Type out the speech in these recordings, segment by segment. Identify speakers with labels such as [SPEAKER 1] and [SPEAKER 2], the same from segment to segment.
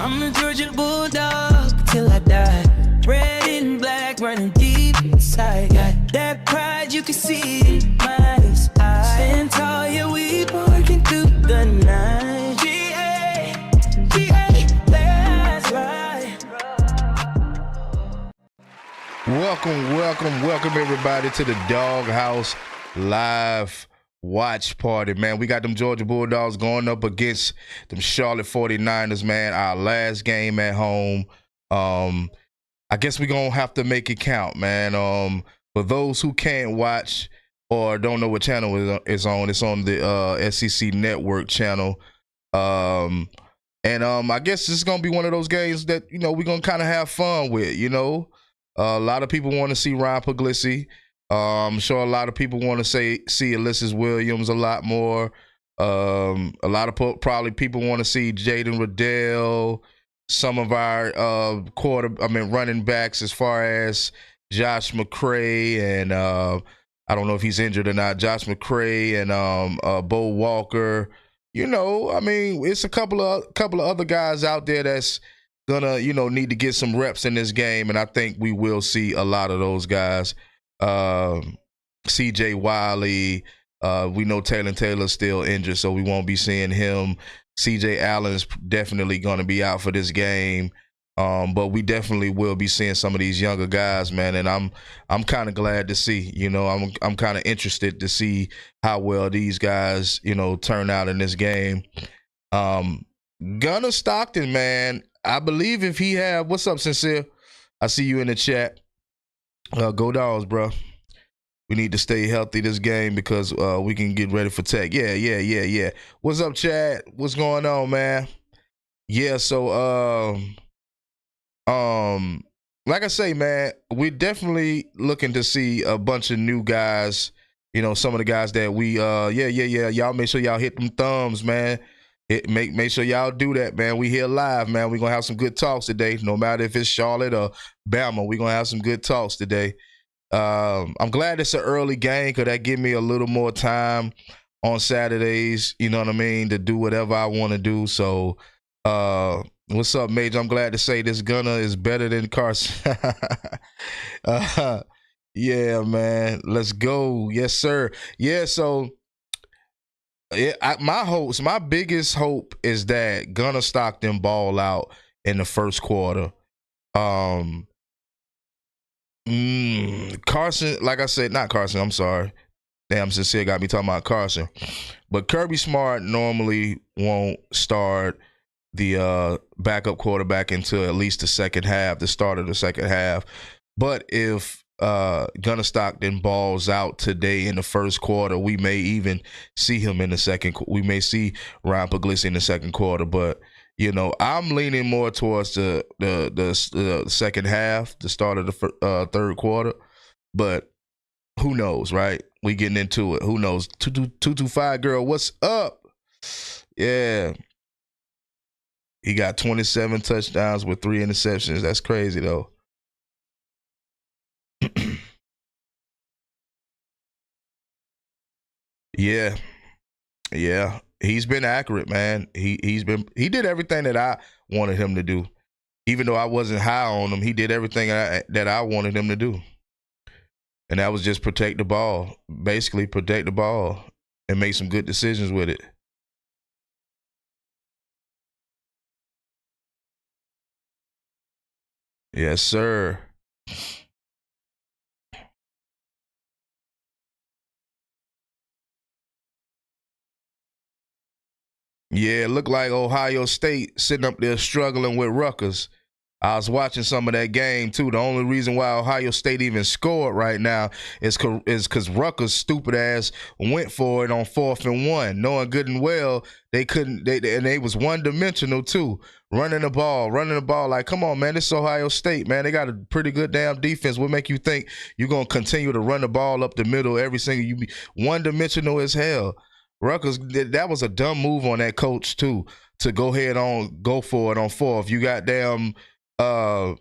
[SPEAKER 1] I'm a Georgia Bulldog till I die. Red and black running deep inside. Got that pride, you can see it in my eyes. Stand tall, yeah, we barking through the night. G-A, that's right.
[SPEAKER 2] Welcome everybody to the Doghouse Live Watch Party, man. We got them Georgia Bulldogs going up against them Charlotte 49ers, man. Our last game at home. I guess we're going to have to make it count, man. For those who can't watch or don't know what channel is on, it's on the SEC Network channel. I guess it's going to be one of those games that, we're going to kind of have fun with, A lot of people want to see Ryan Puglisi. I'm sure a lot of people want to see Ulysses Williams a lot more. A lot of probably people want to see Jaden Riddell. Some of our running backs as far as Josh McCray and I don't know if he's injured or not. Josh McCray and Bo Walker. It's a couple of other guys out there that's gonna need to get some reps in this game, and I think we will see a lot of those guys. CJ Wiley, we know Taylor's still injured, so we won't be seeing him. CJ Allen is definitely going to be out for this game, but we definitely will be seeing some of these younger guys, man. And I'm kind of glad to see. I'm kind of interested to see how well these guys turn out in this game. Gunnar Stockton, man, I believe if he have, what's up, Sincere? I see you in the chat. Go Dogs, bro. We need to stay healthy this game because we can get ready for Tech. Yeah. What's up, Chad? What's going on, man? Yeah, so like I say, man, we're definitely looking to see a bunch of new guys. Some of the guys that we Y'all make sure y'all hit them thumbs, man. Make sure y'all do that, man. We here live, man. We're gonna have some good talks today. No matter if it's Charlotte or Bama, we're gonna have some good talks today. I'm glad it's an early game because that give me a little more time on Saturdays, to do whatever I want to do. So what's up, Major? I'm glad to say this Gunner is better than Carson. Yeah, man. Let's go. Yes, sir. Yeah, so my biggest hope is that Gunnar Stockton ball out in the first quarter. Carson, like I said, not Carson, I'm sorry. Damn, Sincere got me talking about Carson. But Kirby Smart normally won't start the backup quarterback until at least the second half, the start of the second half. But if Gunnar Stockton balls out today in the first quarter, we may even see him in the second. We may see Ryan Puglisi in the second quarter. But I'm leaning more towards the second half, the start of the third quarter. But who knows, right? We getting into it. Who knows? 225 girl, what's up? Yeah. He got 27 touchdowns with 3 interceptions. That's crazy, though. Yeah. He's been accurate, man. He did everything that I wanted him to do. Even though I wasn't high on him, he did everything that I wanted him to do. And that was just protect the ball. Basically protect the ball and make some good decisions with it. Yes, sir. Yeah, it looked like Ohio State sitting up there struggling with Rutgers. I was watching some of that game, too. The only reason why Ohio State even scored right now is because Rutgers' stupid ass went for it on 4th and 1, knowing good and well they couldn't. They was one-dimensional, too, running the ball. Like, come on, man, this is Ohio State, man. They got a pretty good damn defense. What make you think you're going to continue to run the ball up the middle every single – you be one-dimensional as hell. Rutgers, that was a dumb move on that coach, too, to go for it on 4th. You got damn – call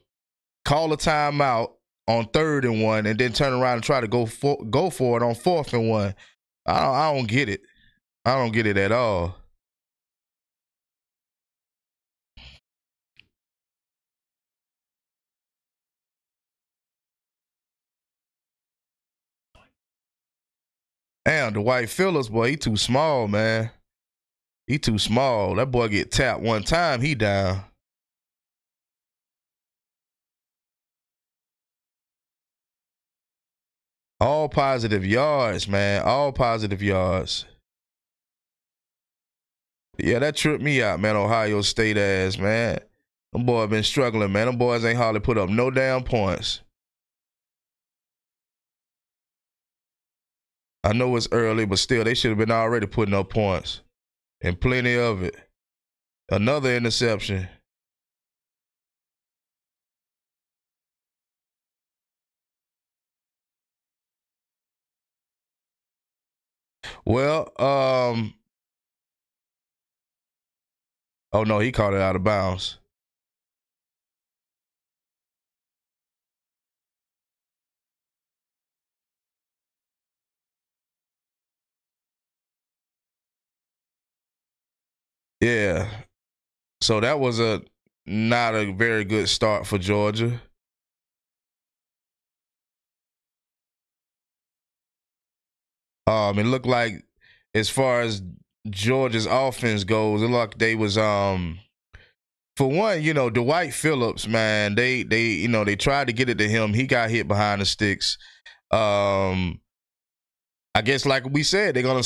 [SPEAKER 2] a timeout on 3rd and 1 and then turn around and try to go for it on 4th and 1. I don't get it. I don't get it at all. down. Dwight Phillips, boy, he too small, man. He too small. That boy get tapped one time, he down. All positive yards, man. All positive yards. Yeah, that tripped me out, man. Ohio State ass, man. Them boys been struggling, man. Them boys ain't hardly put up no damn points. I know it's early, but still, they should have been already putting up points. And plenty of it. Another interception. Well, oh no, he caught it out of bounds. Yeah. So that was not a very good start for Georgia. It looked like as far as Georgia's offense goes, it looked like they was for one, Dwight Phillips, man, they tried to get it to him. He got hit behind the sticks. I guess like we said, they're gonna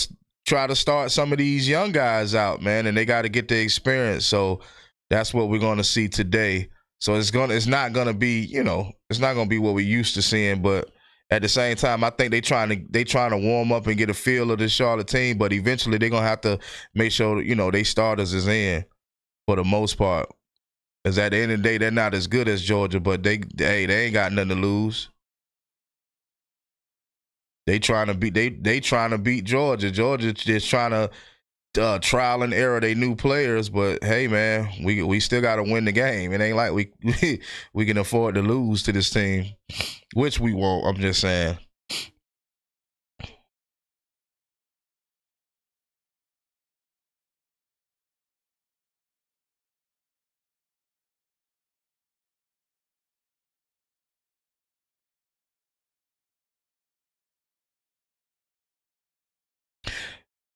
[SPEAKER 2] try to start some of these young guys out, man, and they got to get the experience. So that's what we're gonna see today. So it's not gonna be, it's not gonna be what we used to seeing, but at the same time, I think they trying to warm up and get a feel of this Charlotte team, but eventually they're gonna have to make sure, they starters is in for the most part. Because at the end of the day, they're not as good as Georgia, but they ain't got nothing to lose. They trying to beat Georgia. Georgia just trying to trial and error they new players, but hey man, we still got to win the game. It ain't like we can afford to lose to this team, which we won't. I'm just saying.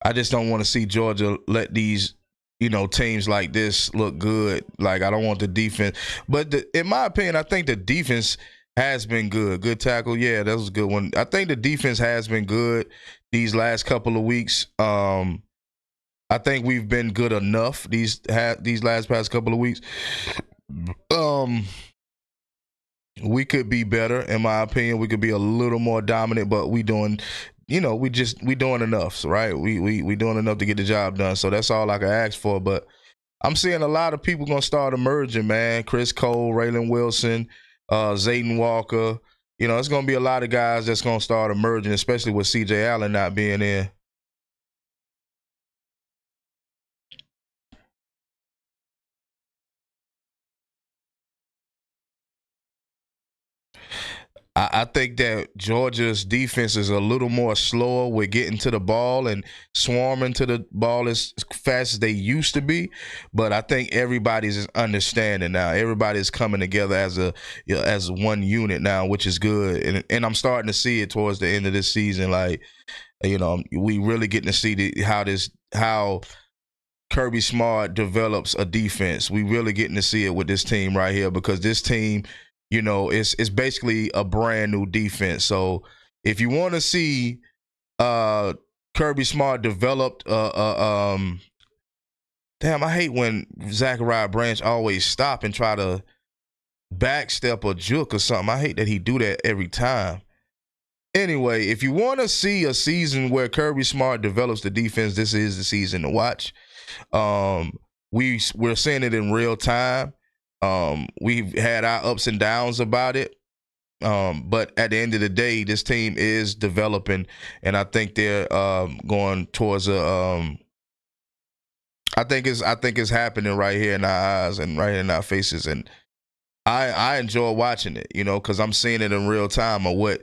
[SPEAKER 2] I just don't want to see Georgia let these, teams like this look good. Like, I don't want the defense. But in my opinion, I think the defense has been good. Good tackle. Yeah, that was a good one. I think the defense has been good these last couple of weeks. I think we've been good enough these past couple of weeks. We could be better, in my opinion. We could be a little more dominant, but we doing enough, right? We doing enough to get the job done. So that's all I can ask for. But I'm seeing a lot of people gonna start emerging, man. Chris Cole, Raylan Wilson, Zayden Walker. It's gonna be a lot of guys that's gonna start emerging, especially with CJ Allen not being in. I think that Georgia's defense is a little more slower with getting to the ball and swarming to the ball as fast as they used to be. But I think everybody's understanding now. Everybody's coming together as one unit now, which is good. And I'm starting to see it towards the end of this season. Like, we really getting to see how Kirby Smart develops a defense. We really getting to see it with this team right here, because this team, it's basically a brand new defense. So if you want to see Kirby Smart developed, damn, I hate when Zachariah Branch always stop and try to backstep or juke or something. I hate that he do that every time. Anyway, if you want to see a season where Kirby Smart develops the defense, this is the season to watch. We're seeing it in real time. We've had our ups and downs about it. But at the end of the day, this team is developing, and I think they're going towards I think it's happening right here in our eyes and right in our faces, and I enjoy watching it, because I'm seeing it in real time of what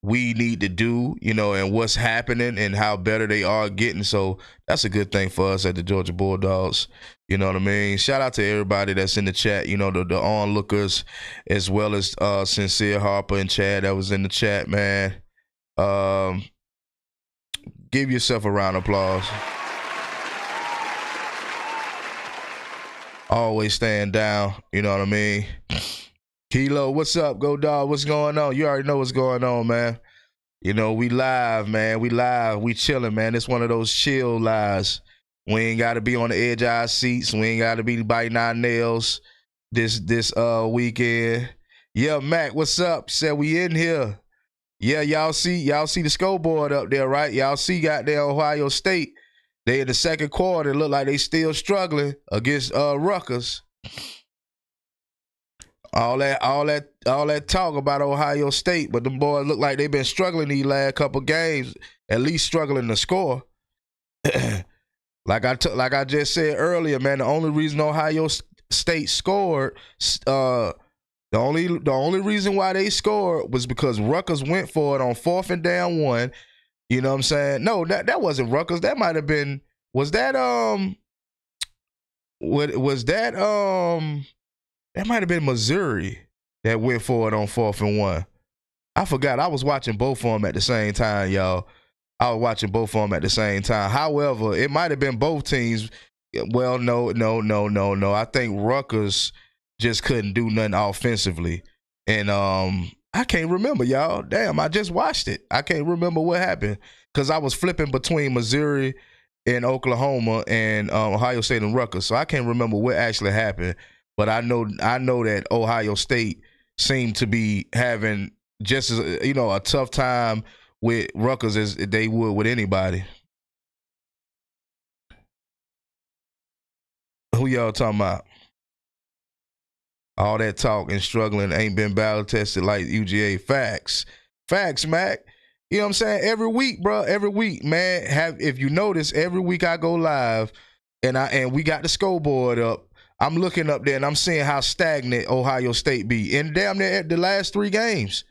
[SPEAKER 2] we need to do, and what's happening and how better they are getting. So that's a good thing for us at the Georgia Bulldogs. You know what I mean? Shout out to everybody that's in the chat, the onlookers, as well as Sincere Harper and Chad that was in the chat, man. Give yourself a round of applause. Always stand down, you know what I mean? Kilo, what's up? Go Dog, what's going on? You already know what's going on, man. You know, we live, man. We live. We chilling, man. It's one of those chill lives. We ain't got to be on the edge of our seats. We ain't got to be biting our nails this weekend. Yeah, Mac, what's up? Said we in here. Yeah, y'all see the scoreboard up there, right? Y'all see goddamn Ohio State. They in the second quarter. Look like they still struggling against Rutgers. All that talk about Ohio State, but the boys look like they've been struggling these last couple games, at least struggling to score. Like I just said earlier, man, the only reason Ohio State scored, the only reason why they scored was because Rutgers went for it on 4th and down 1. You know what I'm saying? No, that wasn't Rutgers. That might have been. That might have been Missouri that went for it on 4th and 1. I forgot. I was watching both of them at the same time, y'all. I was watching both of them at the same time. However, it might have been both teams. Well, no. I think Rutgers just couldn't do nothing offensively. And I can't remember, y'all. Damn, I just watched it. I can't remember what happened because I was flipping between Missouri and Oklahoma and Ohio State and Rutgers. So I can't remember what actually happened. But I know that Ohio State seemed to be having just as a tough time with Rutgers as they would with anybody. Who y'all talking about? All that talk and struggling ain't been battle tested like UGA. Facts, Mac. You know what I'm saying? Every week, bro. Every week, man. If you notice, every week I go live and we got the scoreboard up. I'm looking up there and I'm seeing how stagnant Ohio State be in damn near the last 3 games.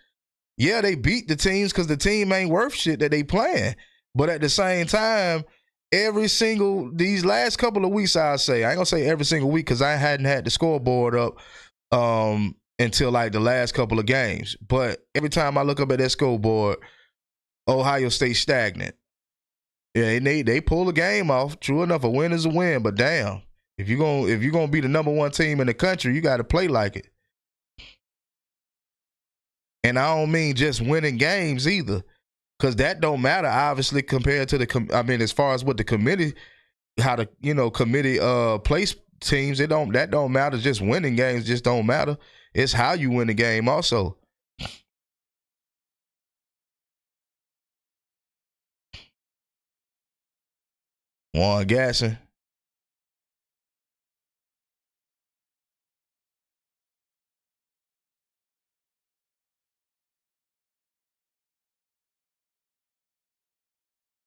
[SPEAKER 2] Yeah, they beat the teams because the team ain't worth shit that they playing. But at the same time, these last couple of weeks, I ain't gonna say every single week because I hadn't had the scoreboard up until like the last couple of games. But every time I look up at that scoreboard, Ohio State stagnant. Yeah, they pull a game off. True enough, a win is a win, but damn. If you're gonna be the number 1 team in the country, you got to play like it. And I don't mean just winning games either, because that don't matter obviously compared to as far as what the committee, how the committee place teams. That don't matter. Just winning games just don't matter. It's how you win the game also. Warren Gasson.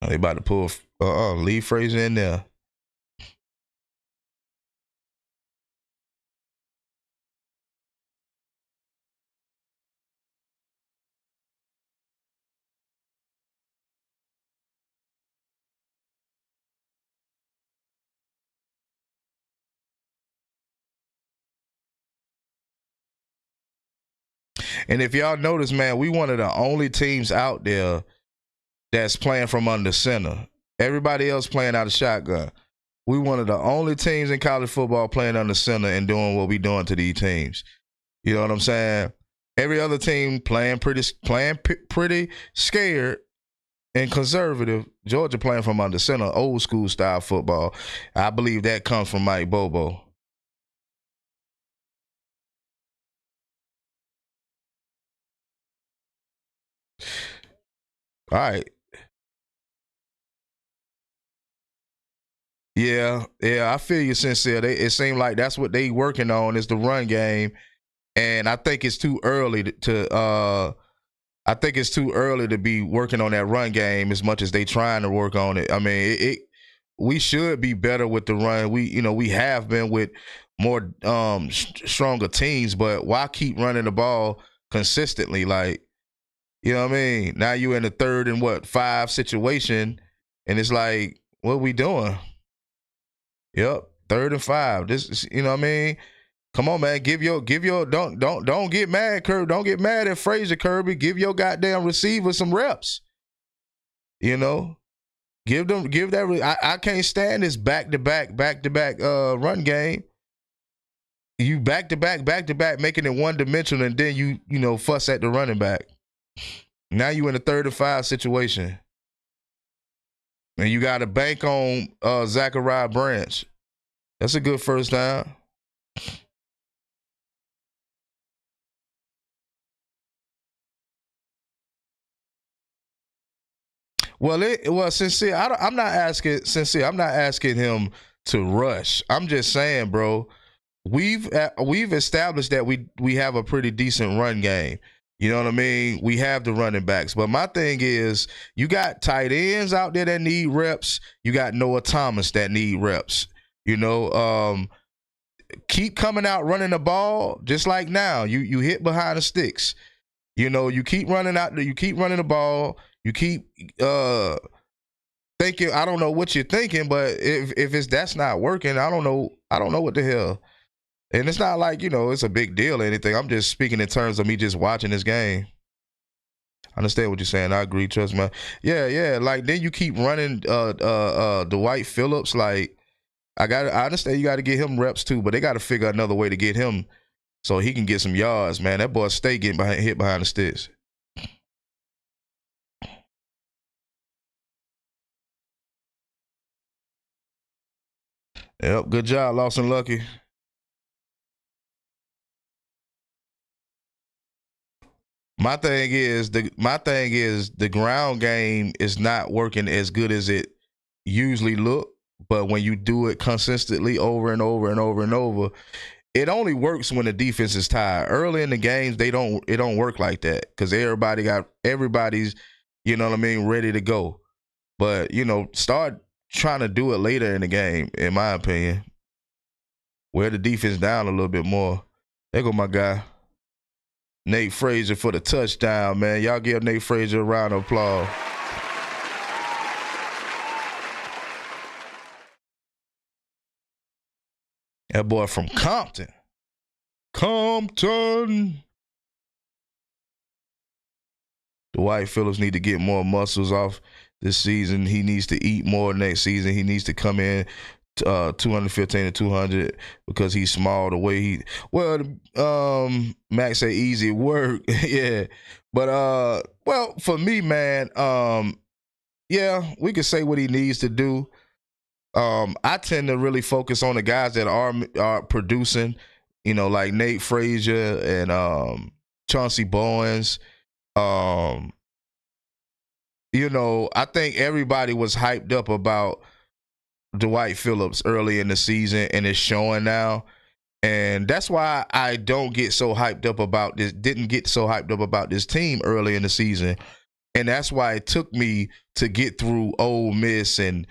[SPEAKER 2] They about to pull Lee Frazier in there. And if y'all notice, man, we one of the only teams out there that's playing from under center. Everybody else playing out of shotgun. We one of the only teams in college football playing under center and doing what we doing to these teams. You know what I'm saying? Every other team playing pretty scared and conservative. Georgia playing from under center, old school style football. I believe that comes from Mike Bobo. All right. Yeah, I feel you, Sincere. It seems like that's what they working on is the run game, and I think it's too early to be working on that run game as much as they trying to work on it. I mean, we should be better with the run. We have been with more stronger teams, but why keep running the ball consistently? Like, you know what I mean? Now you in the 3rd and 5 situation, and it's like, what are we doing? Yep, 3rd and 5. This, you know what I mean? Come on, man. Give your don't get mad, Kirby. Don't get mad at Frazier, Kirby. Give your goddamn receiver some reps. You know? Give that. I can't stand this back to back run game. You back to back, making it one dimensional, and then you fuss at the running back. Now you in a 3rd and 5 situation, and you got to bank on Zachariah Branch. That's a good first down. Sincere. I'm not asking him to rush. I'm just saying, bro. We've established that we have a pretty decent run game. You know what I mean? We have the running backs. But my thing is, you got tight ends out there that need reps. You got Noah Thomas that need reps. Keep coming out running the ball just like now. You hit behind the sticks. You keep running out there. You keep running the ball. You keep thinking. I don't know what you're thinking, but if that's not working, I don't know what the hell. And it's not like, it's a big deal or anything. I'm just speaking in terms of me just watching this game. I understand what you're saying. I agree. Trust me. Yeah. Like, then you keep running Dwight Phillips. Like, I understand you got to get him reps too, but they got to figure out another way to get him so he can get some yards, man. That boy stay getting hit behind the sticks. Yep, good job, Lawson Lucky. My thing is the ground game is not working as good as it usually look, but when you do it consistently over and over and over and over, it only works when the defense is tired. Early in the games, it don't work like that because everybody's, ready to go. But, start trying to do it later in the game, in my opinion. Wear the defense down a little bit more. There go my guy. Nate Frazier for the touchdown, man. Y'all give Nate Frazier a round of applause. That boy from Compton. Dwight Phillips need to get more muscles off this season. He needs to eat more next season. He needs to come in 215 to 200 because he's small the way he Max say easy work. Yeah, but for me, man, we could say what he needs to do. I tend to really focus on the guys that are producing, like Nate Frazier and Chauncey Bowens. I think everybody was hyped up about Dwight Phillips early in the season, and it's showing now. And that's why I didn't get so hyped up about this team early in the season. And that's why it took me to get through Ole Miss and,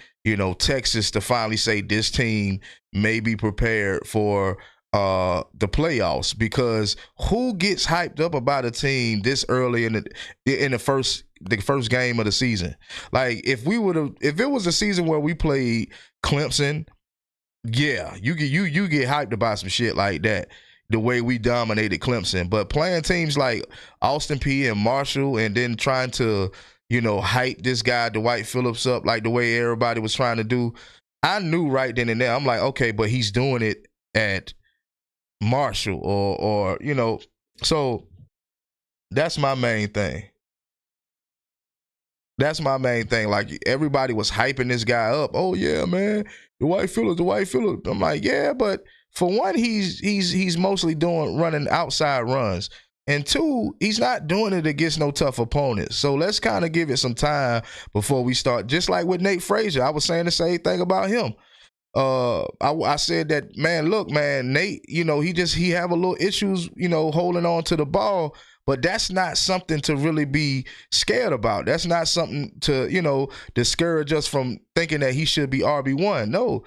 [SPEAKER 2] Texas to finally say this team may be prepared for the playoffs, because who gets hyped up about a team this early in the first game of the season? Like, if it was a season where we played Clemson, yeah, you get hyped about some shit like that, the way we dominated Clemson. But playing teams like Austin Peay and Marshall, and then trying to, hype this guy Dwight Phillips up like the way everybody was trying to do, I knew right then and there, I'm like, okay, but he's doing it at Marshall or so that's my main thing. Like, everybody was hyping this guy up. Oh yeah, man, Dwight Phillips. I'm like, yeah, but for one, he's mostly running outside runs, and two, he's not doing it against no tough opponents. So let's kind of give it some time before we start. Just like with Nate Frazier, I was saying the same thing about him. I said that, man, look, man, Nate, he have a little issues, holding on to the ball, but that's not something to really be scared about. That's not something to, discourage us from thinking that he should be RB1. No,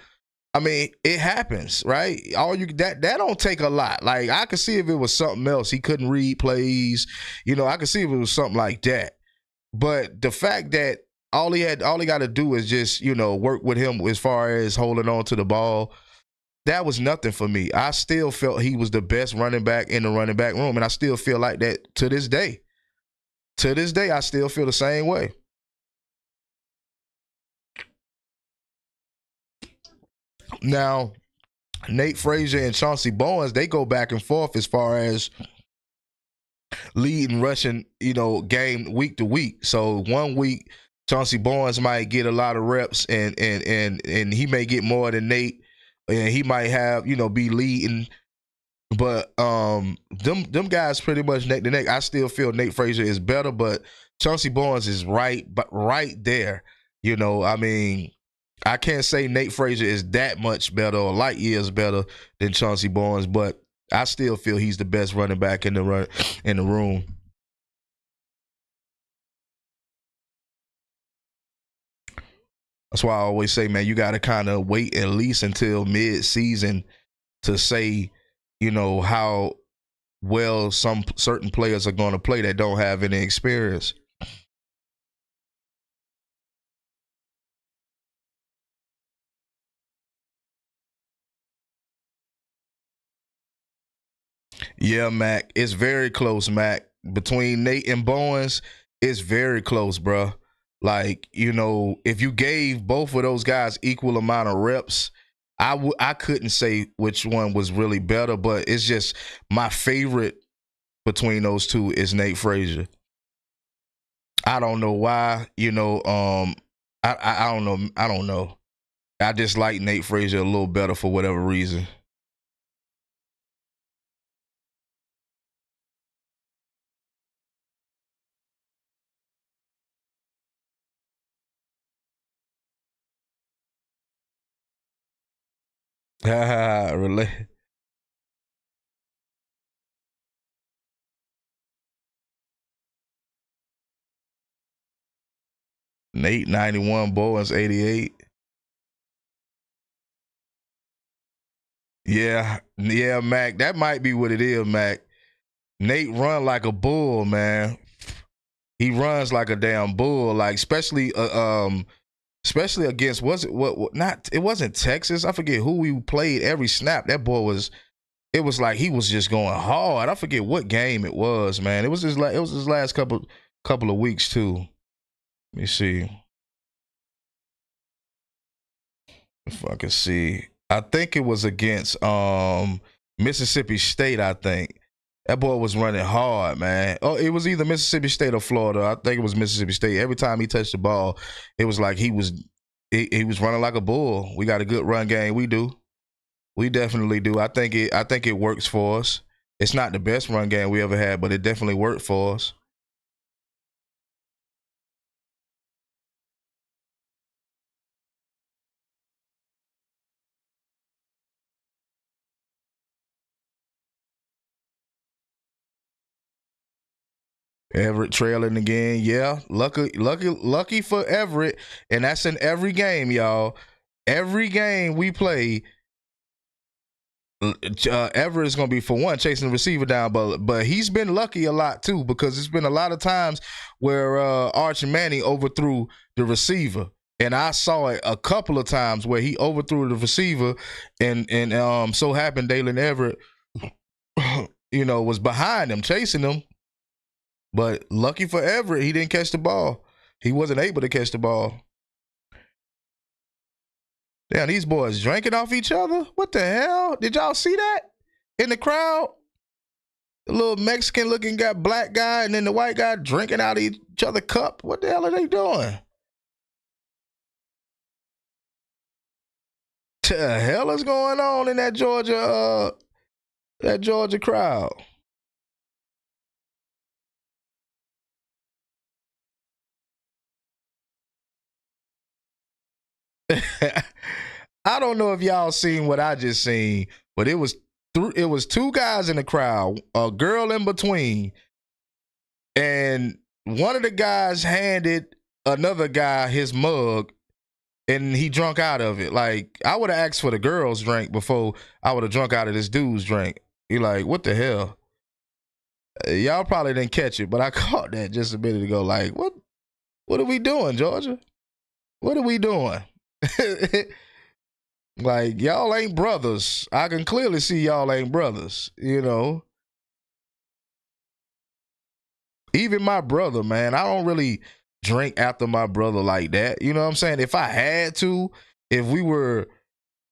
[SPEAKER 2] I mean, it happens, right? That don't take a lot. Like, I could see if it was something else, he couldn't read plays, I could see if it was something like that. But the fact that all he got to do is just, work with him as far as holding on to the ball, that was nothing for me. I still felt he was the best running back in the running back room, and I still feel like that to this day. To this day, I still feel the same way. Now, Nate Frazier and Chauncey Bowens, they go back and forth as far as leading rushing, game week to week. So 1 week, Chauncey Bowens might get a lot of reps, and he may get more than Nate, and he might have be leading. But them guys pretty much neck to neck. I still feel Nate Frazier is better, but Chauncey Bowens is right there. I mean, I can't say Nate Frazier is that much better or light years better than Chauncey Bowens, but I still feel he's the best running back in the room. That's why I always say, man, you got to kind of wait at least until mid-season to say, how well some certain players are going to play that don't have any experience. Yeah, Mac. It's very close, Mac. Between Nate and Bowens, it's very close, bro. Like, if you gave both of those guys equal amount of reps, I couldn't say which one was really better, but it's just my favorite between those two is Nate Frazier. I don't know why, I don't know. I don't know. I just like Nate Frazier a little better for whatever reason. Really? Nate 91, Bowens 88. Yeah, Mac. That might be what it is, Mac. Nate run like a bull, man. He runs like a damn bull, like especially against it wasn't Texas. I forget who we played every snap. That boy it was like he was just going hard. I forget what game it was, man. It was his last couple of weeks too. Let me see if I can see. I think it was against Mississippi State, I think. That boy was running hard, man. Oh, it was either Mississippi State or Florida. I think it was Mississippi State. Every time he touched the ball, it was like he was running like a bull. We got a good run game. We do. We definitely do. I think it works for us. It's not the best run game we ever had, but it definitely worked for us. Everett trailing again. Yeah. Lucky for Everett. And that's in every game, y'all. Every game we play, Everett is going to be, for one, chasing the receiver down, but he's been lucky a lot too, because it's been a lot of times where Archie Manning overthrew the receiver. And I saw it a couple of times where he overthrew the receiver, and so happened Daylen Everett, was behind him, chasing him. But lucky for Everett, he didn't catch the ball. He wasn't able to catch the ball. Damn, these boys drinking off each other? What the hell? Did y'all see that in the crowd? The little Mexican-looking guy, black guy, and then the white guy drinking out of each other's cup. What the hell are they doing? What the hell is going on in that Georgia crowd? I don't know if y'all seen what I just seen, but it was two guys in the crowd, a girl in between, and one of the guys handed another guy his mug, and he drunk out of it. Like, I would have asked for the girl's drink before I would have drunk out of this dude's drink. You're like, what the hell? Y'all probably didn't catch it, but I caught that just a minute ago. Like, what are we doing, Georgia? What are we doing? Like, y'all ain't brothers. I can clearly see y'all ain't brothers, Even my brother, man, I don't really drink after my brother like that. You know what I'm saying? If I had to, if we were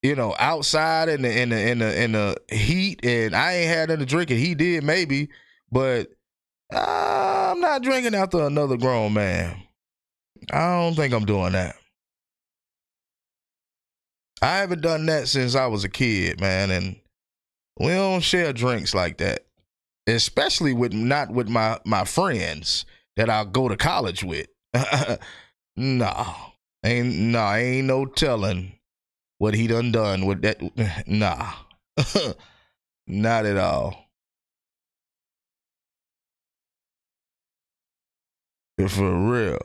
[SPEAKER 2] outside in the heat, and I ain't had nothing to drink, and he did maybe, but I'm not drinking after another grown man. I don't think I'm doing that. I haven't done that since I was a kid, man, and we don't share drinks like that, especially not with my friends that I'll go to college with. No, ain't no telling what he done with that. Nah, not at all. For real.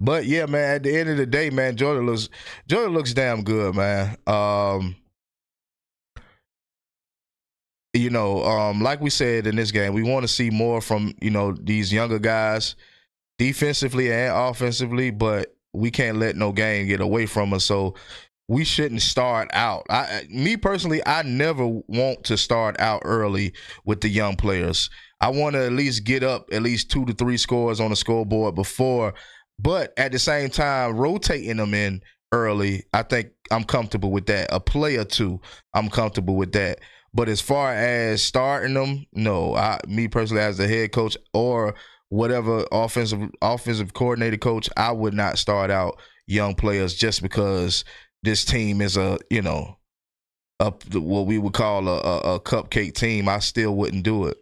[SPEAKER 2] But yeah, man, at the end of the day, man, Jordan looks damn good, man. Like we said in this game, we want to see more from, these younger guys defensively and offensively, but we can't let no game get away from us. So we shouldn't start out. Me personally, I never want to start out early with the young players. I want to at least get up at least 2 to 3 scores on the scoreboard before, but at the same time, rotating them in early, I think I'm comfortable with that. A play or two, I'm comfortable with that. But as far as starting them, no. Me personally, as the head coach or whatever offensive coordinator coach, I would not start out young players just because this team is what we would call a cupcake team. I still wouldn't do it.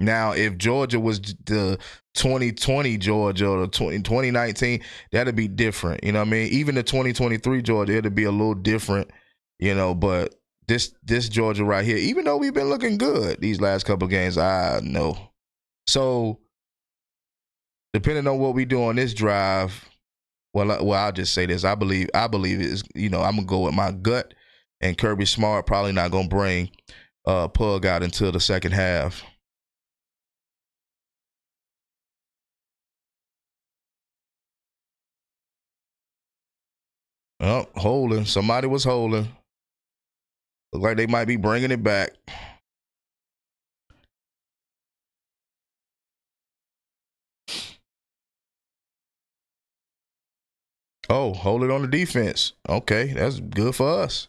[SPEAKER 2] Now, if Georgia was the 2020 Georgia or the 2019, that'd be different. You know what I mean? Even the 2023 Georgia, it'd be a little different, but this Georgia right here, even though we've been looking good these last couple of games, I know. So, depending on what we do on this drive, well, I'll just say this. I believe it's, I'm going to go with my gut, and Kirby Smart probably not going to bring Pug out until the second half. Oh, holding. Somebody was holding. Look like they might be bringing it back. Oh, hold it on the defense. Okay, that's good for us.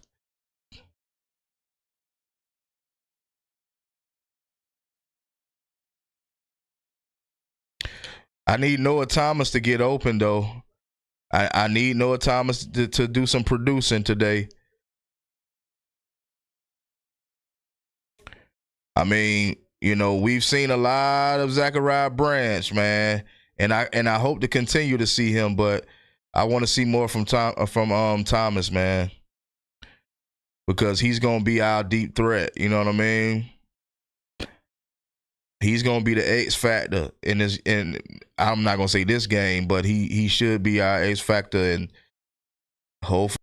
[SPEAKER 2] I need Noah Thomas to get open, though. I need Noah Thomas to do some producing today. I mean, we've seen a lot of Zachariah Branch, man, and I hope to continue to see him, but I want to see more from Thomas, man, because he's gonna be our deep threat. You know what I mean? He's gonna be the X factor in this. And I'm not gonna say this game, but he should be our X factor, and hopefully.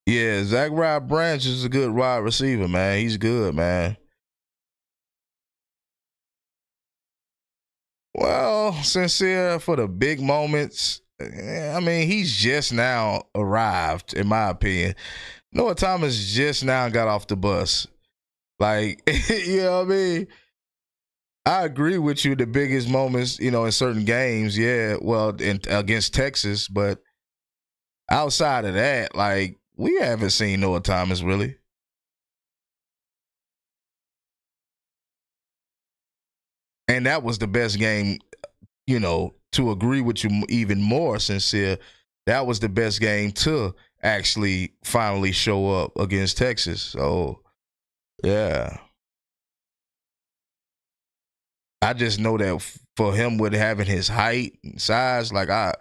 [SPEAKER 2] Yeah, Zachariah Branch is a good wide receiver, man. He's good, man. Well, Sincere, for the big moments, I mean, he's just now arrived, in my opinion. Noah Thomas just now got off the bus. Like, you know what I mean? I agree with you. The biggest moments, in certain games, yeah, well, against Texas, but outside of that, like, we haven't seen Noah Thomas really. And that was the best game, to agree with you even more, Sincere. That was the best game to actually finally show up against Texas. So, yeah. I just know that for him with having his height and size, like I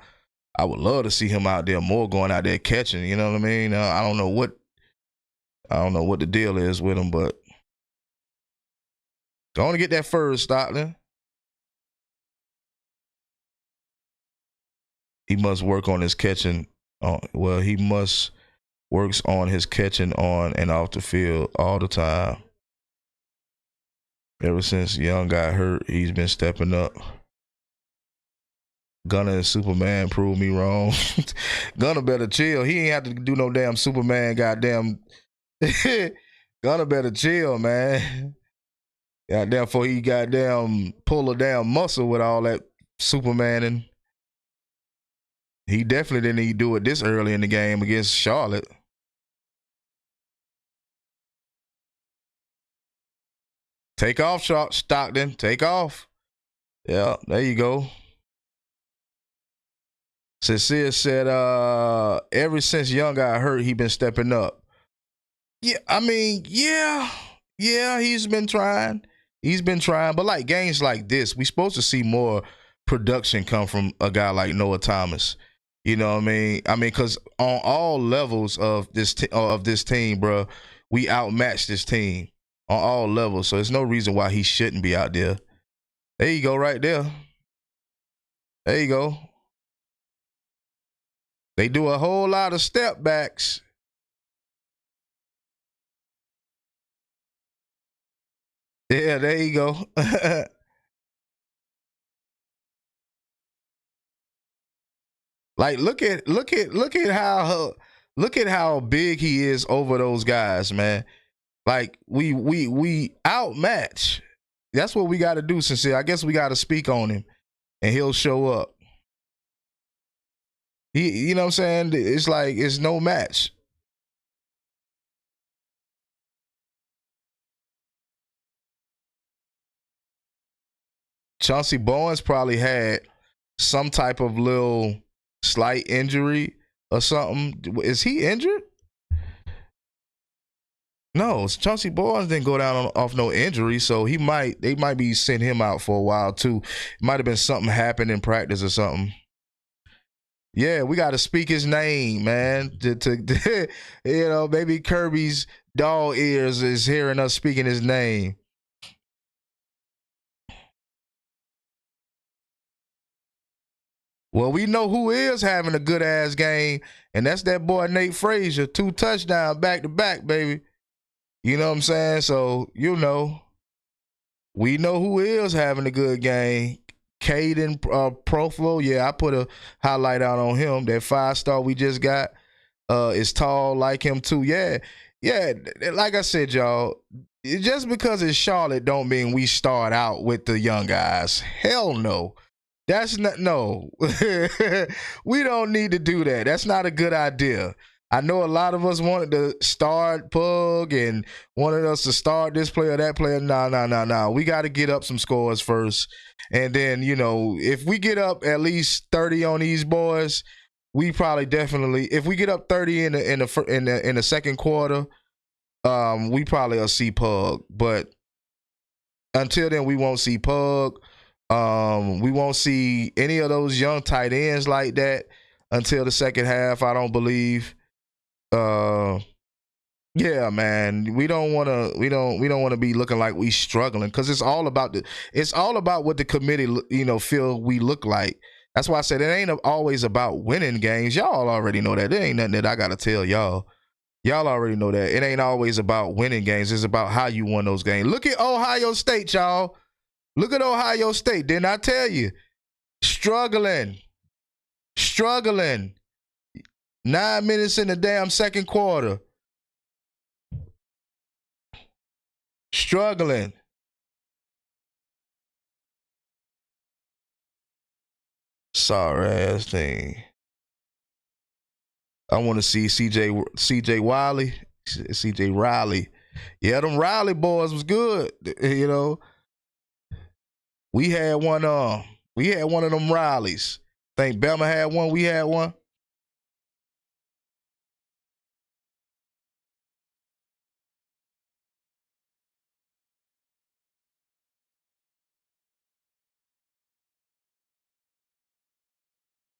[SPEAKER 2] would love to see him out there more, going out there catching. You know what I mean? I don't know what the deal is with him, but going to get that first, Stockton. He must work on his catching. He must works on his catching on and off the field all the time. Ever since Young got hurt, he's been stepping up. Gunna and Superman prove me wrong. Gunna better chill. He ain't have to do no damn Superman goddamn. Gunna better chill, man. Goddamn, before he goddamn pull a damn muscle with all that Superman and he definitely didn't need to do it this early in the game against Charlotte. Take off, Stockton. Take off. Yeah, there you go. Sincere said, ever since Young got hurt, he been stepping up. Yeah, I mean, yeah, he's been trying. But like games like this, we supposed to see more production come from a guy like Noah Thomas. You know what I mean? Because on all levels of this team, bro, we outmatched this team on all levels. So there's no reason why he shouldn't be out there. There you go, right there. There you go. They do a whole lot of step backs. Yeah, there you go. Like look at how big he is over those guys, man. Like we outmatch. That's what we got to do, Sincere. I guess we got to speak on him, and he'll show up. You know what I'm saying? It's like it's no match. Chauncey Bowens probably had some type of little slight injury or something. Is he injured? No, Chauncey Bowens didn't go down off no injury, so they might be sending him out for a while too. It might have been something happened in practice or something. Yeah, we got to speak his name, man. To you know, maybe Kirby's dog ears is hearing us speaking his name. Well, we know who is having a good ass game, and that's that boy Nate Frazier. 2 touchdowns back to back, baby. You know what I'm saying? So you know, we know who is having a good game. Caden Proflo, yeah, I put a highlight out on him. That 5-star we just got is tall like him too. Yeah, like I said, y'all, just because it's Charlotte don't mean we start out with the young guys. Hell no. That's not, no. We don't need to do that. That's not a good idea. I know a lot of us wanted to start Pug and wanted us to start this player, that player. No. We got to get up some scores first. And then, you know, if we get up at least 30 on these boys, we probably definitely, if we get up 30 in the second quarter, we probably will see Pug. But until then, we won't see Pug. We won't see any of those young tight ends like that until the second half, I don't believe. Yeah, man, we don't want to be looking like we struggling, because it's all about what the committee, you know, feel we look like. That's why I said it ain't always about winning games. Y'all already know that. There ain't nothing that I gotta tell y'all. Y'all already know that. It ain't always about winning games. It's about how you won those games. Look at Ohio State, y'all. Look at Ohio State. Didn't I tell you? Struggling. 9 minutes in the damn second quarter. Struggling. Sorry ass thing. I want to see CJ Riley. Yeah, them Riley boys was good. You know, we had one of them Rileys. Think Bama had one. We had one.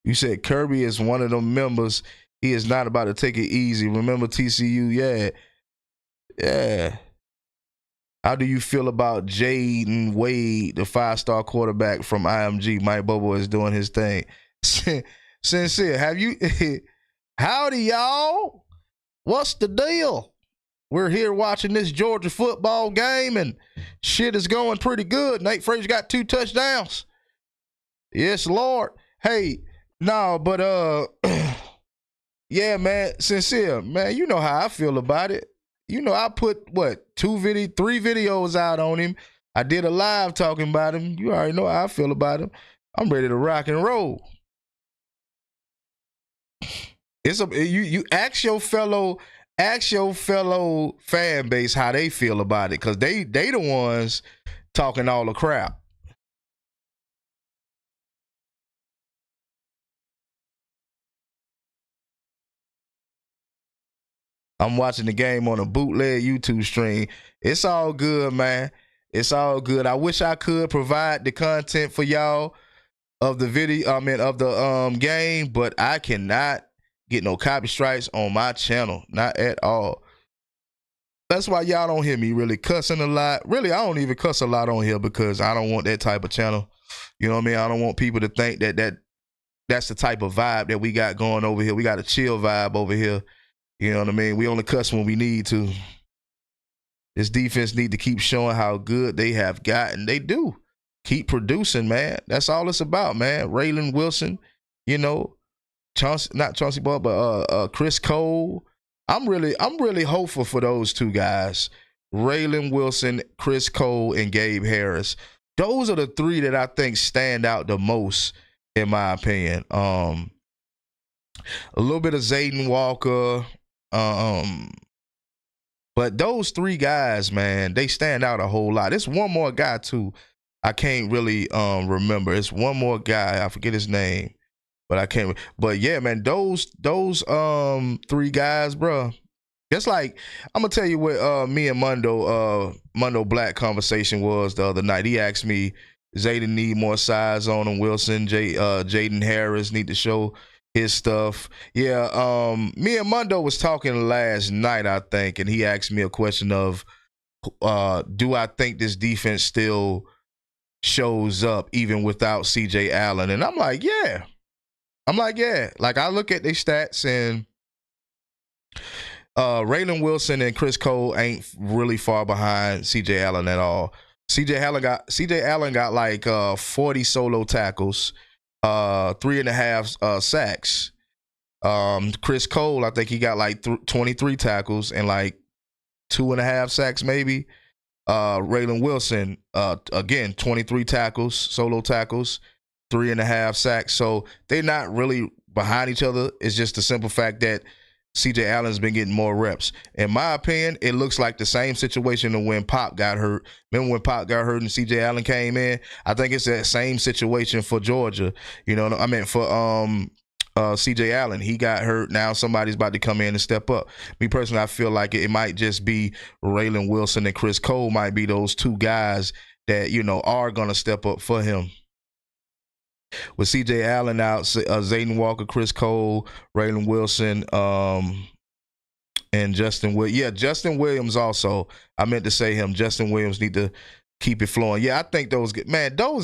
[SPEAKER 2] You said Kirby is one of them members. He is not about to take it easy. Remember TCU? Yeah. How do you feel about Jaden Wade, the 5-star quarterback from IMG? Mike Bobo is doing his thing. Sincere, howdy, y'all? What's the deal? We're here watching this Georgia football game, and shit is going pretty good. Nate Frazier got 2 touchdowns. Yes, Lord. Hey, no, but yeah, man, sincere, man. You know how I feel about it. You know, I put what 3 videos out on him. I did a live talking about him. You already know how I feel about him. I'm ready to rock and roll. You ask your fellow fan base how they feel about it, because they the ones talking all the crap. I'm watching the game on a bootleg YouTube stream. It's all good, man. It's all good. I wish I could provide the content for y'all of the video, of the game, but I cannot get no copy strikes on my channel. Not at all. That's why y'all don't hear me really cussing a lot. Really, I don't even cuss a lot on here because I don't want that type of channel. You know what I mean? I don't want people to think that's the type of vibe that we got going over here. We got a chill vibe over here. You know what I mean? We only cuss when we need to. This defense need to keep showing how good they have gotten. They do. Keep producing, man. That's all it's about, man. Raylen Wilson, you know, not Chauncey Ball, but Chris Cole. I'm really hopeful for those two guys. Raylen Wilson, Chris Cole, and Gabe Harris. Those are the three that I think stand out the most, in my opinion. A little bit of Zayden Walker. But those three guys, man, they stand out a whole lot. There's one more guy too. I can't really remember. It's one more guy. I forget his name, but I can't. But yeah, man, those three guys, bro. Just like, I'm gonna tell you what me and Mundo Black conversation was the other night. He asked me, Zayden need more size on him. Wilson, Jaden Harris need to show his stuff. Yeah, me and Mundo was talking last night, I think, and he asked me a question of, do I think this defense still shows up even without CJ Allen? And I'm like, yeah. Like, I look at their stats, and Raylen Wilson and Chris Cole ain't really far behind CJ Allen at all. CJ Allen got like 40 solo tackles. 3.5 sacks. Chris Cole, I think he got like 23 tackles and like 2.5 sacks maybe. Raylen Wilson, again, 23 tackles, solo tackles, 3.5 sacks. So they're not really behind each other. It's just the simple fact that CJ Allen's been getting more reps. In my opinion, it looks like the same situation of when Pop got hurt. Remember when Pop got hurt and CJ Allen came in? I think it's that same situation for Georgia. You know, I mean, for CJ Allen. He got hurt. Now somebody's about to come in and step up. Me personally, I feel like it might just be Raylen Wilson and Chris Cole might be those two guys that, you know, are going to step up for him. With CJ Allen out, Zayden Walker, Chris Cole, Raylen Wilson, and Justin Williams. Yeah, Justin Williams also. I meant to say him. Justin Williams need to keep it flowing. Yeah, I think those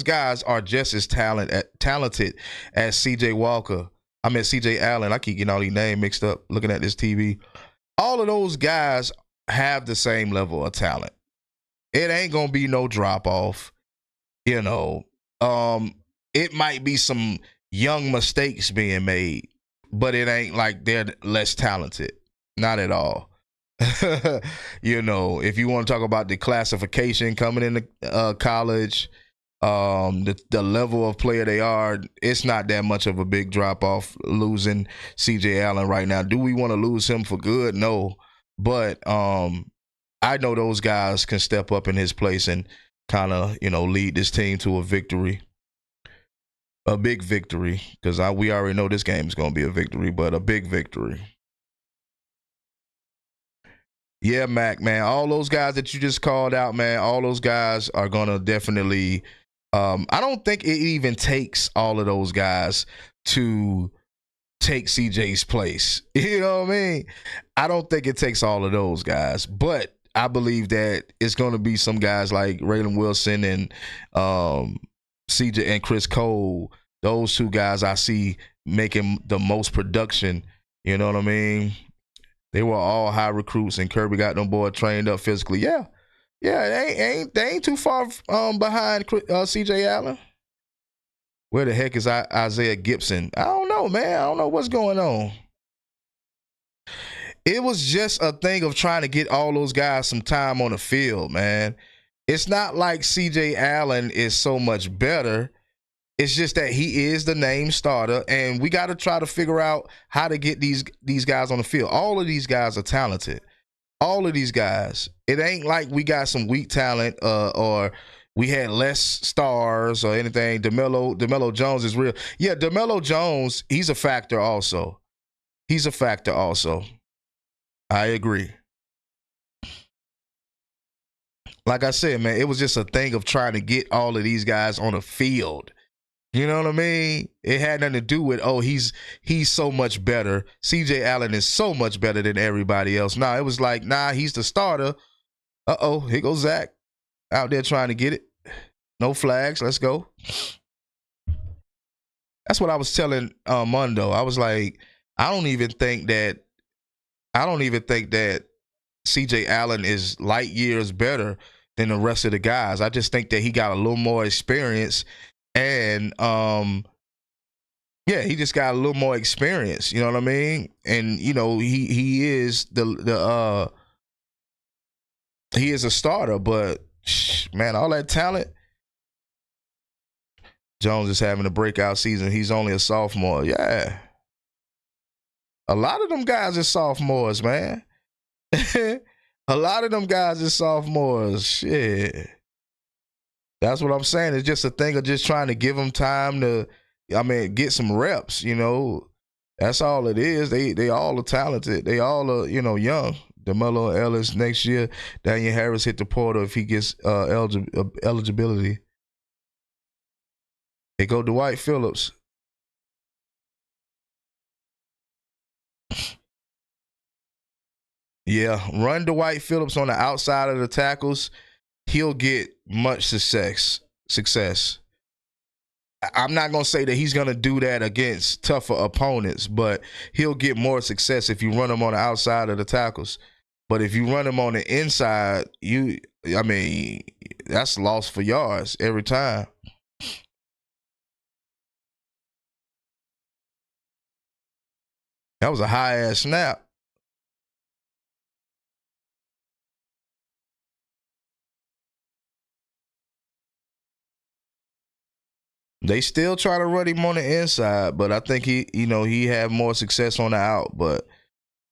[SPEAKER 2] guys are just as talented as CJ Walker. I mean, CJ Allen. I keep getting all these names mixed up looking at this TV. All of those guys have the same level of talent. It ain't going to be no drop-off, you know. It might be some young mistakes being made, but it ain't like they're less talented. Not at all. You know, if you want to talk about the classification coming into college, the level of player they are, it's not that much of a big drop-off losing CJ Allen right now. Do we want to lose him for good? No. But I know those guys can step up in his place and kind of, you know, lead this team to a victory. A big victory, because we already know this game is going to be a victory, but a big victory. Yeah, Mac, man, all those guys that you just called out, man, all those guys are going to definitely I don't think it even takes all of those guys to take CJ's place. You know what I mean? I don't think it takes all of those guys, but I believe that it's going to be some guys like Raylen Wilson and CJ and Chris Cole. Those two guys I see making the most production. You know what I mean? They were all high recruits, and Kirby got them boys trained up physically. Yeah, they ain't too far behind CJ Allen. Where the heck is Isaiah Gibson? I don't know, man. I don't know what's going on. It was just a thing of trying to get all those guys some time on the field, man. It's not like CJ Allen is so much better. It's just that he is the name starter, and we got to try to figure out how to get these guys on the field. All of these guys are talented. All of these guys. It ain't like we got some weak talent or we had less stars or anything. DeMelo Jones is real. Yeah, DeMelo Jones, he's a factor also. He's a factor also. I agree. Like I said, man, it was just a thing of trying to get all of these guys on the field. You know what I mean? It had nothing to do with, oh, he's so much better. CJ Allen is so much better than everybody else. Nah, it was like, nah, he's the starter. Uh-oh, here goes Zach out there trying to get it. No flags. Let's go. That's what I was telling Mundo. I was like, I don't even think that CJ Allen is light years better than the rest of the guys. I just think that he got a little more experience and he just got a little more experience, you know what I mean? And he is he is a starter, but man, all that talent. Jones is having a breakout season. He's only a sophomore. Yeah. A lot of them guys are sophomores, man. A lot of them guys are sophomores. Shit. That's what I'm saying. It's just a thing of just trying to give them time to, get some reps, That's all it is. They all are talented. They all are, young. DeMelo Ellis next year. Daniel Harris hit the portal if he gets eligibility. They go Dwight Phillips. Yeah, run Dwight Phillips on the outside of the tackles. He'll get much success. I'm not going to say that he's going to do that against tougher opponents, but he'll get more success if you run him on the outside of the tackles. But if you run him on the inside, that's loss for yards every time. That was a high-ass snap. They still try to run him on the inside, but I think he had more success on the out. But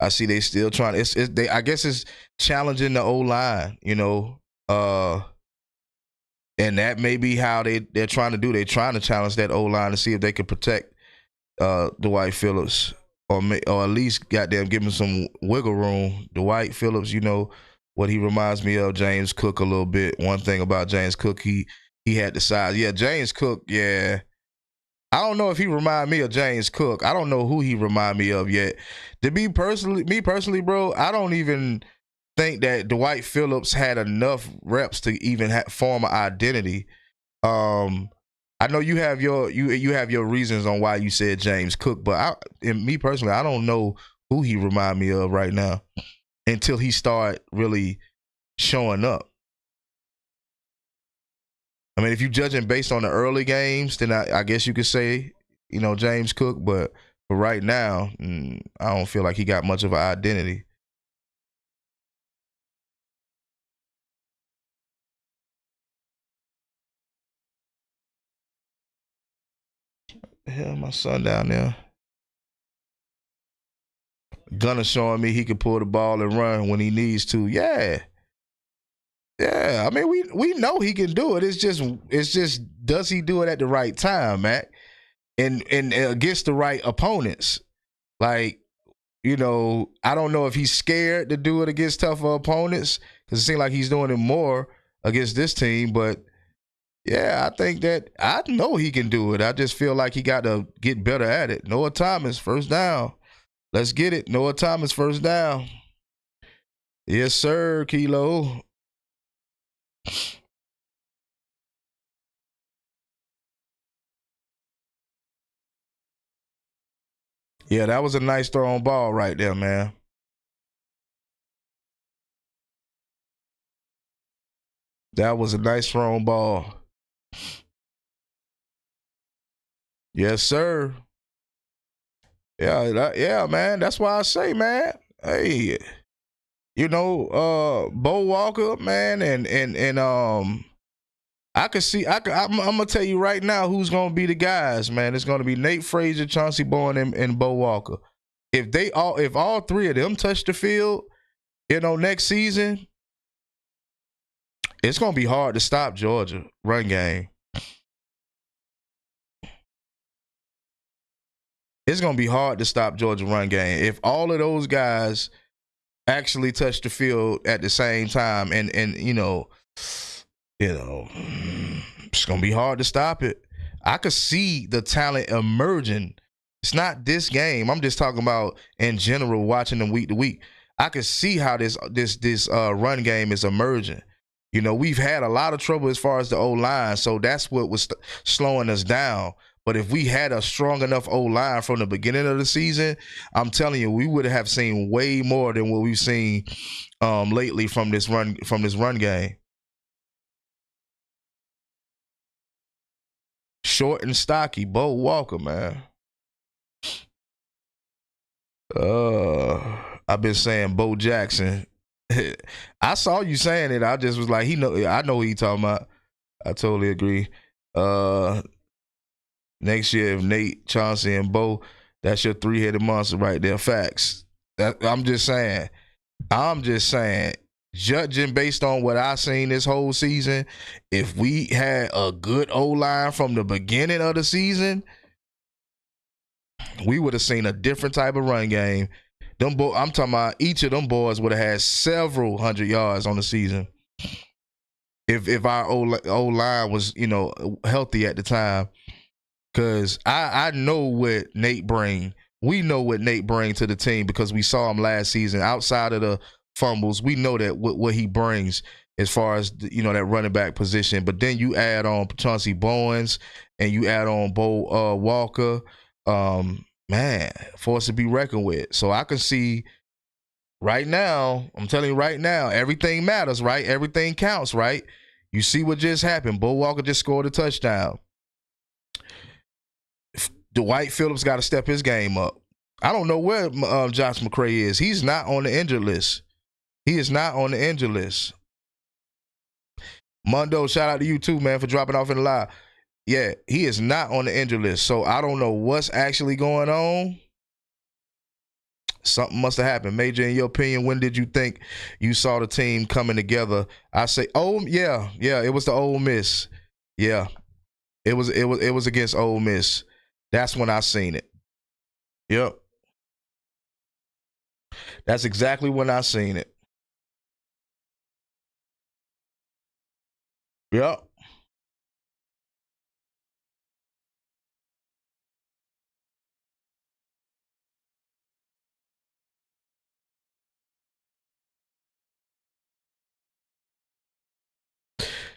[SPEAKER 2] I see they still trying. I guess it's challenging the O-line, and that may be how they're trying to do. They're trying to challenge that O-line to see if they can protect Dwight Phillips or at least goddamn give him some wiggle room. Dwight Phillips, what he reminds me of, James Cook a little bit. One thing about James Cook, he had the size. Yeah, James Cook, yeah. I don't know if he remind me of James Cook. I don't know who he remind me of yet. To me personally, bro, I don't even think that Dwight Phillips had enough reps to even form an identity. I know you have your reasons on why you said James Cook, but me personally, I don't know who he remind me of right now until he start really showing up. If you're judging based on the early games, then I guess you could say, James Cook. But for right now, I don't feel like he got much of an identity. The hell, my son down there. Gunner showing me he can pull the ball and run when he needs to. Yeah. Yeah, we know he can do it. It's just does he do it at the right time, Matt? And against the right opponents. Like, I don't know if he's scared to do it against tougher opponents because it seems like he's doing it more against this team. But yeah, I think that I know he can do it. I just feel like he got to get better at it. Noah Thomas, first down. Let's get it. Noah Thomas, first down. Yes, sir, Kilo. Yeah, that was a nice thrown ball right there, man. That was a nice thrown ball. Yes, sir. Yeah, yeah, man. That's why I say, man. Hey, Bo Walker, man, and I could see. I'm gonna tell you right now who's gonna be the guys, man. It's gonna be Nate Frazier, Chauncey Bowen, and Bo Walker. If all three of them touch the field, next season, it's gonna be hard to stop Georgia run game. It's gonna be hard to stop Georgia run game if all of those guys actually touch the field at the same time, and it's gonna be hard to stop it. I could see the talent emerging. It's not this game. I'm just talking about in general, watching them week to week. I could see how this run game is emerging. We've had a lot of trouble as far as the O-line, so that's what was slowing us down. But if we had a strong enough O-line from the beginning of the season, I'm telling you, we would have seen way more than what we've seen lately from this run game. Short and stocky, Bo Walker, man. I've been saying Bo Jackson. I saw you saying it. I just was like, I know what he talking about. I totally agree. Next year, if Nate, Chauncey, and Bo, that's your three-headed monster right there. Facts. I'm just saying. Judging based on what I seen this whole season, if we had a good O-line from the beginning of the season, we would have seen a different type of run game. I'm talking about each of them boys would have had several hundred yards on the season if our O-line was, healthy at the time. Because I know what Nate brings. We know what Nate brings to the team because we saw him last season. Outside of the fumbles, we know that what he brings as far as, that running back position. But then you add on Chauncey Bowens and you add on Bo Walker, man, force to be reckoned with. So I can see right now, I'm telling you right now, everything matters, right? Everything counts, right? You see what just happened. Bo Walker just scored a touchdown. Dwight Phillips got to step his game up. I don't know where Josh McCray is. He's not on the injured list. He is not on the injured list. Mundo, shout out to you too, man, for dropping off in the live. Yeah, he is not on the injured list. So I don't know what's actually going on. Something must have happened. Major, in your opinion, when did you think you saw the team coming together? I say, it was the Ole Miss. Yeah, it was against Ole Miss. That's when I seen it. Yep. That's exactly when I seen it. Yep.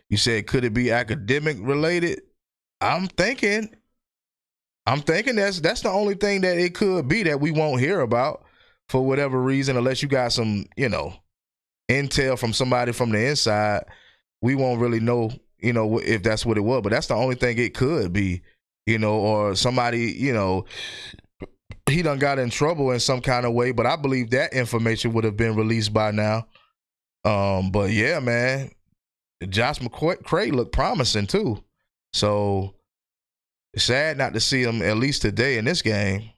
[SPEAKER 2] You said, could it be academic related? I'm thinking that's the only thing that it could be that we won't hear about for whatever reason, unless you got some, intel from somebody from the inside. We won't really know, if that's what it was. But that's the only thing it could be, or somebody, he done got in trouble in some kind of way. But I believe that information would have been released by now. But yeah, man, Josh McCray looked promising too. So it's sad not to see him at least today in this game.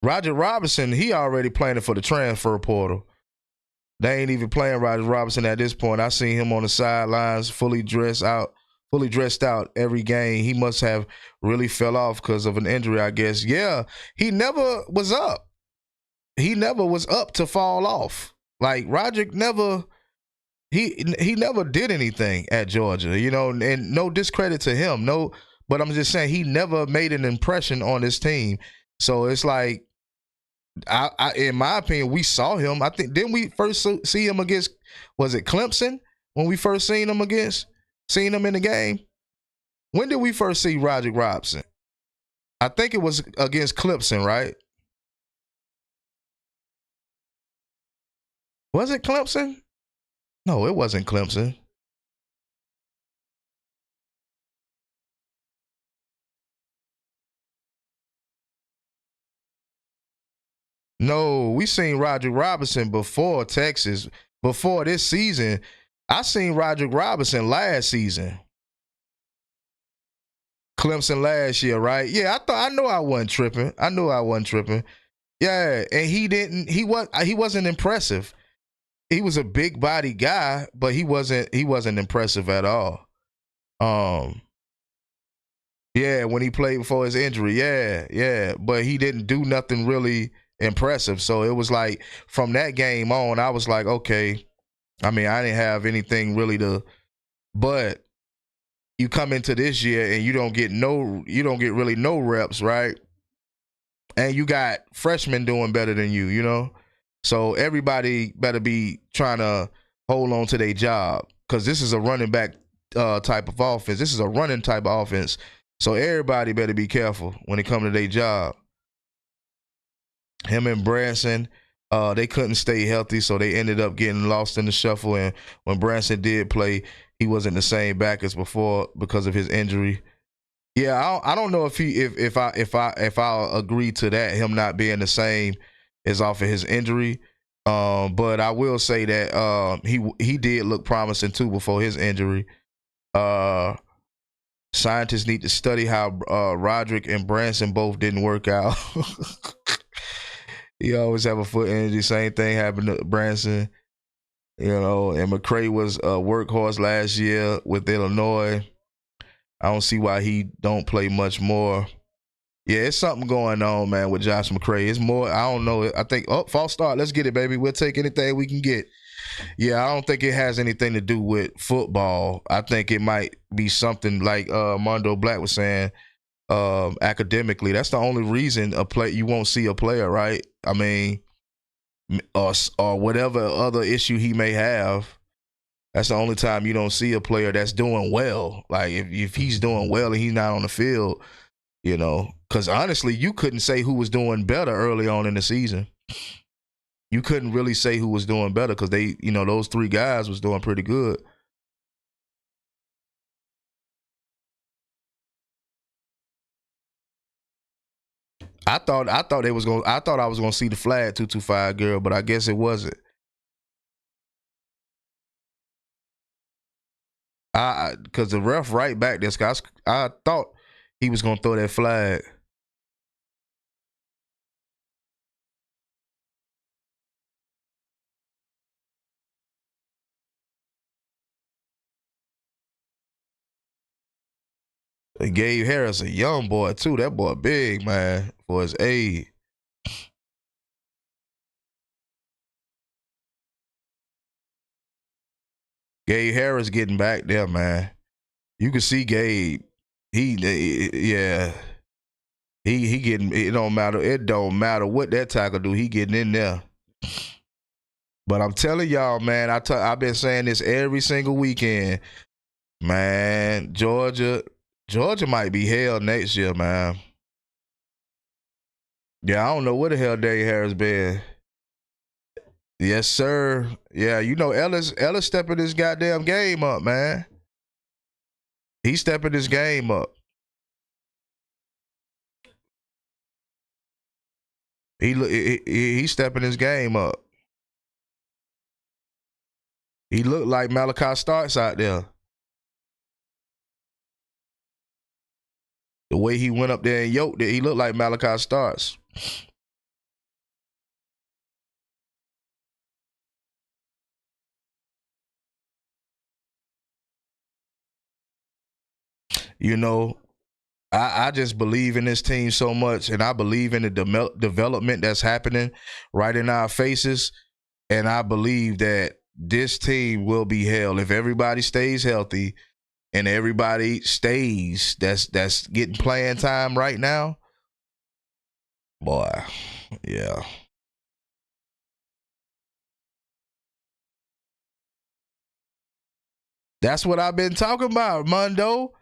[SPEAKER 2] Roger Robinson, he already planning for the transfer portal. They ain't even playing Roger Robinson at this point. I seen him on the sidelines, fully dressed out every game. He must have really fell off because of an injury, I guess. Yeah, he never was up. He never was up to fall off. Like Roger never. He never did anything at Georgia, and no discredit to him. No, but I'm just saying he never made an impression on this team. So it's like, I in my opinion, we saw him. I think, didn't we first see him against, was it Clemson when we first seen him in the game? When did we first see Roger Robinson? I think it was against Clemson, right? Was it Clemson? No, it wasn't Clemson. No, we seen Roderick Robinson before Texas, before this season. I seen Roderick Robinson last season. Clemson last year, right? Yeah, I know I wasn't tripping. I knew I wasn't tripping. Yeah, and he wasn't impressive. He was a big body guy, but he wasn't impressive at all. Yeah, when he played before his injury, yeah, but he didn't do nothing really impressive. So it was like from that game on, I was like, okay. I mean, I didn't have anything really but you come into this year and you don't get really no reps, right? And you got freshmen doing better than you know? So everybody better be trying to hold on to their job because this is a running back type of offense. This is a running type of offense. So everybody better be careful when it comes to their job. Him and Branson, they couldn't stay healthy, so they ended up getting lost in the shuffle. And when Branson did play, he wasn't the same back as before because of his injury. Yeah, I don't know if I agree to that, him not being the same as off of his injury. But I will say that he did look promising too before his injury. Scientists need to study how Roderick and Branson both didn't work out. He always have a foot injury. Same thing happened to Branson. You know, and McCray was a workhorse last year with Illinois. I don't see why he don't play much more. Yeah, it's something going on, man, with Josh McCray. It's more, I don't know. I think, false start. Let's get it, baby. We'll take anything we can get. Yeah, I don't think it has anything to do with football. I think it might be something like Mondo Black was saying, academically. That's the only reason you won't see a player, right? I mean, or whatever other issue he may have. That's the only time you don't see a player that's doing well. Like if he's doing well and he's not on the field, you know, because honestly, you couldn't say who was doing better early on in the season. You couldn't really say who was doing better because they, you know, those three guys was doing pretty good. I thought I was gonna see the flag 225 girl, but I guess it wasn't. Because the ref right back there, I thought he was gonna throw that flag. And Gabe Harris, a young boy too. That boy big, man, for his age. Gabe Harris getting back there, man. You can see Gabe. He getting. It don't matter. It don't matter what that tackle do. He getting in there. But I'm telling y'all, man. I've been saying this every single weekend, man. Georgia might be hell next year, man. Yeah, I don't know where the hell Dave Harris been. Yes, sir. Yeah, you know Ellis stepping his goddamn game up, man. He's stepping his game up. He's stepping his game up. He looked like Malachi Starks out there. The way he went up there and yoked it, he looked like Malachi Starks. You know, I just believe in this team so much, and I believe in the development that's happening right in our faces. And I believe that this team will be hell if everybody stays healthy and everybody stays that's getting playing time right now. Boy, yeah. That's what I've been talking about, Mondo.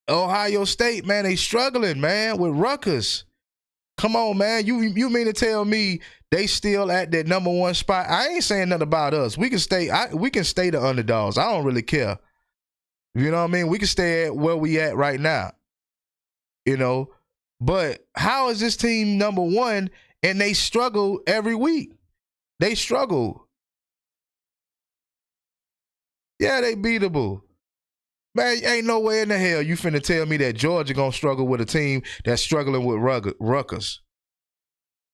[SPEAKER 2] Ohio State, man, they struggling, man, with Rutgers. Come on, man. You mean to tell me they still at that number one spot? I ain't saying nothing about us. We can stay the underdogs. I don't really care. You know what I mean? We can stay at where we at right now. You know, but how is this team number one and they struggle every week. They struggle. Yeah, they beatable. Man, ain't no way in the hell you finna tell me that Georgia gonna struggle with a team that's struggling with Rutgers.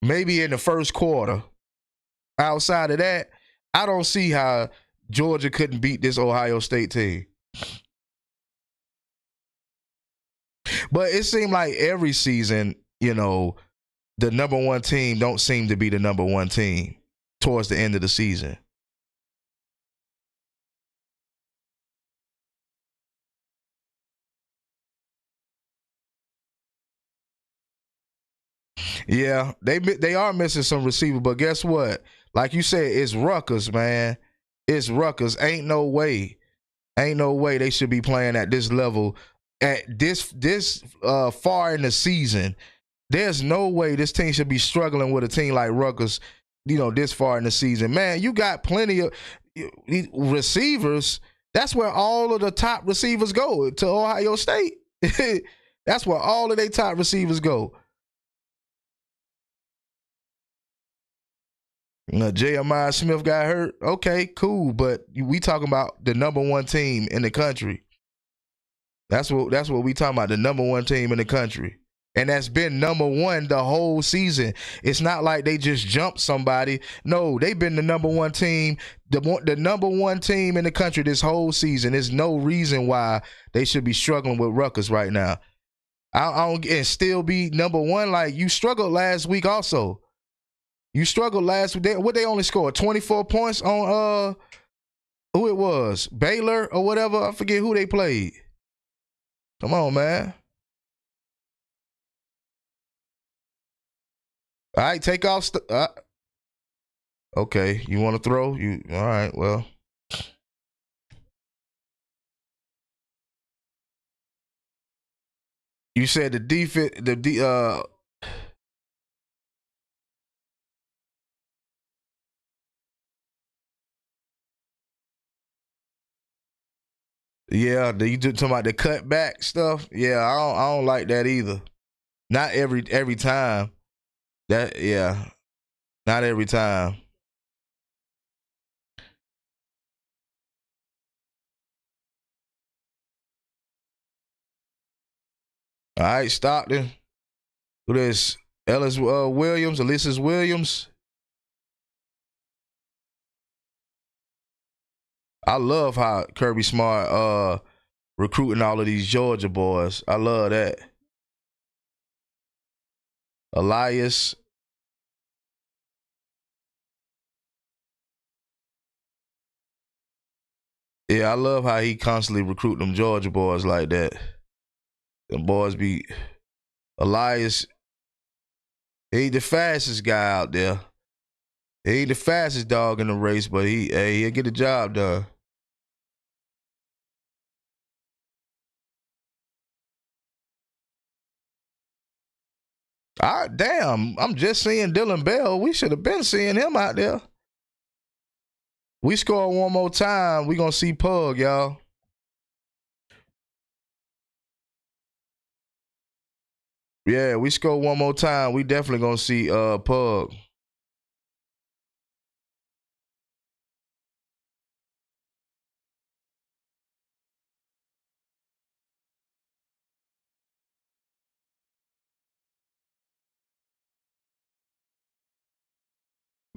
[SPEAKER 2] Maybe in the first quarter. Outside of that, I don't see how Georgia couldn't beat this Ohio State team. But it seemed like every season, you know, the number one team don't seem to be the number one team towards the end of the season. Yeah, they are missing some receiver, but guess what? Like you said, it's Rutgers, man. It's Rutgers. Ain't no way they should be playing at this level at this far in the season. There's no way this team should be struggling with a team like Rutgers, you know, this far in the season. Man, you got plenty of receivers. That's where all of the top receivers go, to Ohio State. That's where all of their top receivers go. Jeremiah Smith got hurt. Okay, cool, but we talking about the number one team in the country. That's what we talking about, the number one team in the country. And that's been number one the whole season. It's not like they just jumped somebody. No, they've been the number one team, the number one team in the country this whole season. There's no reason why they should be struggling with Rutgers right now. I don't, and still be number one. Like, you struggled last week also. You struggled last week. They only scored 24 points on who it was, Baylor or whatever. I forget who they played. Come on, man. All right, take off. Okay, you want to throw? You all right? Well, you said the defense. Yeah, you talking about the cutback stuff? Yeah, I don't like that either. Not every time. Not every time. All right, Stockton. Who this? Ellis Williams, Alyssus Williams. I love how Kirby Smart recruiting all of these Georgia boys. I love that. Elias. Yeah, I love how he constantly recruit them Georgia boys like that. Them boys be Elias. He ain't the fastest guy out there. He ain't the fastest dog in the race, but he'll get the job done. Damn, I'm just seeing Dylan Bell. We should have been seeing him out there. We score one more time, we gonna see Pug, y'all. Yeah, we score one more time, we definitely gonna see Pug.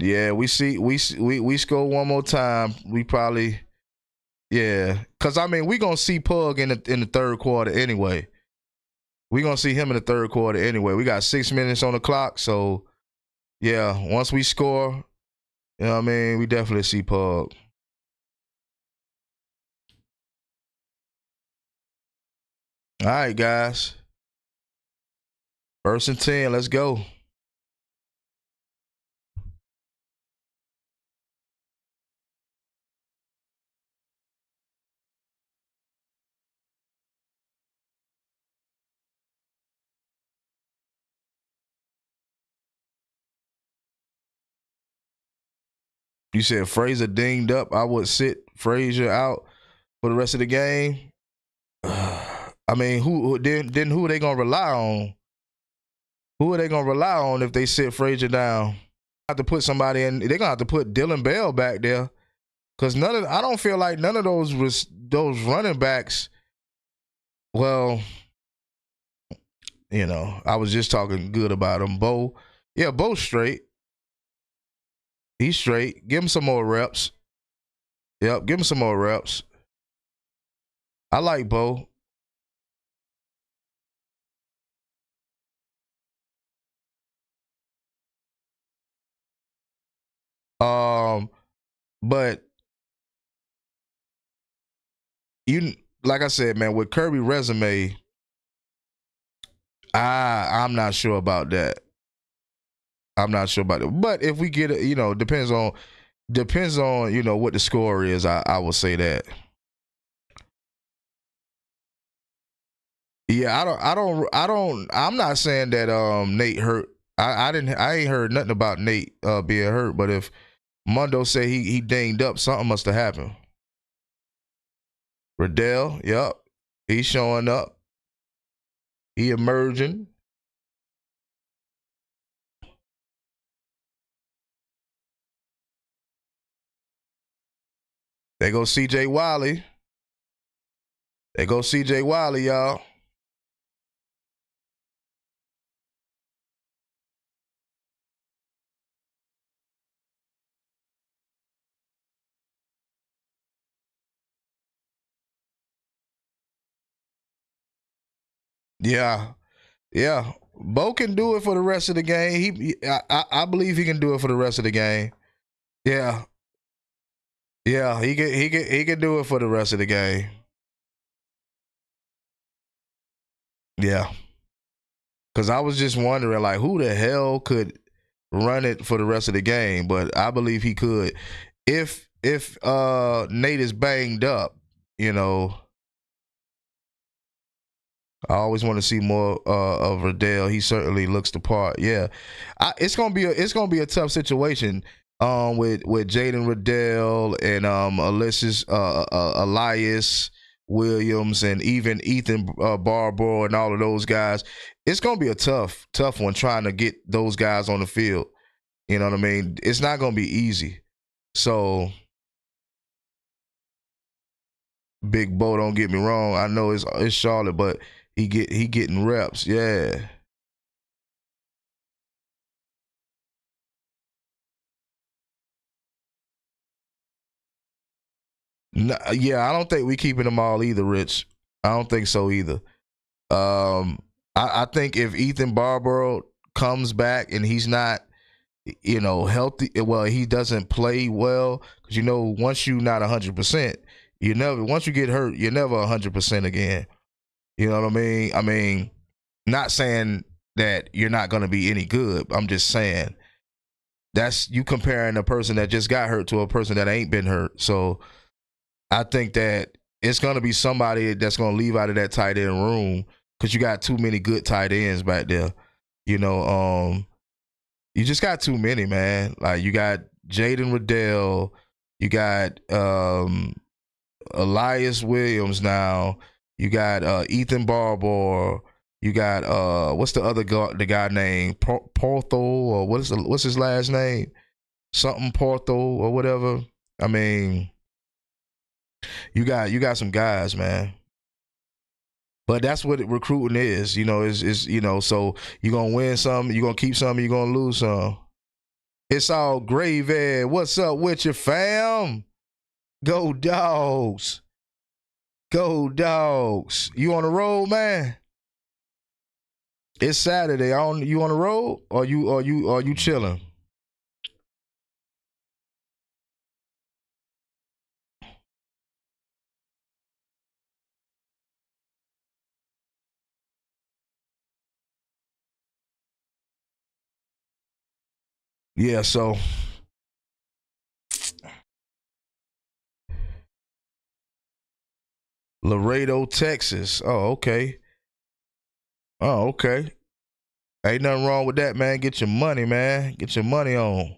[SPEAKER 2] Yeah, we score one more time. We probably, yeah, cause I mean we gonna see Pug in the third quarter anyway. We gonna see him in the third quarter anyway. We got 6 minutes on the clock, so yeah, once we score, you know what I mean, we definitely see Pug. All right, guys. 1st and 10, let's go. You said Frazier dinged up. I would sit Frazier out for the rest of the game. I mean, who are they gonna rely on? Who are they gonna rely on if they sit Frazier down? Have to put somebody in. They're gonna have to put Dylan Bell back there because I don't feel like none of those running backs. Well, I was just talking good about him. Bo's straight. He's straight. Give him some more reps. Yep, give him some more reps. I like Bo. But like I said, man, with Kirby's resume, I'm not sure about that. I'm not sure about it. But if we get it, depends on what the score is. I will say that. Yeah, I'm not saying that Nate hurt. I ain't heard nothing about Nate being hurt, but if Mondo said he dinged up, something must have happened. Riddell, yep. He's showing up. He emerging. There go CJ Wiley. There go CJ Wiley, y'all. Yeah. Bo can do it for the rest of the game. I believe he can do it for the rest of the game. Yeah. Yeah, he can do it for the rest of the game. Yeah. Cause I was just wondering, like, who the hell could run it for the rest of the game? But I believe he could. If Nate is banged up, I always want to see more of Riddell. He certainly looks the part. Yeah, it's gonna be a tough situation with Jaden Riddell and Elias Williams and even Ethan Barbour and all of those guys. It's gonna be a tough one trying to get those guys on the field. You know what I mean? It's not gonna be easy. So, Big Bo, don't get me wrong. I know it's Charlotte, but he getting reps. Yeah. No, yeah, I don't think we keeping them all either, Rich. I don't think so either. I think if Ethan Barbour comes back and he's not, healthy, well, he doesn't play well, because once you're not 100%, once you get hurt, you're never 100% again. You know what I mean? I mean, not saying that you're not going to be any good. I'm just saying that's you comparing a person that just got hurt to a person that ain't been hurt. So I think that it's going to be somebody that's going to leave out of that tight end room, because you got too many good tight ends back there. You just got too many, man. Like, you got Jaden Riddell, you got Elias Williams now, you got Ethan Barbour, you got what's the other guy? The guy named Portho, or what's his last name? Something Portho or whatever. I mean, you got some guys, man. But that's what recruiting is, so you're going to win some, you're going to keep some, you're going to lose some. It's all gravy. What's up with you, fam? Go Dogs. Go Dogs. You on the road, man? It's Saturday. You on the road, or you chilling? Yeah, so Laredo, Texas. Oh, okay. Ain't nothing wrong with that, man. Get your money, man. Get your money on.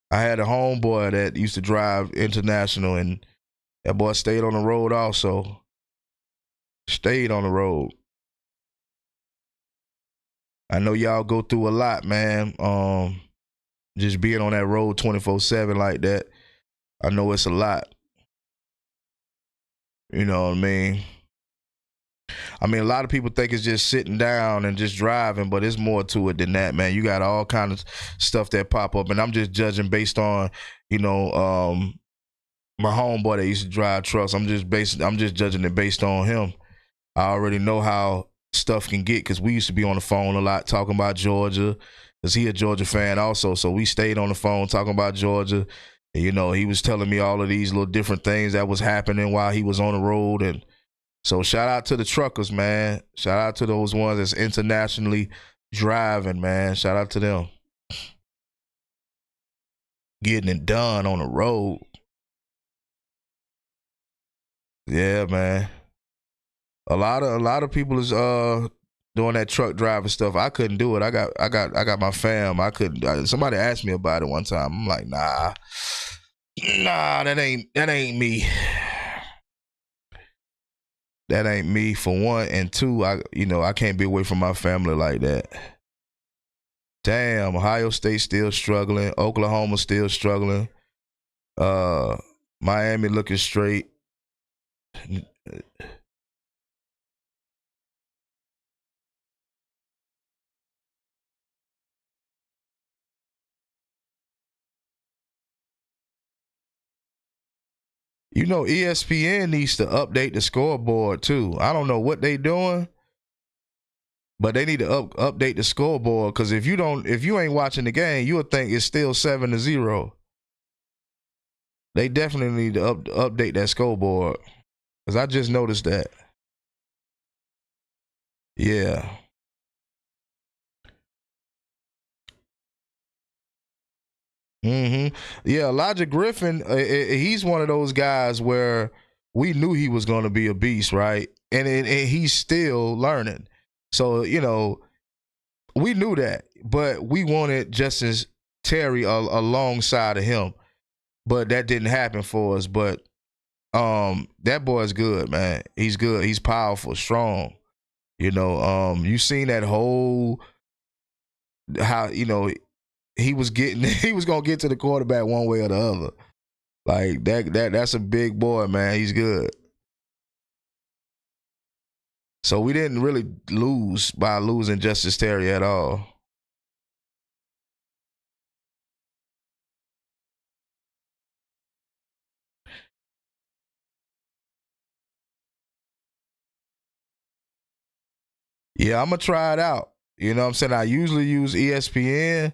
[SPEAKER 2] I had a homeboy that used to drive international, and that boy stayed on the road also. Stayed on the road. I know y'all go through a lot, man. Just being on that road 24/7 like that, I know it's a lot. You know what I mean? I mean, a lot of people think it's just sitting down and just driving, but it's more to it than that, man. You got all kind of stuff that pop up, and I'm just judging based on, my homeboy that used to drive trucks. I'm just judging it based on him. I already know how stuff can get because we used to be on the phone a lot talking about Georgia, because he a Georgia fan also. So we stayed on the phone talking about Georgia. And, he was telling me all of these little different things that was happening while he was on the road. And so shout out to the truckers, man. Shout out to those ones that's internationally driving, man. Shout out to them. Getting it done on the road. Yeah, man. A lot of people is doing that truck driving stuff. I couldn't do it. I got my fam. I couldn't. Somebody asked me about it one time. I'm like, nah, that ain't me. That ain't me, for one. And two, I can't be away from my family like that. Damn, Ohio State still struggling. Oklahoma still struggling. Miami looking straight. ESPN needs to update the scoreboard too. I don't know what they doing, but they need to update the scoreboard, because if you ain't watching the game, you would think it's still 7-0. They definitely need to update that scoreboard, because I just noticed that. Yeah. Yeah, Elijah Griffin, he's one of those guys where we knew he was going to be a beast, right? And he's still learning. So, we knew that, but we wanted Justice Terry alongside of him. But that didn't happen for us. But that boy's good, man. He's good. He's powerful, strong. You seen that whole how, he was gonna get to the quarterback one way or the other. Like that's a big boy, man. He's good. So we didn't really lose by losing Justice Terry at all. Yeah, I'm gonna try it out. You know what I'm saying? I usually use ESPN,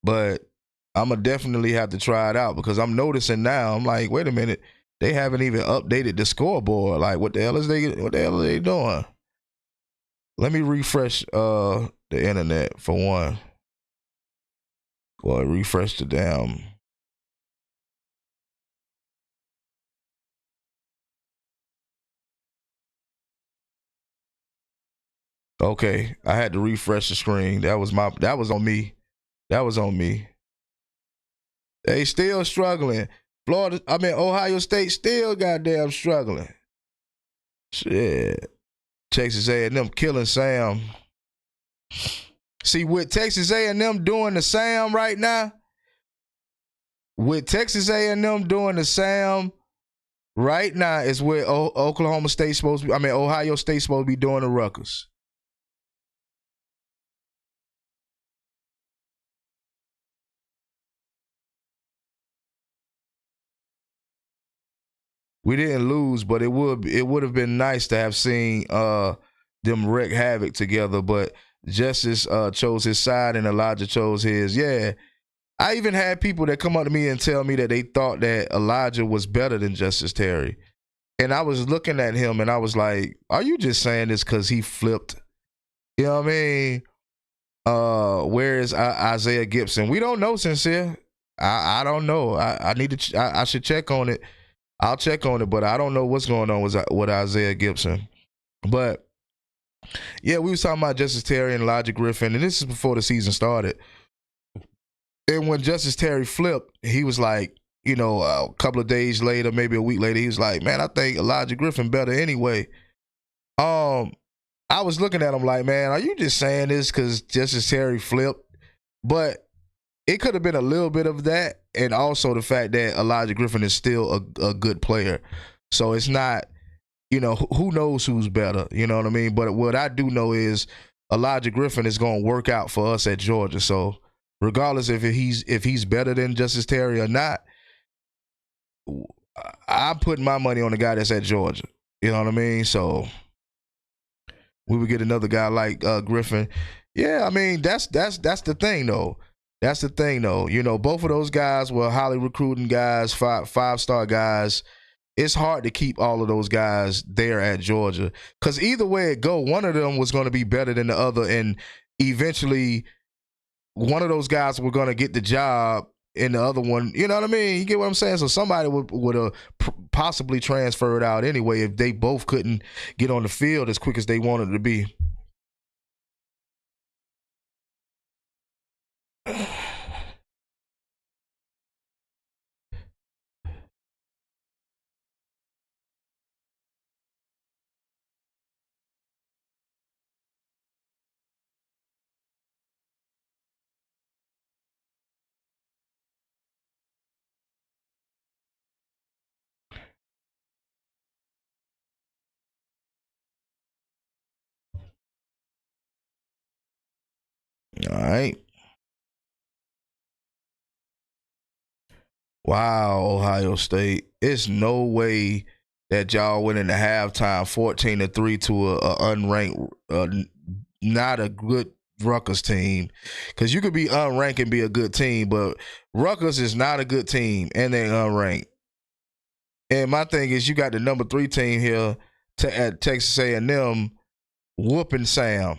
[SPEAKER 2] but I'm gonna definitely have to try it out, because I'm noticing now. I'm like, wait a minute, they haven't even updated the scoreboard. Like, what the hell are they doing? Let me refresh the internet for one. Well, refresh the damn. Okay, I had to refresh the screen. That was on me. That was on me. They still struggling. Ohio State still goddamn struggling. Shit. Texas A&M killing Sam. See, with Texas A&M doing the Sam right now, is where Ohio State supposed to be doing the Rutgers. We didn't lose, but it would have been nice to have seen them wreak havoc together. But Justice chose his side and Elijah chose his. Yeah, I even had people that come up to me and tell me that they thought that Elijah was better than Justice Terry, and I was looking at him and I was like, "Are you just saying this because he flipped?" You know what I mean? Where is Isaiah Gibson? We don't know, Sincere. I don't know. I need to. I should check on it. I'll check on it, but I don't know what's going on with Isaiah Gibson. But yeah, we was talking about Justice Terry and Elijah Griffin, and this is before the season started. And when Justice Terry flipped, he was like, a couple of days later, maybe a week later, he was like, "Man, I think Elijah Griffin better anyway." I was looking at him like, man, are you just saying this because Justice Terry flipped? But it could have been a little bit of that, and also the fact that Elijah Griffin is still a good player. So it's not, who knows who's better, you know what I mean? But what I do know is Elijah Griffin is going to work out for us at Georgia. So regardless if he's better than Justice Terry or not, I'm putting my money on the guy that's at Georgia. You know what I mean? So we would get another guy like Griffin. Yeah, I mean that's the thing though. That's the thing though. Both of those guys were highly recruiting guys, five-star guys. It's hard to keep all of those guys there at Georgia because either way it go, one of them was going to be better than the other, and eventually one of those guys were going to get the job, and the other one, you know what I mean? You get what I'm saying? So somebody would have possibly transferred out anyway if they both couldn't get on the field as quick as they wanted to be. All right. Wow, Ohio State. It's no way that y'all went into halftime 14-3 to a unranked, not a good Rutgers team. Because you could be unranked and be a good team, but Rutgers is not a good team, and they're unranked. And my thing is, you got the number 3 team here at Texas A&M whooping Sam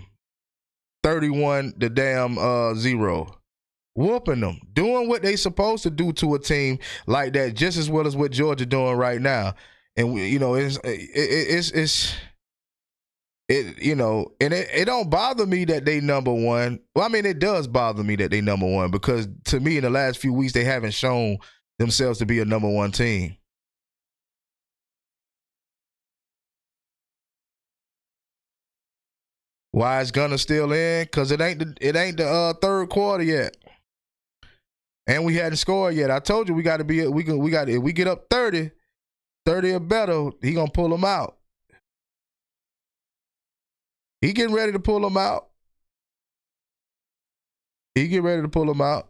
[SPEAKER 2] 31 to damn 0. Whooping them, doing what they supposed to do to a team like that, just as well as what Georgia doing right now. And it don't bother me that they number one. Well, I mean, it does bother me that they number one because to me, in the last few weeks, they haven't shown themselves to be a number one team. Why is Gunner still in? Because it ain't the third quarter yet. And we hadn't scored yet. I told you we got to be. If we get up 30 or better, he gonna pull them out. He getting ready to pull them out. He get ready to pull them out.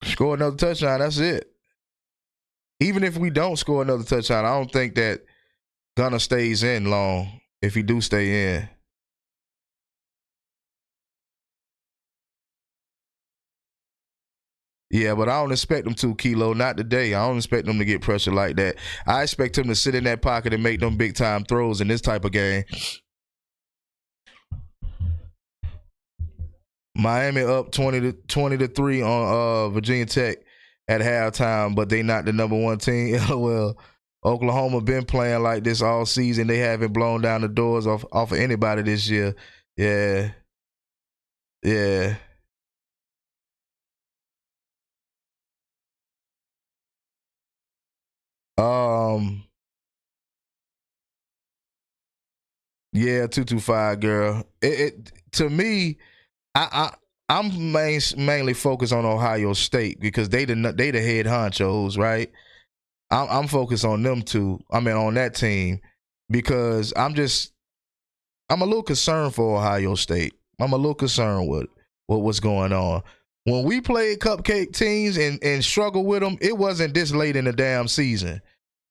[SPEAKER 2] Score another touchdown. That's it. Even if we don't score another touchdown, I don't think that Gunner stays in long. If he do stay in. Yeah, but I don't expect them to, Kilo. Not today. I don't expect them to get pressure like that. I expect him to sit in that pocket and make them big-time throws in this type of game. Miami up 20-3 on Virginia Tech at halftime, but they not the number one team. Well, Oklahoma been playing like this all season. They haven't blown down the doors off of anybody this year. Yeah. Yeah. Yeah, 225 girl. It to me, I'm mainly focused on Ohio State because they the head honchos, right? I'm focused on them two. I mean, on that team because I'm a little concerned for Ohio State. I'm a little concerned with what's going on. When we played cupcake teams and struggled with them, it wasn't this late in the damn season.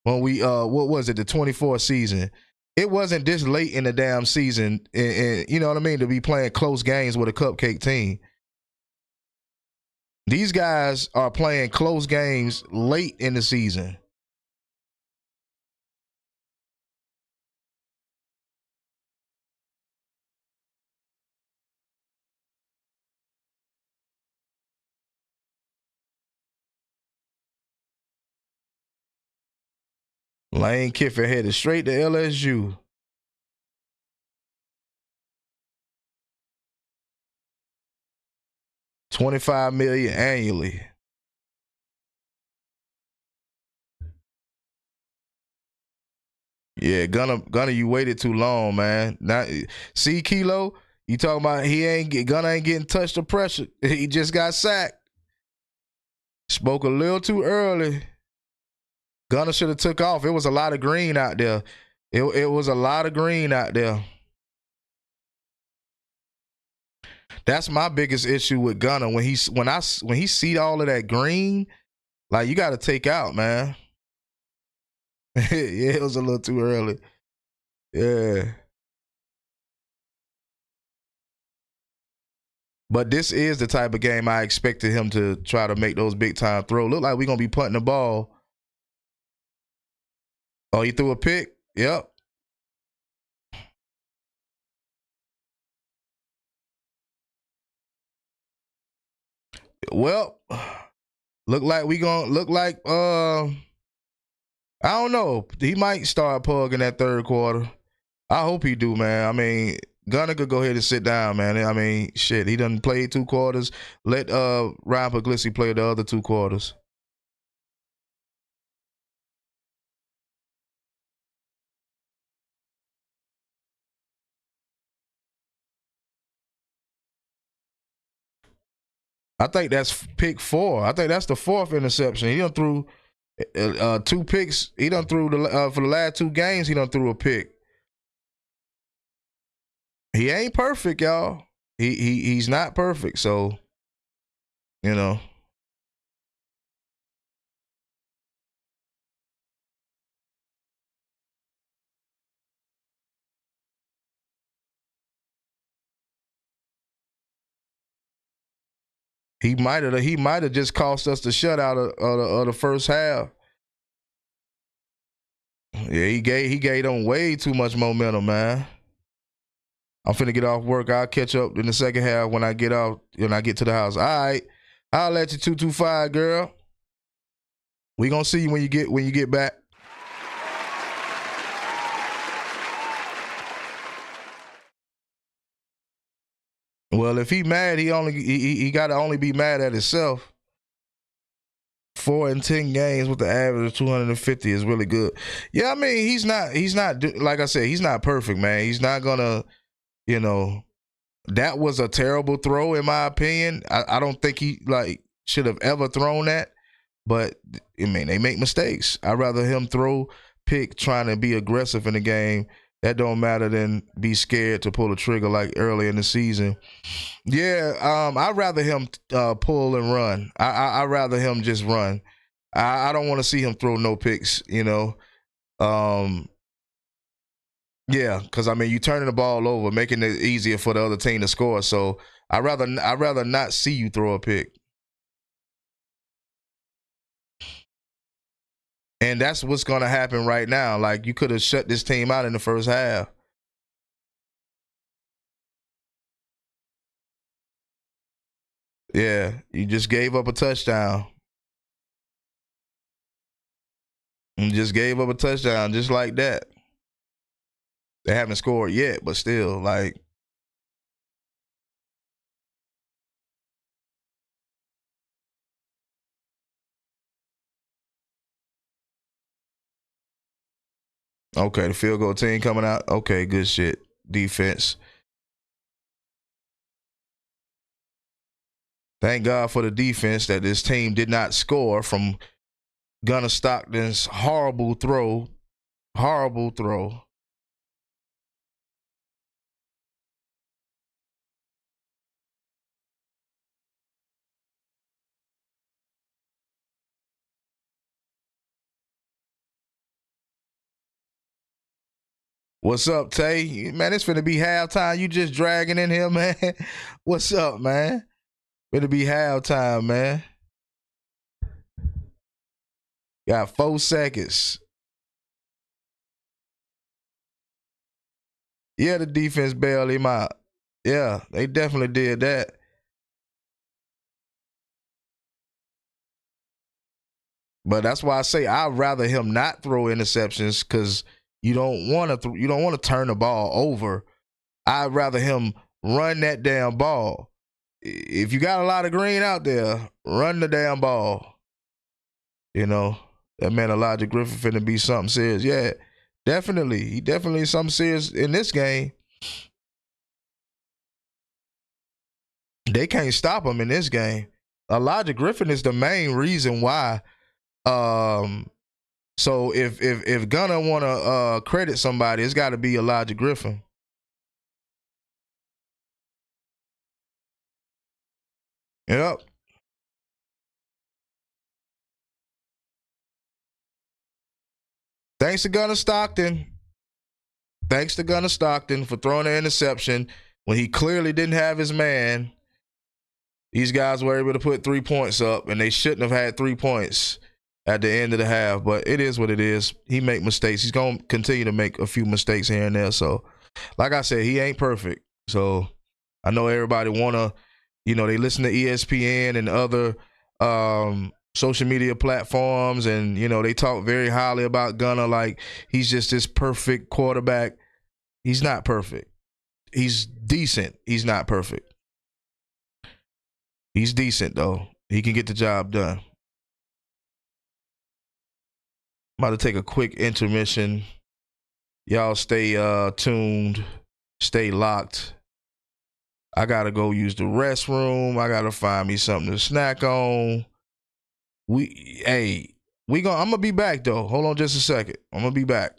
[SPEAKER 2] When we what was it, the 24th season? It wasn't this late in the damn season, and you know what I mean, to be playing close games with a cupcake team. These guys are playing close games late in the season. Lane Kiffin headed straight to LSU. $25 million annually. Yeah, Gunner, you waited too long, man. Now, see, Kilo, you talking about Gunner ain't getting touched or pressured. He just got sacked. Spoke a little too early. Gunner should have took off. It was a lot of green out there. It was a lot of green out there. That's my biggest issue with Gunner. When he see all of that green, like, you got to take out, man. Yeah, it was a little too early. Yeah. But this is the type of game I expected him to try to make those big time throws. Look like we're going to be punting the ball. Oh, he threw a pick? Yep. Well, look like I don't know. He might start pugging that third quarter. I hope he do, man. I mean, Gunner could go ahead and sit down, man. I mean, shit, he done played 2 quarters. Let Ryan Puglisi play the other 2 quarters. I think that's pick 4. I think that's the 4th interception. He done threw 2 picks. He done threw for the last 2 games. He done threw a pick. He ain't perfect, y'all. He's not perfect. So, you know. He might have just cost us the shutout of the first half. Yeah, he gave them way too much momentum, man. I'm finna get off work. I'll catch up in the second half when I get to the house. All right. I'll let you 225, girl. We gonna see you when you get back. Well, if he mad, he gotta only be mad at himself. 4 in 10 games with the average of 250 is really good. Yeah, I mean, he's not like I said, he's not perfect, man. He's not gonna, that was a terrible throw in my opinion. I don't think he should have ever thrown that. But I mean, they make mistakes. I'd rather him pick trying to be aggressive in the game. That don't matter than be scared to pull the trigger like early in the season. Yeah, I'd rather him pull and run. I'd rather him just run. I don't want to see him throw no picks, Yeah, because, I mean, you turning the ball over, making it easier for the other team to score. So I'd rather not see you throw a pick. And that's what's going to happen right now. Like, you could have shut this team out in the first half. Yeah, you just gave up a touchdown. You just gave up a touchdown just like that. They haven't scored yet, but still, like. Okay, the field goal team coming out. Okay, good shit. Defense. Thank God for the defense that this team did not score from Gunner Stockton's horrible throw. Horrible throw. What's up, Tay? Man, it's finna be halftime. You just dragging in here, man. What's up, man? Finna be halftime, man. Got 4 seconds. Yeah, the defense bailed him out. Yeah, they definitely did that. But that's why I say I'd rather him not throw interceptions because you don't want to turn the ball over. I'd rather him run that damn ball. If you got a lot of green out there, run the damn ball. That man Elijah Griffin finna be something serious. Yeah, Definitely. He definitely is something serious in this game. They can't stop him in this game. Elijah Griffin is the main reason why. So if Gunna wanna credit somebody, it's gotta be Elijah Griffin. Yep. Thanks to Gunna Stockton. Thanks to Gunna Stockton for throwing an interception when he clearly didn't have his man. These guys were able to put 3 points up, and they shouldn't have had 3 points at the end of the half. But it is what it is. He make mistakes. He's going to continue to make a few mistakes here and there. So, like I said, he ain't perfect. So, I know everybody want to, they listen to ESPN and other social media platforms, and, they talk very highly about Gunna like he's just this perfect quarterback. He's not perfect. He's decent. He's not perfect. He's decent, though. He can get the job done. I'm about to take a quick intermission. Y'all stay tuned. Stay locked. I got to go use the restroom. I got to find me something to snack on. I'm going to be back, though. Hold on just a second. I'm going to be back.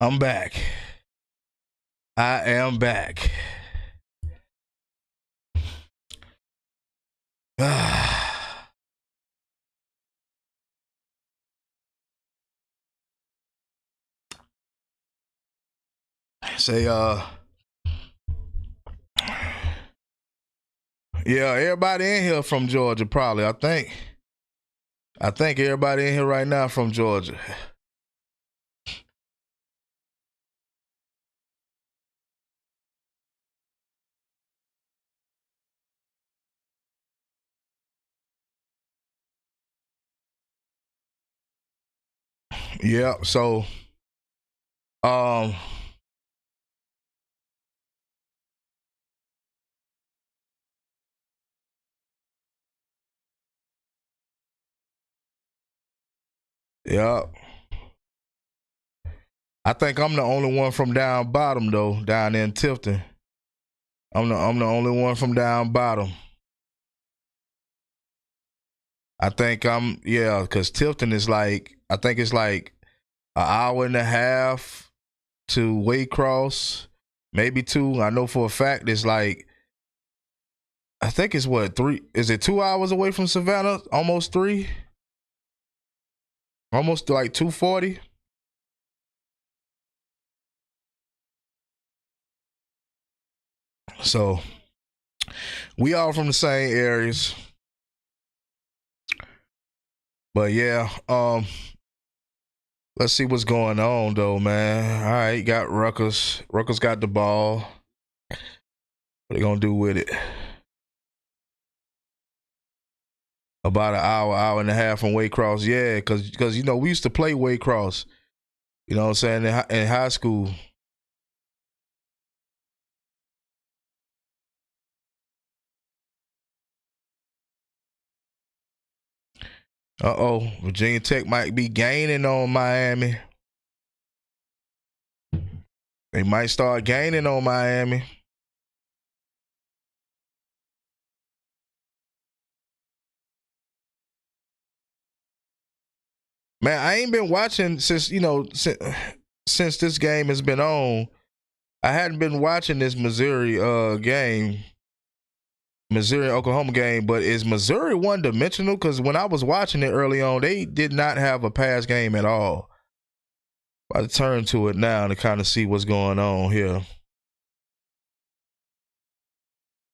[SPEAKER 2] I'm back. I am back. Say, yeah, everybody in here from Georgia, probably. I think everybody in here right now from Georgia. Yeah. So, um, yeah. I think I'm the only one from down bottom though, down in Tifton. I'm the only one from down bottom. I think because Tifton is like I think it's like an hour and a half to Waycross, maybe 2. I know for a fact it's like I think it's what 3? Is it 2 hours away from Savannah? Almost 3. Almost like 240. So we all from the same areas. But yeah, let's see what's going on though, man. All right, got Rutgers. Rutgers got the ball. What they gonna do with it? About an hour and a half from Waycross. Yeah, because you know we used to play Waycross. You know what I'm saying in high school. Virginia Tech might be gaining on Miami. They might start gaining on Miami. Man, I ain't been watching since this game has been on. I hadn't been watching this Missouri game, Missouri Oklahoma game. But is Missouri one dimensional? Because when I was watching it early on, they did not have a pass game at all. I turn to it now to kind of see what's going on here.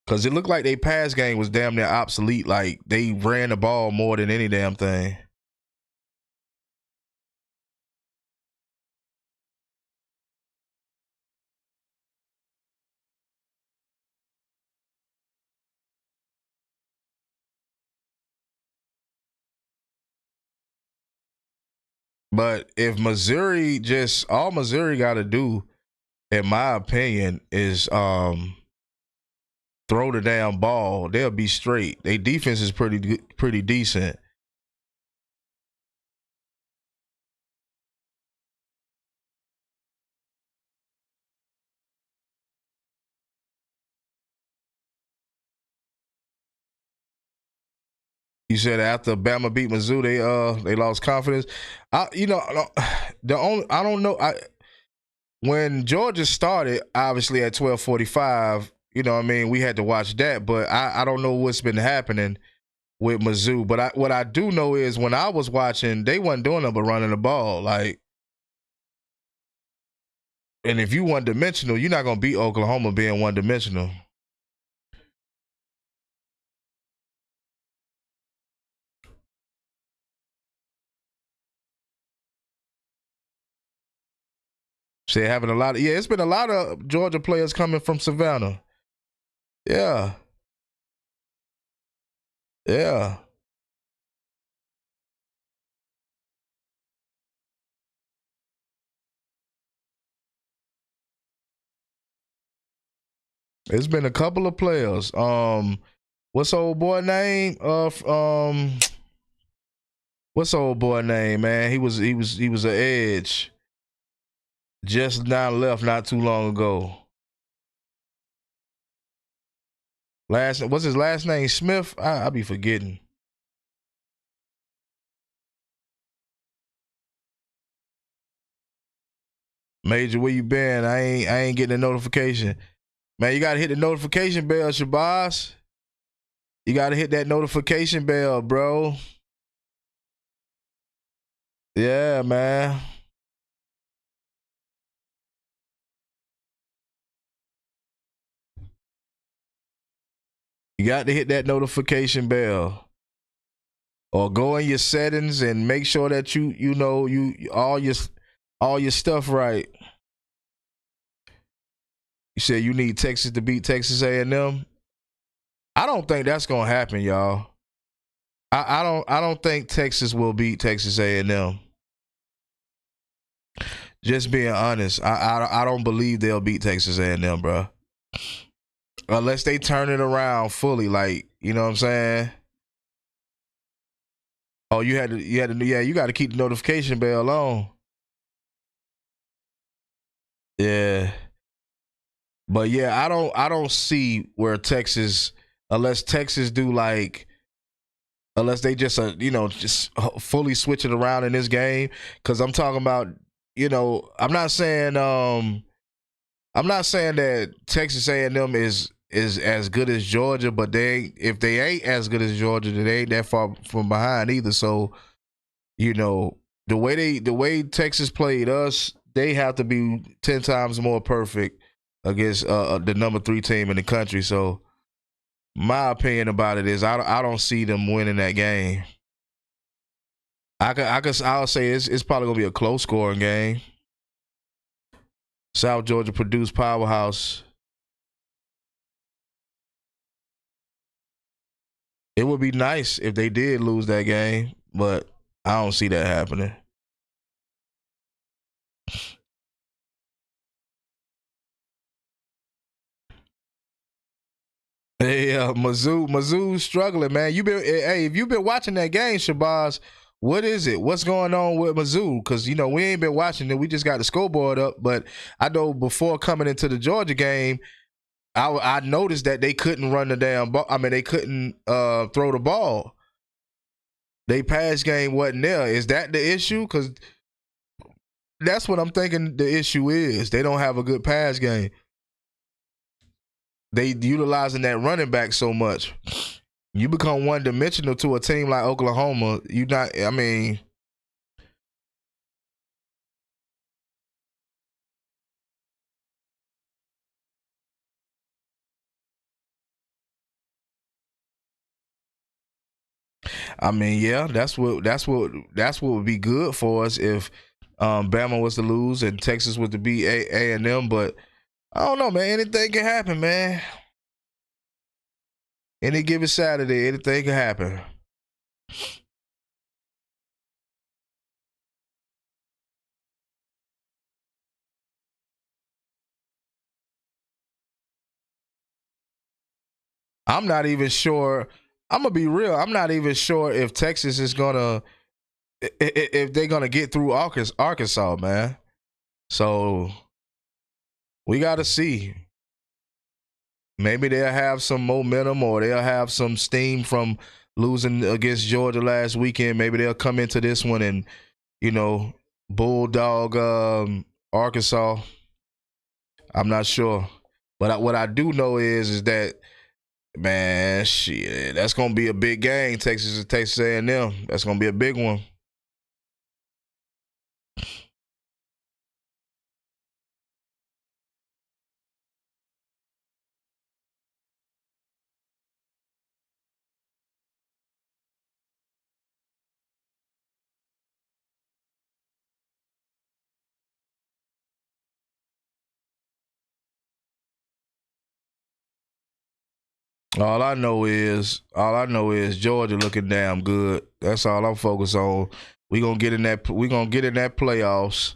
[SPEAKER 2] Because it looked like their pass game was damn near obsolete. Like they ran the ball more than any damn thing. But if Missouri all Missouri got to do, in my opinion, is throw the damn ball, they'll be straight. Their defense is pretty decent. You said after Bama beat Mizzou, they lost confidence. I don't know. When Georgia started, obviously at 12:45, you know what I mean, we had to watch that. But I don't know what's been happening with Mizzou. But what I do know is when I was watching, they wasn't doing nothing but running the ball. Like, and if you one dimensional, you're not gonna beat Oklahoma being one dimensional. So they're having it's been a lot of Georgia players coming from Savannah. Yeah. Yeah. It's been a couple of players. What's old boy name? What's old boy name, man? He was an edge. Just now left not too long ago. What's his last name? Smith? I be forgetting. Major, where you been? I ain't getting a notification. Man, you gotta hit the notification bell, Shabazz. You gotta hit that notification bell, bro. Yeah, man. You got to hit that notification bell. Or go in your settings and make sure that you know all your stuff right. You said you need Texas to beat Texas A&M. I don't think that's gonna happen, y'all. I don't think Texas will beat Texas A&M. Just being honest, I don't believe they'll beat Texas A&M, bro. Unless they turn it around fully, like, you know what I'm saying? Oh, you had to, yeah, you got to keep the notification bell on. Yeah, but yeah, I don't see where Texas, unless Texas do like, unless they just just fully switch it around in this game. Because I'm talking about, I'm not saying that Texas A&M is as good as Georgia, but if they ain't as good as Georgia, then they ain't that far from behind either. So, the way Texas played us, they have to be 10 times more perfect against the number 3 team in the country. So my opinion about it is I don't see them winning that game. I'll say it's probably gonna be a close scoring game. South Georgia produced powerhouse. It would be nice if they did lose that game, but I don't see that happening. Hey, Mizzou's struggling, man. If you've been watching that game, Shabazz, what is it? What's going on with Mizzou? Because we ain't been watching it. We just got the scoreboard up, but I know before coming into the Georgia game, I noticed that they couldn't run the damn ball. I mean, they couldn't throw the ball. They pass game wasn't there. Is that the issue? Because that's what I'm thinking the issue is. They don't have a good pass game. They utilizing that running back so much. You become one dimensional to a team like Oklahoma. Yeah, that's what would be good for us if Bama was to lose and Texas was to beat A&M. But I don't know, man. Anything can happen, man. Any given Saturday, anything can happen. I'm not even sure. I'm gonna be real. I'm not even sure if Texas is gonna if they're gonna get through Arkansas, man. So we got to see. Maybe they'll have some momentum or they'll have some steam from losing against Georgia last weekend. Maybe they'll come into this one and bulldog Arkansas. I'm not sure, but what I do know is that, man, shit, that's gonna be a big game. Texas A&M. That's gonna be a big one. All I know is Georgia looking damn good. That's all I'm focused on. We gonna get in that playoffs.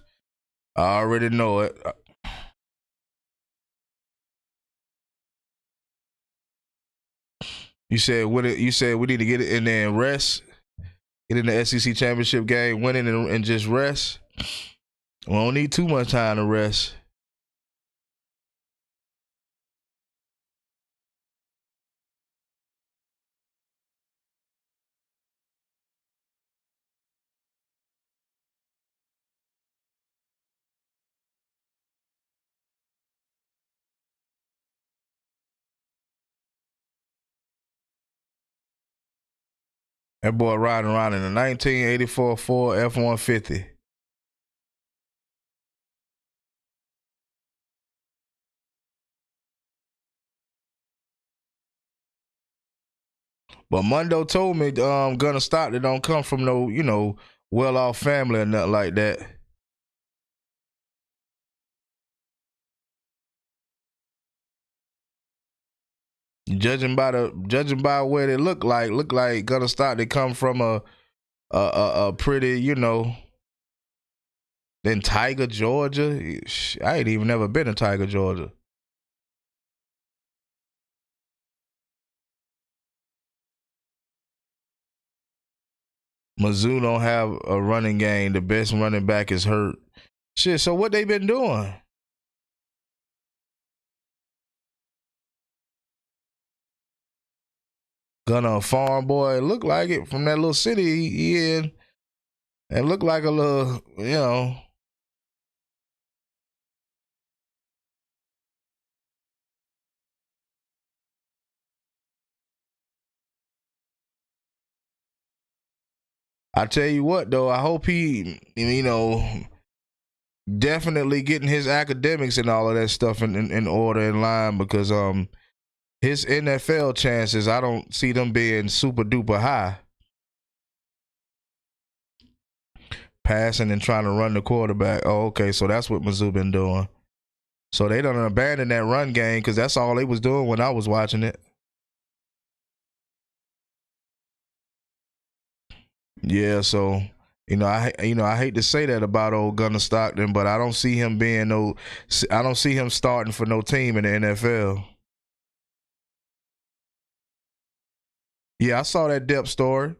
[SPEAKER 2] I already know it. You said we need to get it in there and rest. Get in the SEC championship game, win it and just rest. We don't need too much time to rest. That boy riding around in a 1984 Ford F-150. But Mundo told me Gunner Stockton don't come from no, well-off family or nothing like that. Judging by what it look like Gunner Stockton come from a pretty, Then Tiger, Georgia. I ain't even never been to Tiger, Georgia. Mizzou don't have a running game. The best running back is hurt. Shit, so what they been doing? Gonna farm boy. It looked like it from that little city he in. It looked like a little, you know. I tell you what though, I hope he, you know, definitely getting his academics and all of that stuff in order, in line, because his NFL chances, I don't see them being super duper high. Passing and trying to run the quarterback. Oh, okay, so that's what Mizzou been doing. So they done abandoned that run game because that's all they was doing when I was watching it. Yeah, so I hate to say that about old Gunnar Stockton, but I don't see him I don't see him starting for no team in the NFL. Yeah, I saw that depth story.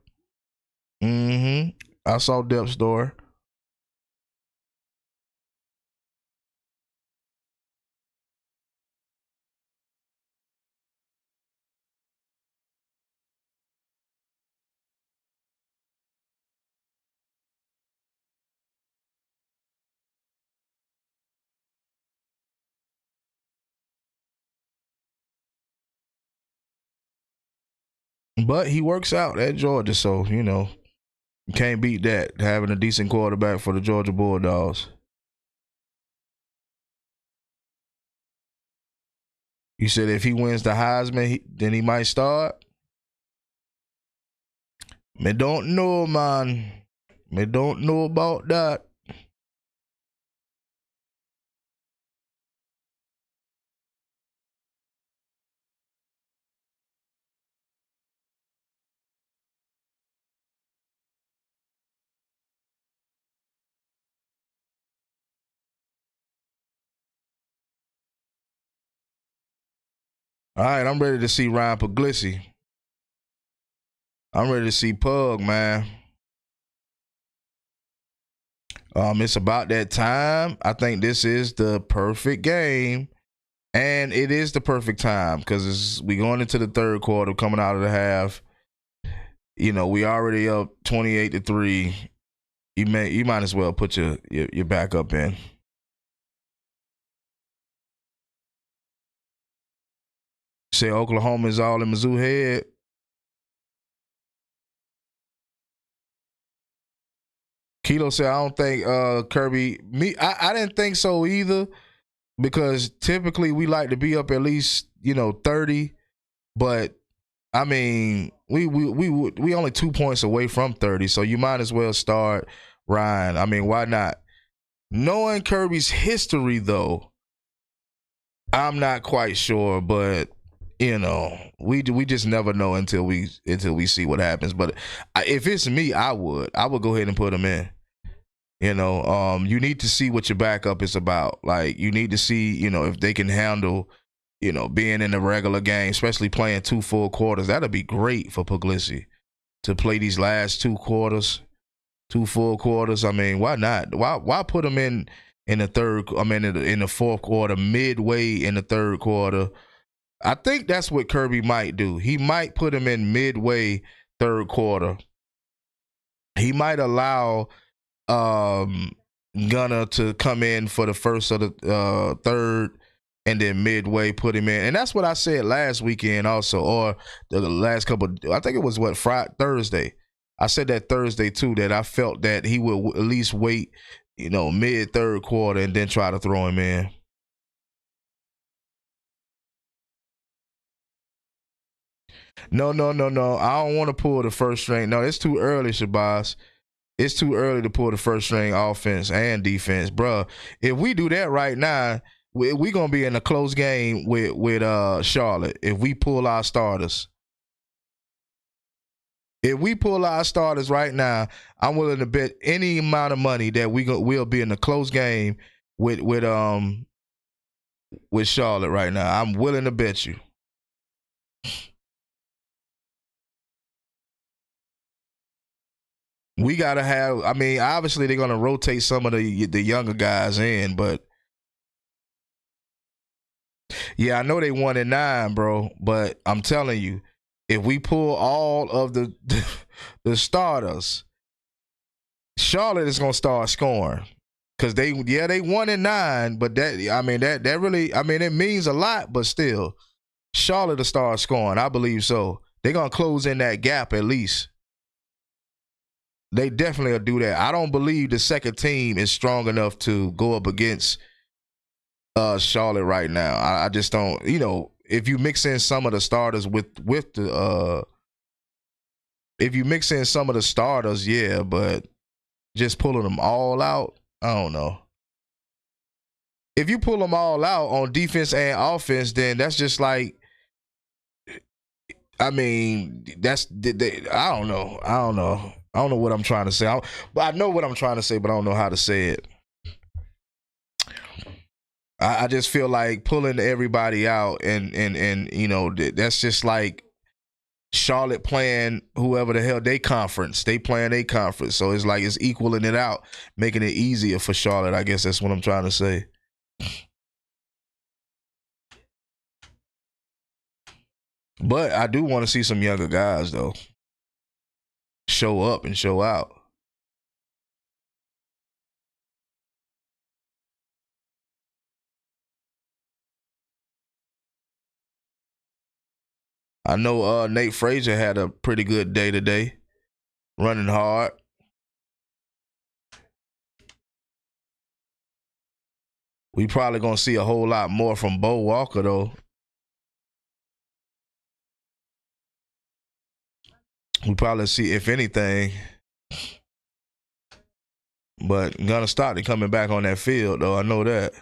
[SPEAKER 2] I saw depth story. But he works out at Georgia, so you can't beat that. Having a decent quarterback for the Georgia Bulldogs. You said if he wins the Heisman, then he might start. Me don't know, man. Me don't know about that. All right, I'm ready to see Ryan Puglisi. I'm ready to see Pug, man. It's about that time. I think this is the perfect game. And it is the perfect time because we going into the third quarter, coming out of the half. We already up 28-3. You might as well put your backup in. Say Oklahoma is all in Mizzou head. Kilo said, I don't think Kirby. I didn't think so either, because typically we like to be up at least 30, but I mean we only 2 points away from 30, so you might as well start Ryan. I mean, why not? Knowing Kirby's history though, I'm not quite sure, but we just never know until we see what happens. But if it's me, I would go ahead and put him in. You need to see what your backup is about. Like, you need to see, if they can handle, being in the regular game, especially playing 2 full quarters. That'll be great for Puglisi to play these last 2 quarters, 2 full quarters. I mean, why not? Why put him in the third? I mean, in the fourth quarter, midway in the third quarter. I think that's what Kirby might do. He might put him in midway third quarter. He might allow Gunner to come in for the first of the third, and then midway put him in. And that's what I said last weekend also, or the last couple. I think it was Thursday. I said that Thursday too, that I felt that he would at least wait, mid third quarter and then try to throw him in. No. I don't want to pull the first string. No, it's too early, Shabazz. It's too early to pull the first string offense and defense, bruh. If we do that right now, we're gonna be in a close game with Charlotte if we pull our starters. If we pull our starters right now, I'm willing to bet any amount of money that we'll be in a close game with Charlotte right now. I'm willing to bet you. We gotta have. I mean, obviously they're gonna rotate some of the younger guys in, but yeah, I know they 1-9, bro. But I'm telling you, if we pull all of the starters, Charlotte is gonna start scoring because they 1-9, but that really it means a lot, but still, Charlotte will start scoring. I believe so. They're gonna close in that gap at least. They definitely will do that. I don't believe the second team is strong enough to go up against Charlotte right now. I just don't. If you mix in some of the starters with the if you mix in some of the starters, yeah, but just pulling them all out, I don't know. If you pull them all out on defense and offense, then that's just like, I don't know. I don't know what I'm trying to say. I know what I'm trying to say, but I don't know how to say it. I just feel like pulling everybody out and that's just like Charlotte playing whoever the hell they conference. They playing a conference. So it's like it's equaling it out, making it easier for Charlotte. I guess that's what I'm trying to say. But I do want to see some younger guys, though, show up and show out. I know Nate Frazier had a pretty good day today, running hard. We probably going to see a whole lot more from Bo Walker, though. We probably see, if anything. But Gunnar Stockton coming back on that field, though. I know that.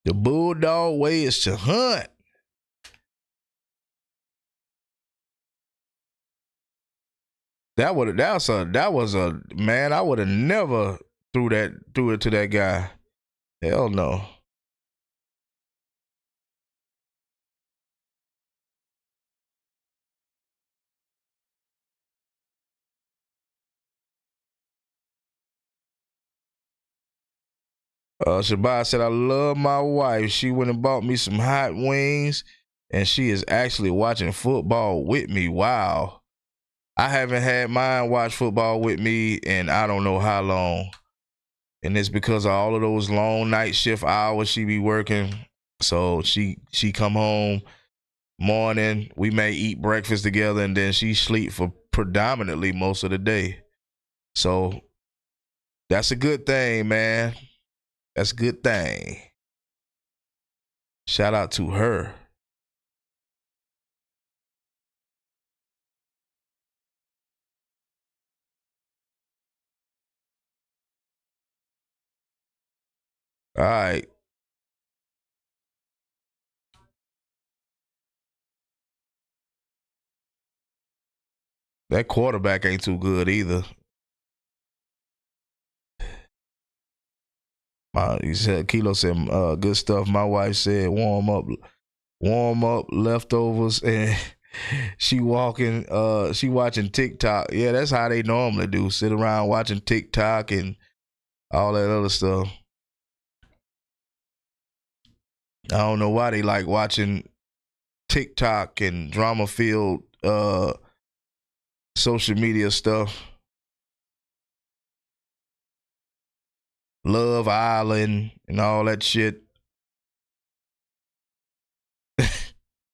[SPEAKER 2] The Bulldog way is to hunt. That was a man. I would have never threw it to that guy. Hell no. Shabazz said, I love my wife. She went and bought me some hot wings, and she is actually watching football with me. Wow. I haven't had mine watch football with me in I don't know how long. And it's because of all of those long night shift hours she be working. So she come home morning, we may eat breakfast together, and then she sleep for predominantly most of the day. So that's a good thing, man. That's a good thing. Shout out to her. All right. That quarterback ain't too good either. He said, Kilo said, good stuff. My wife said, warm up, leftovers, and she watching TikTok. Yeah, that's how they normally do. Sit around watching TikTok and all that other stuff. I don't know why they like watching TikTok and drama-filled social media stuff. Love Island and all that shit.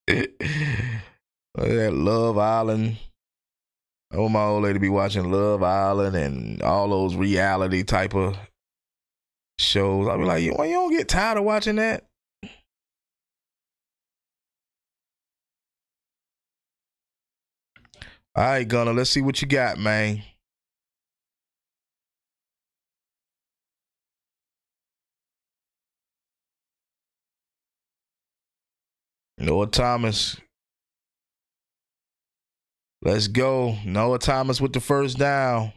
[SPEAKER 2] That Love Island. I want my old lady to be watching Love Island and all those reality type of shows. I'll be like, you don't get tired of watching that? All right, Gunner, let's see what you got, man. Noah Thomas. Let's go. Noah Thomas with the first down.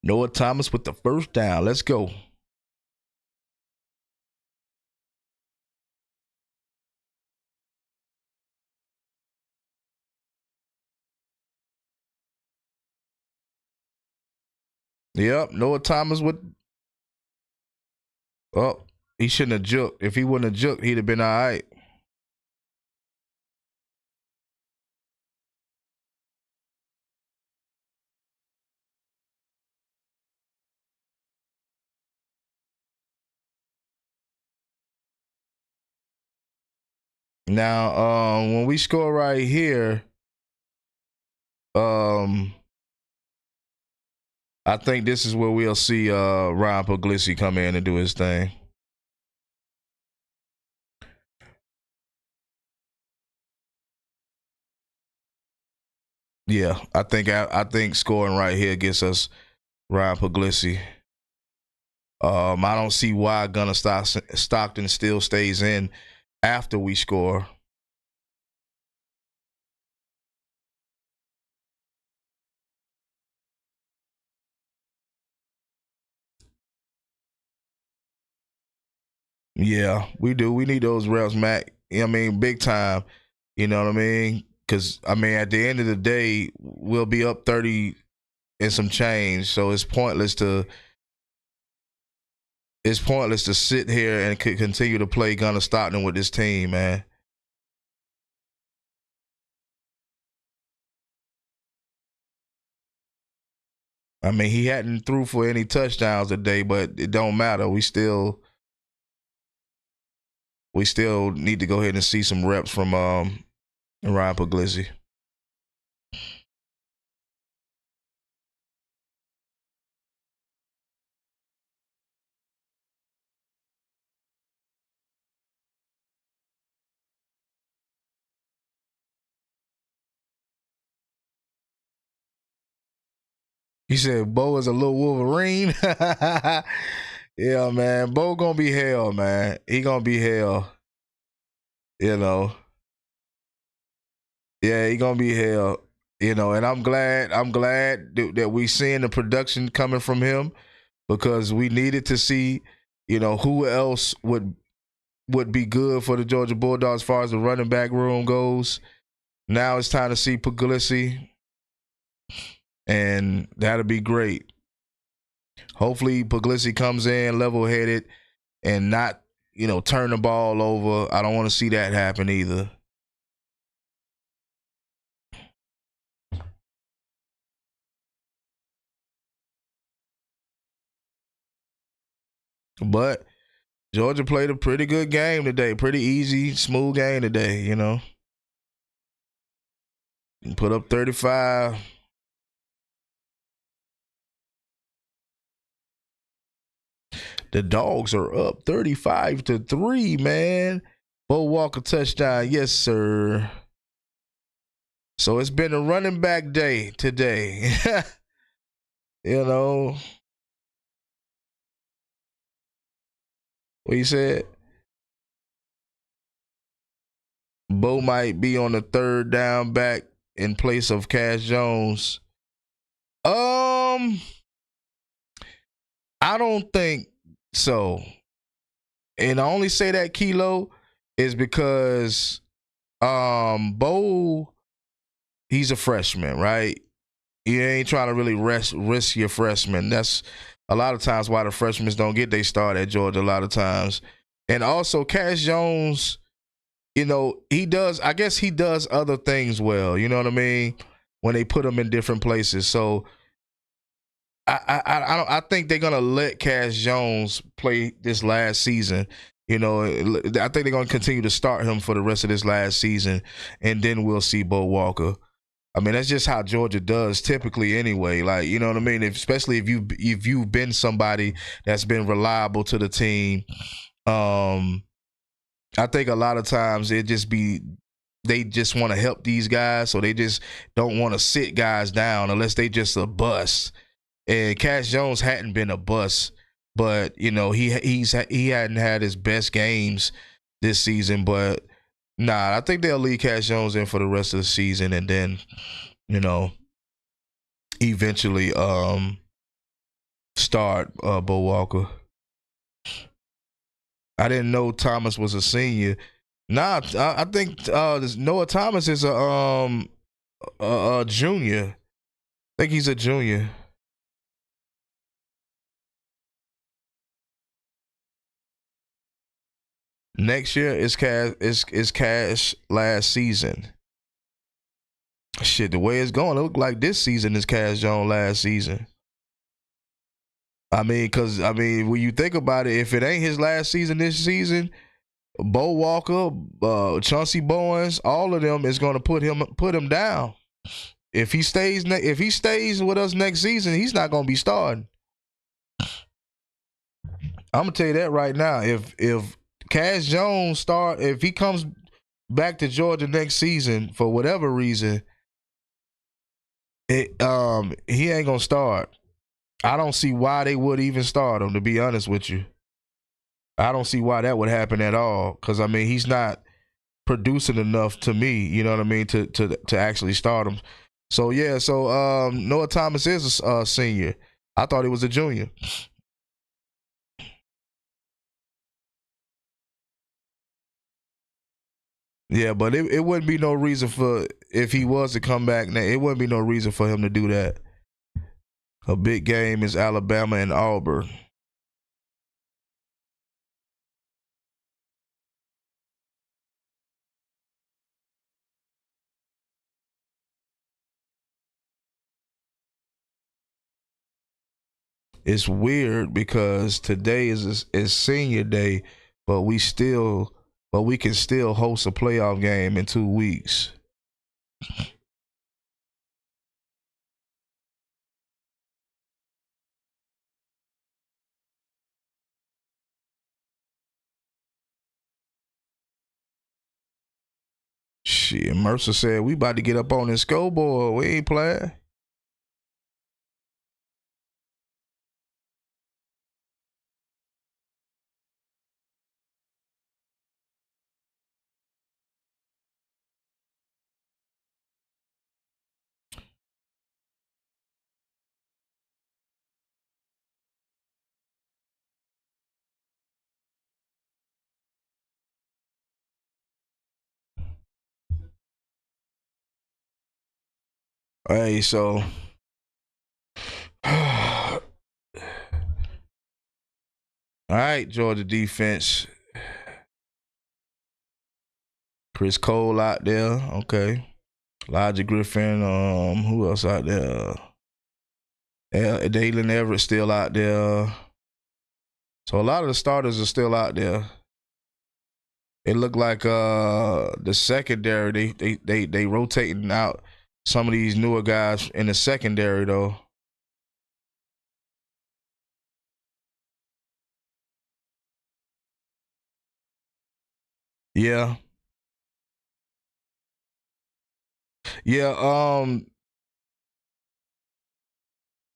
[SPEAKER 2] Noah Thomas with the first down. Let's go. Yep, Noah Thomas with. Oh, he shouldn't have juked. If he wouldn't have juked, he'd have been all right. Now, when we score right here, I think this is where we'll see Ryan Puglisi come in and do his thing. Yeah, I think scoring right here gets us Ryan Puglisi. I don't see why Gunner Stockton still stays in after we score. Yeah, we do. We need those reps, Mac. I mean, big time. You know what I mean? Because, I mean, at the end of the day, we'll be up 30 and some change. So it's pointless to sit here and continue to play Gunner Stockton with this team, man. I mean, he hadn't threw for any touchdowns today, but it don't matter. We still need to go ahead and see some reps from Ryan Puglisi. He said Bo is a little Wolverine. Yeah, man. Bo gonna be hell, man. He gonna be hell. You know. Yeah, he gonna be hell. You know, and I'm glad that we seeing the production coming from him, because we needed to see, you know, who else would be good for the Georgia Bulldogs as far as the running back room goes. Now it's time to see Puglisi, and that'll be great. Hopefully Puglisi comes in level-headed and not, you know, turn the ball over. I don't want to see that happen either. But Georgia played a pretty good game today. Pretty easy, smooth game today, you know. Put up 35. The Dogs are up 35-3, man. Bo Walker touchdown. Yes, sir. So it's been a running back day today. You know. What you said? Bo might be on the third down back in place of Cash Jones. I don't think so. And I only say that, Kilo, is because Bo, he's a freshman, right? You ain't trying to really risk your freshman. That's a lot of times why the freshmen don't get their start at Georgia a lot of times. And also Cash Jones, you know, he does other things well, you know what I mean, when they put him in different places. So I think they're gonna let Cash Jones play this last season. You know, I think they're gonna continue to start him for the rest of this last season, and then we'll see Bo Walker. I mean, that's just how Georgia does typically anyway. Like, you know what I mean? Especially if you've been somebody that's been reliable to the team. I think a lot of times they just want to help these guys, so they just don't want to sit guys down unless they just a bust. And Cash Jones hadn't been a bust, but you know he hadn't had his best games this season. But nah, I think they'll leave Cash Jones in for the rest of the season, and then eventually start Bo Walker. I didn't know Thomas was a senior. Nah, I think Noah Thomas is a junior. I think he's a junior. Next year is Cash last season. Shit, the way it's going, it look like this season is Cash Jones last season. I mean, when you think about it, if it ain't his last season this season, Bo Walker, Chauncey Bowens, all of them is going to put him down. If he stays with us next season, he's not going to be starting. I'm gonna tell you that right now. If Cash Jones if he comes back to Georgia next season for whatever reason, he ain't gonna start. I don't see why they would even start him, to be honest with you. I don't see why that would happen at all. Because, I mean, he's not producing enough to me, you know what I mean, to actually start him. So, yeah, Noah Thomas is a senior. I thought he was a junior. Yeah, but it wouldn't be no reason if he was to come back now, it wouldn't be no reason for him to do that. A big game is Alabama and Auburn. It's weird because today is senior day, but we can still host a playoff game in 2 weeks. Shit, Mercer said we about to get up on this scoreboard. We ain't playing. Hey, so all right, Georgia defense. Chris Cole out there, okay. Elijah Griffin, who else out there? Dalen Everett still out there. So a lot of the starters are still out there. It looked like the secondary, they rotating out some of these newer guys in the secondary though. Yeah. Yeah,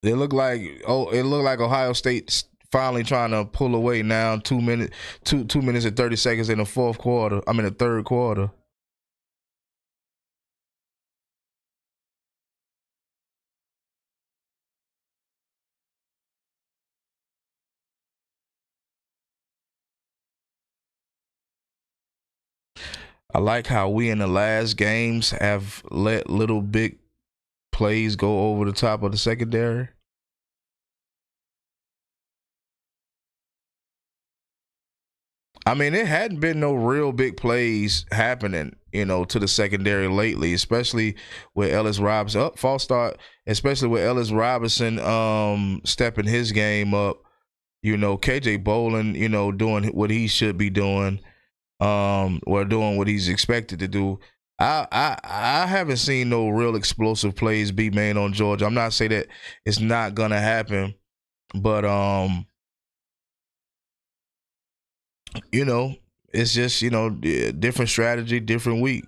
[SPEAKER 2] it looked like Ohio State's finally trying to pull away now. 2 minutes and 30 seconds in the third quarter. I like how we in the last games have let little big plays go over the top of the secondary. I mean, it hadn't been no real big plays happening, to the secondary lately, especially with Ellis Robinson. False start, especially with Ellis Robinson stepping his game up. KJ Bolin, doing what he should be doing, or doing what he's expected to do. I haven't seen no real explosive plays be made on Georgia. I'm not saying that it's not gonna happen, but you know, it's just different strategy, different week.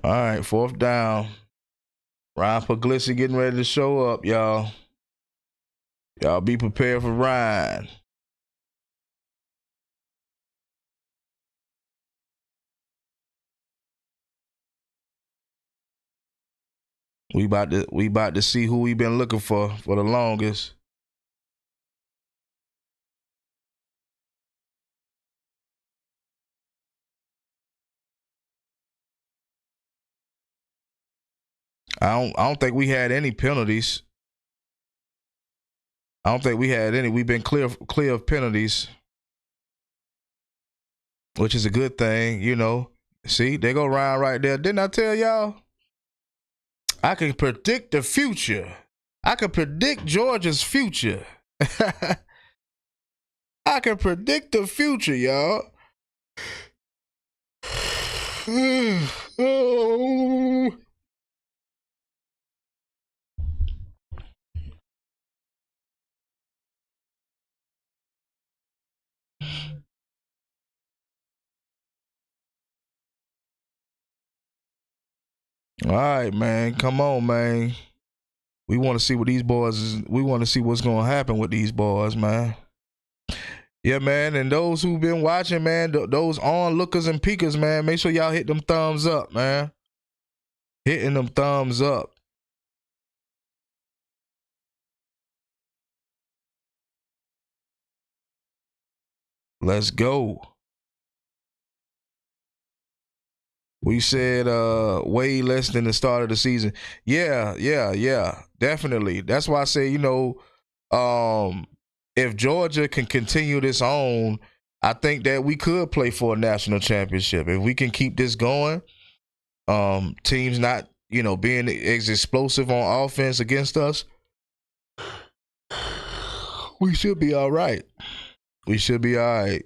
[SPEAKER 2] All right, fourth down. Ryan Puglisi getting ready to show up, y'all. Y'all be prepared for Ryan. We about to see who we been looking for the longest. I don't think we had any penalties. I don't think we had any. We've been clear of penalties, which is a good thing, See, they go Ryan right there. Didn't I tell y'all? I can predict the future. I can predict Georgia's future. I can predict the future, y'all. Oh. All right, man. Come on, man. We want to see what these boys we want to see what's going to happen with these boys, man. Yeah, man. And those who've been watching, man, those onlookers and peekers, man, make sure y'all hit them thumbs up, man. Hitting them thumbs up. Let's go. We said way less than the start of the season. Yeah, definitely. That's why I say, if Georgia can continue this on, I think that we could play for a national championship. If we can keep this going, teams not, being as explosive on offense against us, we should be all right. We should be all right.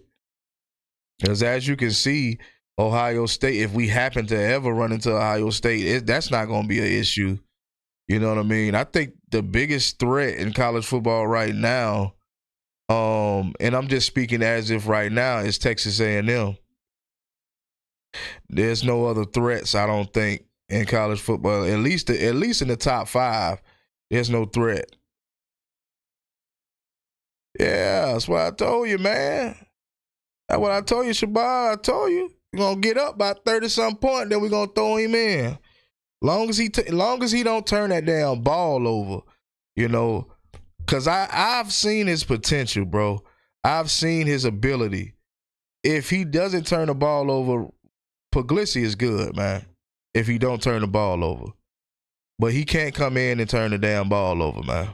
[SPEAKER 2] Because as you can see, Ohio State, if we happen to ever run into Ohio State, that's not going to be an issue. You know what I mean? I think the biggest threat in college football right now, and I'm just speaking as if right now, is Texas A&M. There's no other threats, I don't think, in college football. At least in the top 5, there's no threat. Yeah, that's what I told you, man. That's what I told you, Shabazz. I told you. We're going to get up by 30-some points, then we're going to throw him in. Long as he don't turn that damn ball over, because I've seen his potential, bro. I've seen his ability. If he doesn't turn the ball over, Puglisi is good, man, if he don't turn the ball over. But he can't come in and turn the damn ball over, man.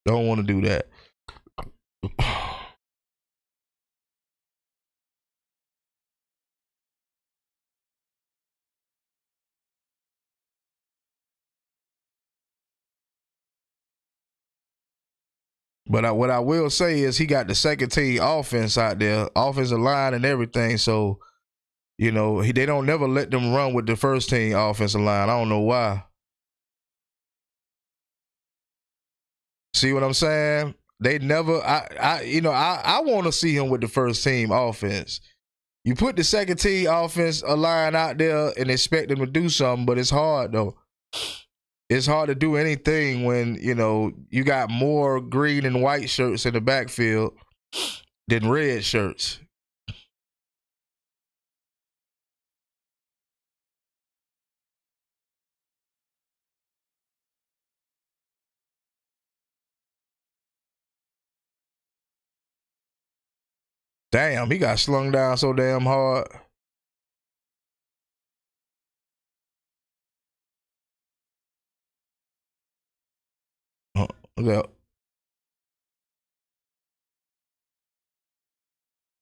[SPEAKER 2] Don't want to do that. But what I will say is he got the second team offense out there, offensive line and everything. So, they don't never let them run with the first team offensive line. I don't know why. See what I'm saying? They never. I want to see him with the first team offense. You put the second team offense line out there and expect them to do something, but it's hard though. It's hard to do anything when, you got more green and white shirts in the backfield than red shirts. Damn, he got slung down so damn hard. Yeah.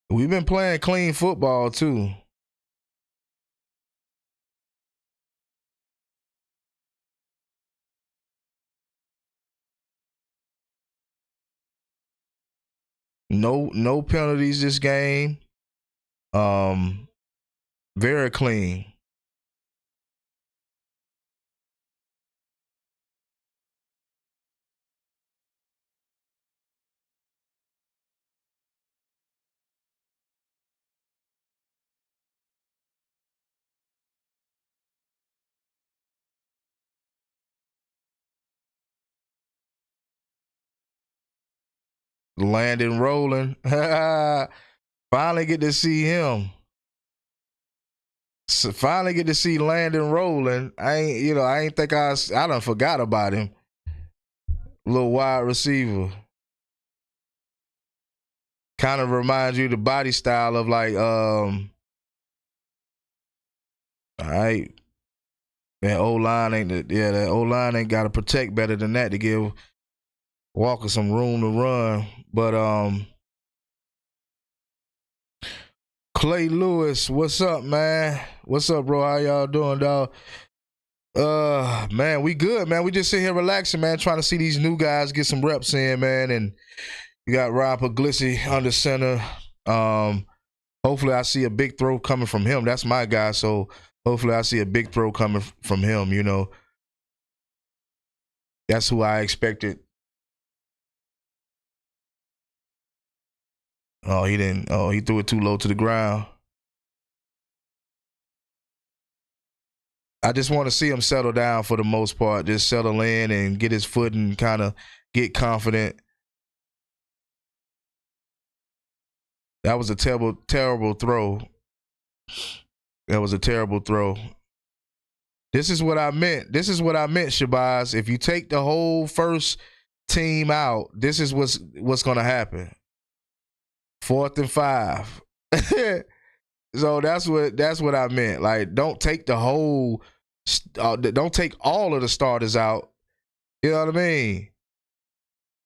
[SPEAKER 2] We've been playing clean football too. No penalties this game. Very clean. Landon rolling. Finally get to see him. So finally get to see Landon rolling. I ain't think I done forgot about him. Little wide receiver. Kind of reminds you the body style of like all right. That O-line that O-line ain't gotta protect better than that to give Walker some room to run. But Clay Lewis, what's up, man? What's up, bro? How y'all doing, dog? Man, we good, man. We just sit here relaxing, man, trying to see these new guys get some reps in, man. And you got Rob Puglisi under center. Hopefully I see a big throw coming from him. That's my guy, so hopefully I see a big throw coming from him, you know. That's who I expected. Oh, he didn't. Oh, he threw it too low to the ground. I just want to see him settle down for the most part. Just settle in and get his foot and kind of get confident. That was a terrible, terrible throw. That was a terrible throw. This is what I meant. This is what I meant, Shabazz. If you take the whole first team out, this is what's going to happen. 4th and 5. So that's what I meant. Like, don't take the whole, don't take all of the starters out. You know what I mean?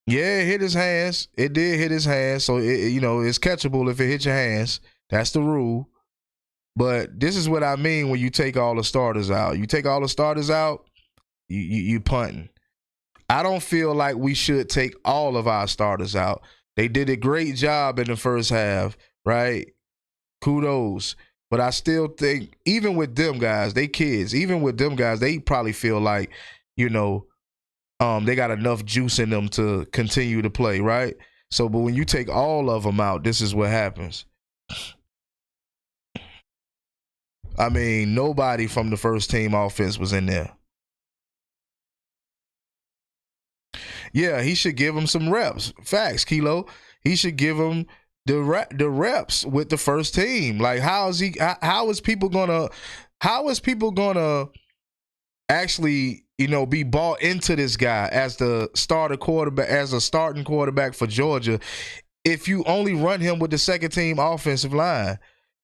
[SPEAKER 2] Yeah, it hit his hands. It did hit his hands. So it's catchable if it hits your hands. That's the rule. But this is what I mean when you take all the starters out. You take all the starters out, you punting. I don't feel like we should take all of our starters out. They did a great job in the first half, right? Kudos. But I still think, even with them guys, they kids, even with them guys, they probably feel like, they got enough juice in them to continue to play, right? So, but when you take all of them out, this is what happens. I mean, nobody from the first team offense was in there. Yeah, he should give him some reps. Facts, Kilo. He should give him the reps with the first team. Like, how is people gonna actually, be bought into this guy as the starting quarterback for Georgia if you only run him with the second team offensive line?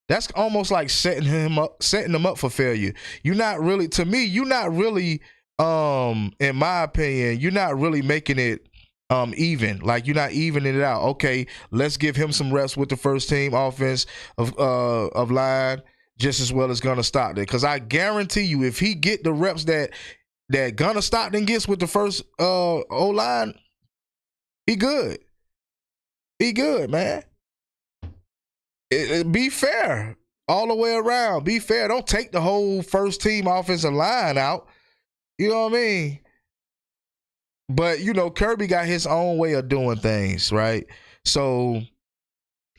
[SPEAKER 2] That's almost like setting him up for failure. You're not really, in my opinion, you're not really making it even. Like, you're not evening it out. Okay, let's give him some reps with the first team offense of line just as well as Gunnar Stockton. Because I guarantee you, if he get the reps that Gunnar Stockton gets with the first O-line, he good. He good, man. Be fair all the way around. Be fair. Don't take the whole first team offensive line out. You know what I mean? But, Kirby got his own way of doing things, right? So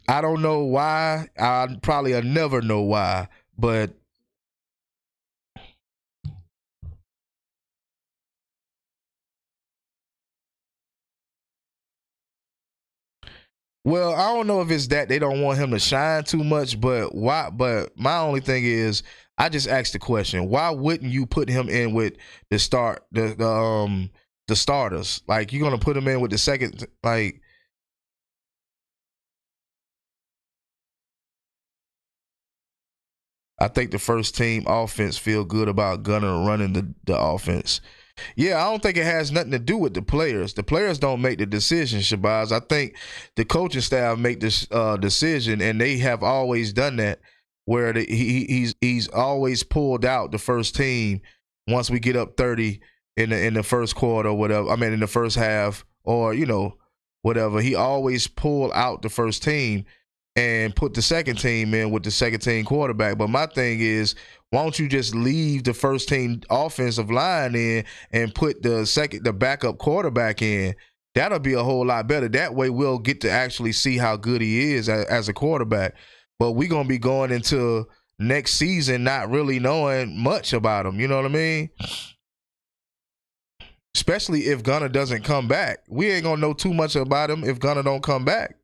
[SPEAKER 2] I don't know why. I'll never know why. But well, I don't know if it's that they don't want him to shine too much, but why? But my only thing is, I just asked the question: why wouldn't you put him in with the starters? Like, you're gonna put him in with the second, like. I think the first team offense feel good about Gunnar running the offense. Yeah, I don't think it has nothing to do with the players. The players don't make the decision, Shabazz. I think the coaching staff make this decision, and they have always done that. Where he's always pulled out the first team once we get up 30 in the first quarter, or whatever. I mean, in the first half, or whatever. He always pull out the first team and put the second team in with the second team quarterback. But my thing is, why don't you just leave the first team offensive line in and put the backup quarterback in? That'll be a whole lot better. That way we'll get to actually see how good he is as a quarterback. But we're going to be going into next season not really knowing much about him. You know what I mean? Especially if Gunner doesn't come back. We ain't going to know too much about him if Gunner don't come back.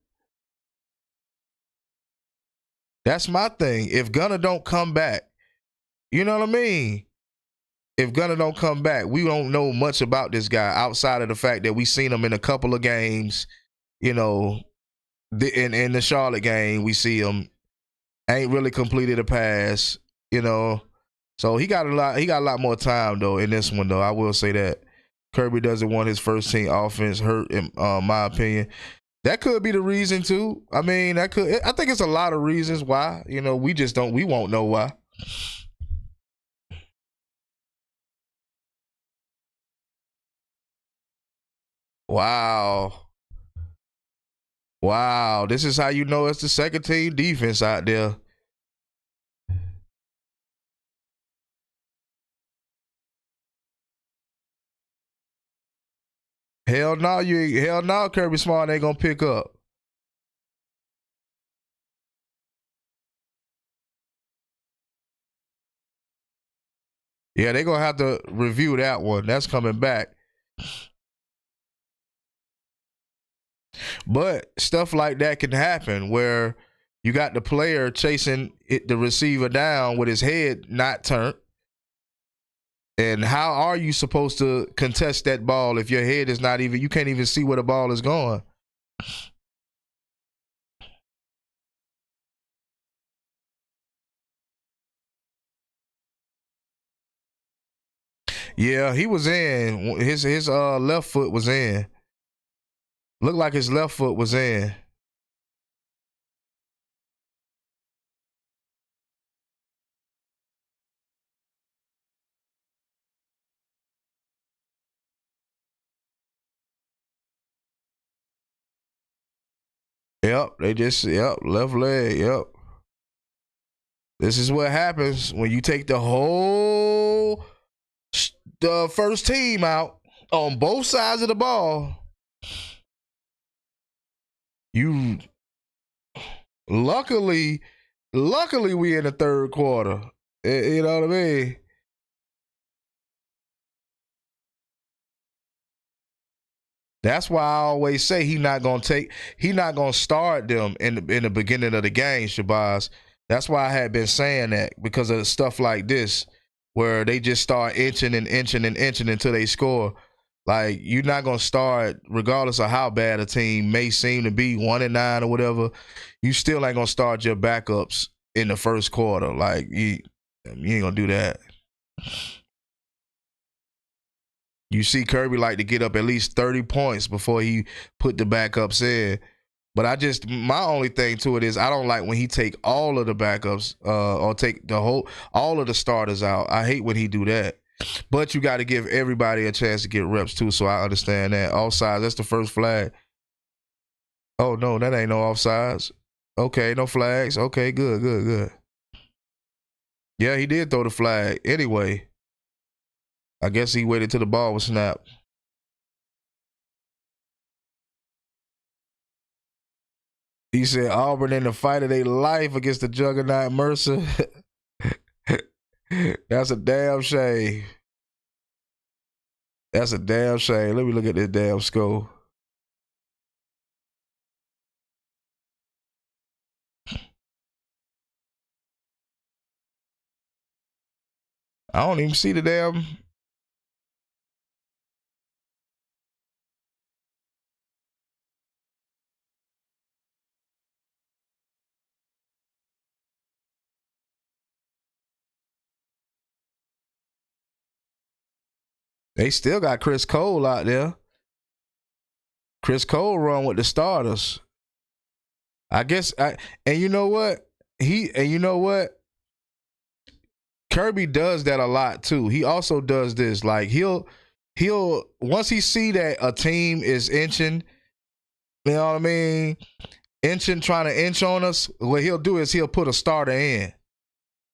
[SPEAKER 2] That's my thing. If Gunner don't come back, you know what I mean? If Gunner don't come back, we don't know much about this guy outside of the fact that we seen him in a couple of games. In the Charlotte game, we see him ain't really completed a pass. So he got a lot more time though in this one though. I will say that Kirby doesn't want his first team offense hurt. In my opinion, that could be the reason too. I mean, I think it's a lot of reasons why. We won't know why. Wow. Wow. This is how you know it's the second team defense out there. Hell no, Kirby Smart ain't gonna pick up. Yeah, they're gonna have to review that one. That's coming back. But stuff like that can happen where you got the player chasing the receiver down with his head not turned. And how are you supposed to contest that ball if your head is not even, you can't even see where the ball is going? Yeah, he was in. His left foot was in. Looked like his left foot was in. Yep, left leg, yep. This is what happens when you take the whole first team out on both sides of the ball. You luckily we in the third quarter. You know what I mean? That's why I always say he not gonna start them in the beginning of the game, Shabazz. That's why I had been saying that, because of stuff like this, where they just start inching and inching and inching until they score. Like, you're not gonna start, regardless of how bad a team may seem to be, 1-9 or whatever. You still ain't gonna start your backups in the first quarter. Like, you ain't gonna do that. You see Kirby like to get up at least 30 points before he put the backups in. But my only thing to it is I don't like when he take all of the backups or take all of the starters out. I hate when he do that. But you got to give everybody a chance to get reps too, so I understand that. Offsides, that's the first flag. Oh, no, that ain't no offsides. Okay, no flags. Okay, good. Yeah, he did throw the flag. Anyway, I guess he waited till the ball was snapped. He said Auburn in the fight of their life against the juggernaut Mercer. That's a damn shame. That's a damn shame. Let me look at this damn score. I don't even see the damn. They still got Chris Cole out there. Chris Cole run with the starters. I guess and you know what? Kirby does that a lot too. He also does this. Like he'll once he see that a team is inching, you know what I mean? Trying to inch on us, what he'll do is he'll put a starter in.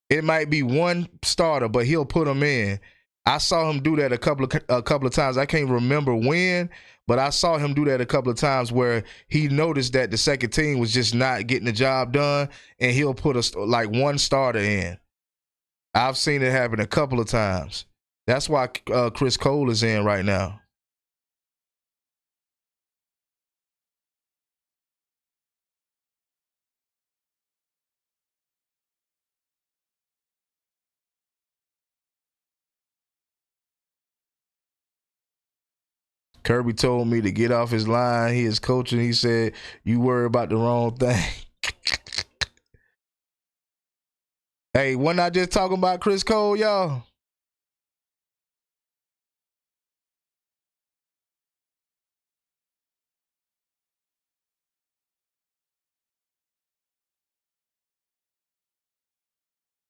[SPEAKER 2] It might be one starter, but he'll put them in. I saw him do that a couple of times. I can't remember when, but I saw him do that a couple of times where he noticed that the second team was just not getting the job done, and he'll put one starter in. I've seen it happen a couple of times. That's why Chris Cole is in right now. Kirby told me to get off his line. He is coaching. He said, you worry about the wrong thing. Hey, wasn't I just talking about Chris Cole, y'all?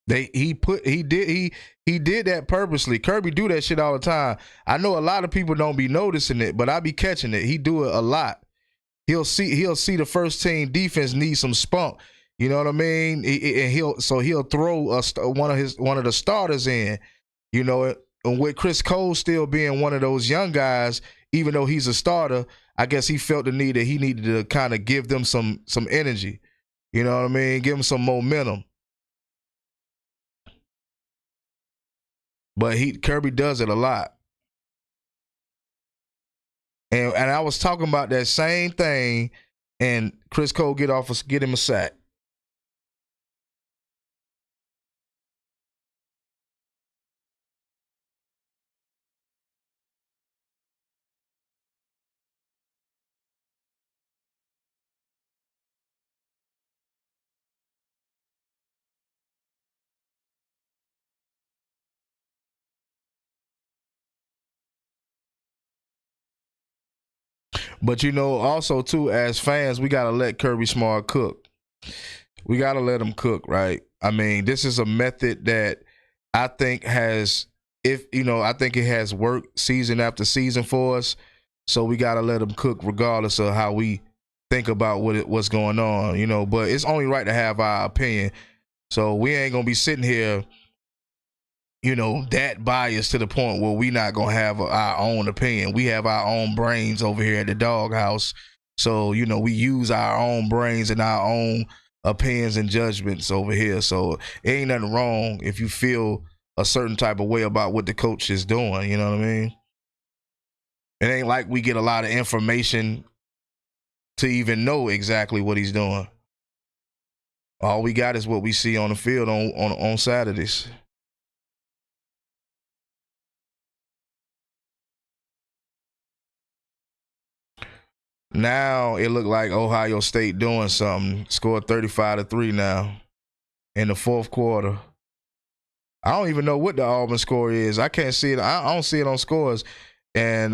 [SPEAKER 2] He did that purposely. Kirby do that shit all the time. I know a lot of people don't be noticing it, but I be catching it. He do it a lot. He'll see the first team defense need some spunk. You know what I mean? And he'll throw one of the starters in. You know, and with Chris Cole still being one of those young guys, even though he's a starter, I guess he felt the need that he needed to kind of give them some energy. You know what I mean? Give them some momentum. But Kirby does it a lot. And I was talking about that same thing, and Chris Cole get him a sack. But, you know, also, too, as fans, we got to let Kirby Smart cook. We got to let him cook, right? I mean, this is a method that I think I think it has worked season after season for us. So we got to let him cook regardless of how we think about what's going on, you know. But it's only right to have our opinion. So we ain't going to be sitting here, you know, that biased to the point where we not going to have our own opinion. We have our own brains over here at the Doghouse. So, you know, we use our own brains and our own opinions and judgments over here. So it ain't nothing wrong if you feel a certain type of way about what the coach is doing. You know what I mean? It ain't like we get a lot of information to even know exactly what he's doing. All we got is what we see on the field on Saturdays. Now it looked like Ohio State doing something. Scored 35-3 now in the fourth quarter. I don't even know what the Auburn score is. I can't see it. I don't see it on scores. And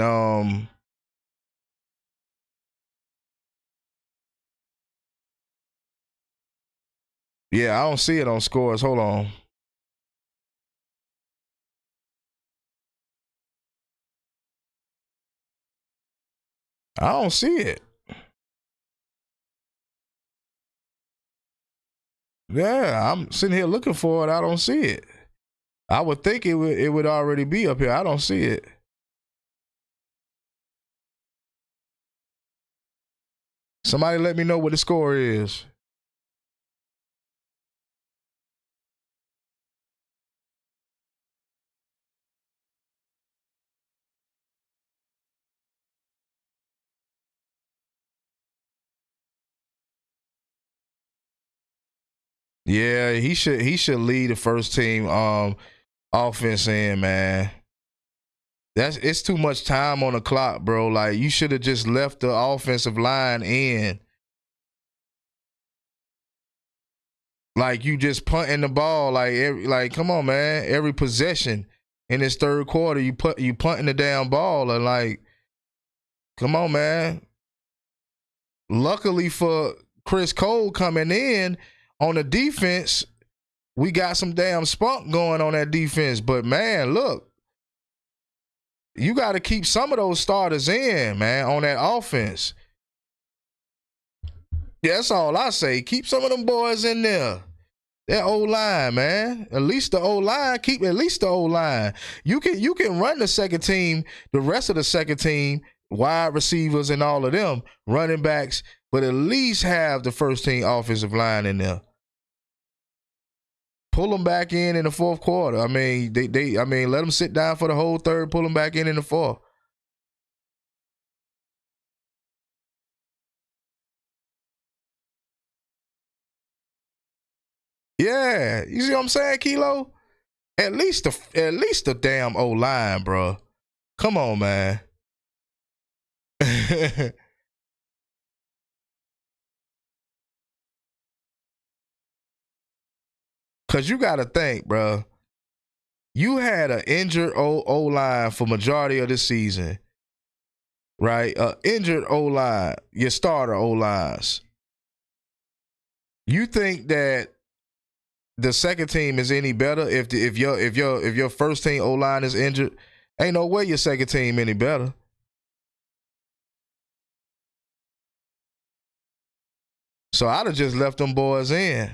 [SPEAKER 2] yeah, I don't see it on scores. Hold on. I don't see it. Yeah, I'm sitting here looking for it. I don't see it. I would think it would already be up here. I don't see it. Somebody let me know what the score is. Yeah, he should lead the first team offense in, man. It's too much time on the clock, bro. Like, you should have just left the offensive line in. Like, you just punting the ball, like come on, man. Every possession. in this third quarter. You punting the damn ball and like, come on, man. Luckily for Chris Cole coming in on the defense, we got some damn spunk going on that defense. But man, look, you got to keep some of those starters in, man, on that offense. Yeah, that's all I say. Keep some of them boys in there. That O-line, man. At least the O-line. Keep at least the O-line. You can run the second team, the rest of the second team, wide receivers and all of them, running backs, but at least have the first team offensive line in there. Pull them back in the fourth quarter. I mean, let them sit down for the whole third. Pull them back in the fourth. Yeah, you see what I'm saying, Kilo? At least the damn O-line, bro. Come on, man. Cause you gotta think, bro. You had an injured O-line for majority of the season, right? Injured O-line, your starter O-lines. You think that the second team is any better if your first team O-line is injured? Ain't no way your second team any better. So I'd have just left them boys in.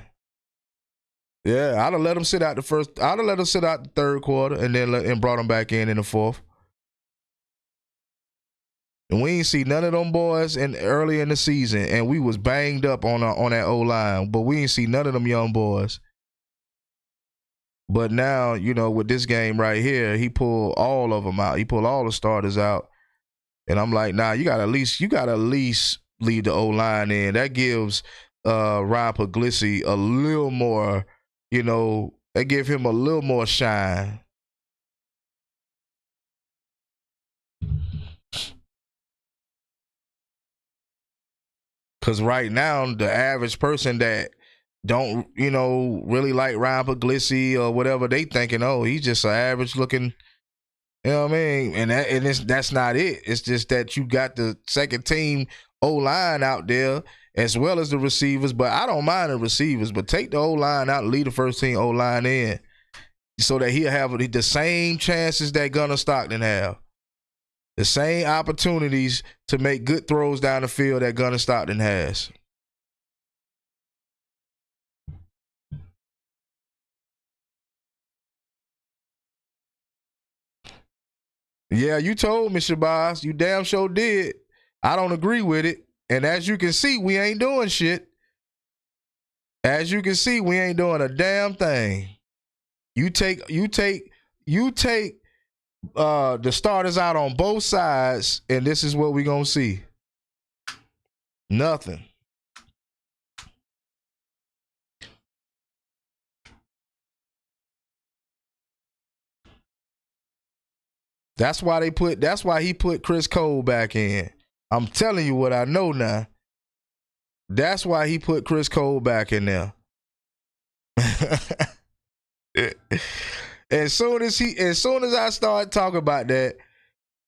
[SPEAKER 2] Yeah, I'd have let them sit out I'd have let them sit out the third quarter and then brought them back in the fourth. And we ain't see none of them boys early in the season, and we was banged up on that O-line, but we ain't see none of them young boys. But now, with this game right here, he pulled all of them out. He pulled all the starters out. And I'm like, nah, you got to at least leave the O-line in. That gives Ryan Puglisi a little more, they give him a little more shine. Because right now, the average person that don't, really like Ryan Puglisi or whatever, they thinking, oh, he's just an average looking, you know what I mean? And that's not it. It's just that you got the second team O-line out there as well as the receivers. But I don't mind the receivers, but take the O-line out and leave the first team O-line in so that he'll have the same chances that Gunnar Stockton have. The same opportunities to make good throws down the field that Gunnar Stockton has. Yeah, you told me, Shabazz. You damn sure did. I don't agree with it. And as you can see, we ain't doing shit. As you can see, we ain't doing a damn thing. You take the starters out on both sides, and this is what we gonna see. Nothing. That's why he put Chris Cole back in. I'm telling you what I know now. That's why he put Chris Cole back in there. As soon as I start talking about that,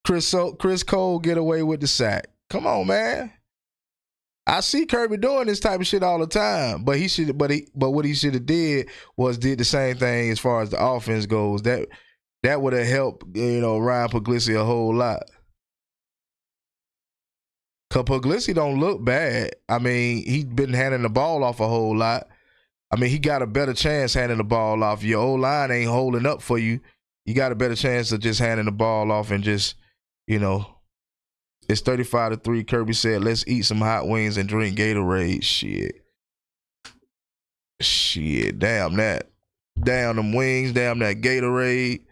[SPEAKER 2] Chris Cole get away with the sack. Come on, man. I see Kirby doing this type of shit all the time, but what he should have did the same thing as far as the offense goes. That would have helped, Ryan Puglisi a whole lot. Cause Puglisi don't look bad. I mean, he's been handing the ball off a whole lot. I mean, he got a better chance handing the ball off. Your O-line ain't holding up for you. You got a better chance of just handing the ball off and just, it's 35-3. Kirby said, let's eat some hot wings and drink Gatorade. Shit. Damn that. Damn them wings. Damn that Gatorade.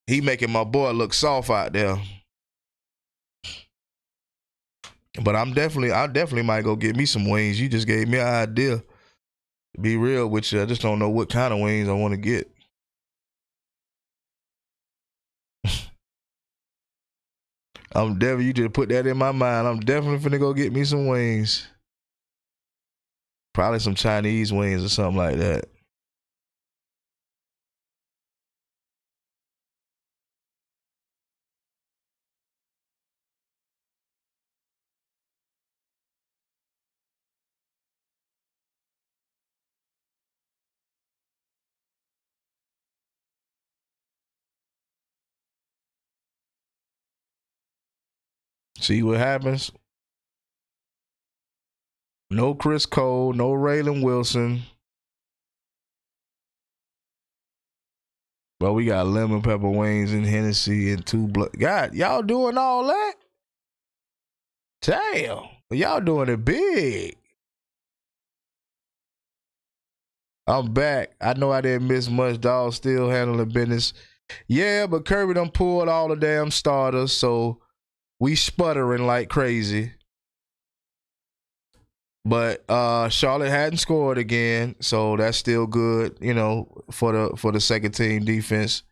[SPEAKER 2] He making my boy look soft out there. But I definitely might go get me some wings. You just gave me an idea. To be real with you, I just don't know what kind of wings I want to get. You just put that in my mind. I'm definitely finna go get me some wings. Probably some Chinese wings or something like that. See what happens. No Chris Cole, no Raylan Wilson. But we got lemon pepper wings and Hennessy and two blood. God, y'all doing all that? Damn. Y'all doing it big. I'm back. I know I didn't miss much, dog. Still handling business. Yeah, but Kirby done pulled all the damn starters, so we sputtering like crazy. But Charlotte hadn't scored again, so that's still good, you know, for the second team defense.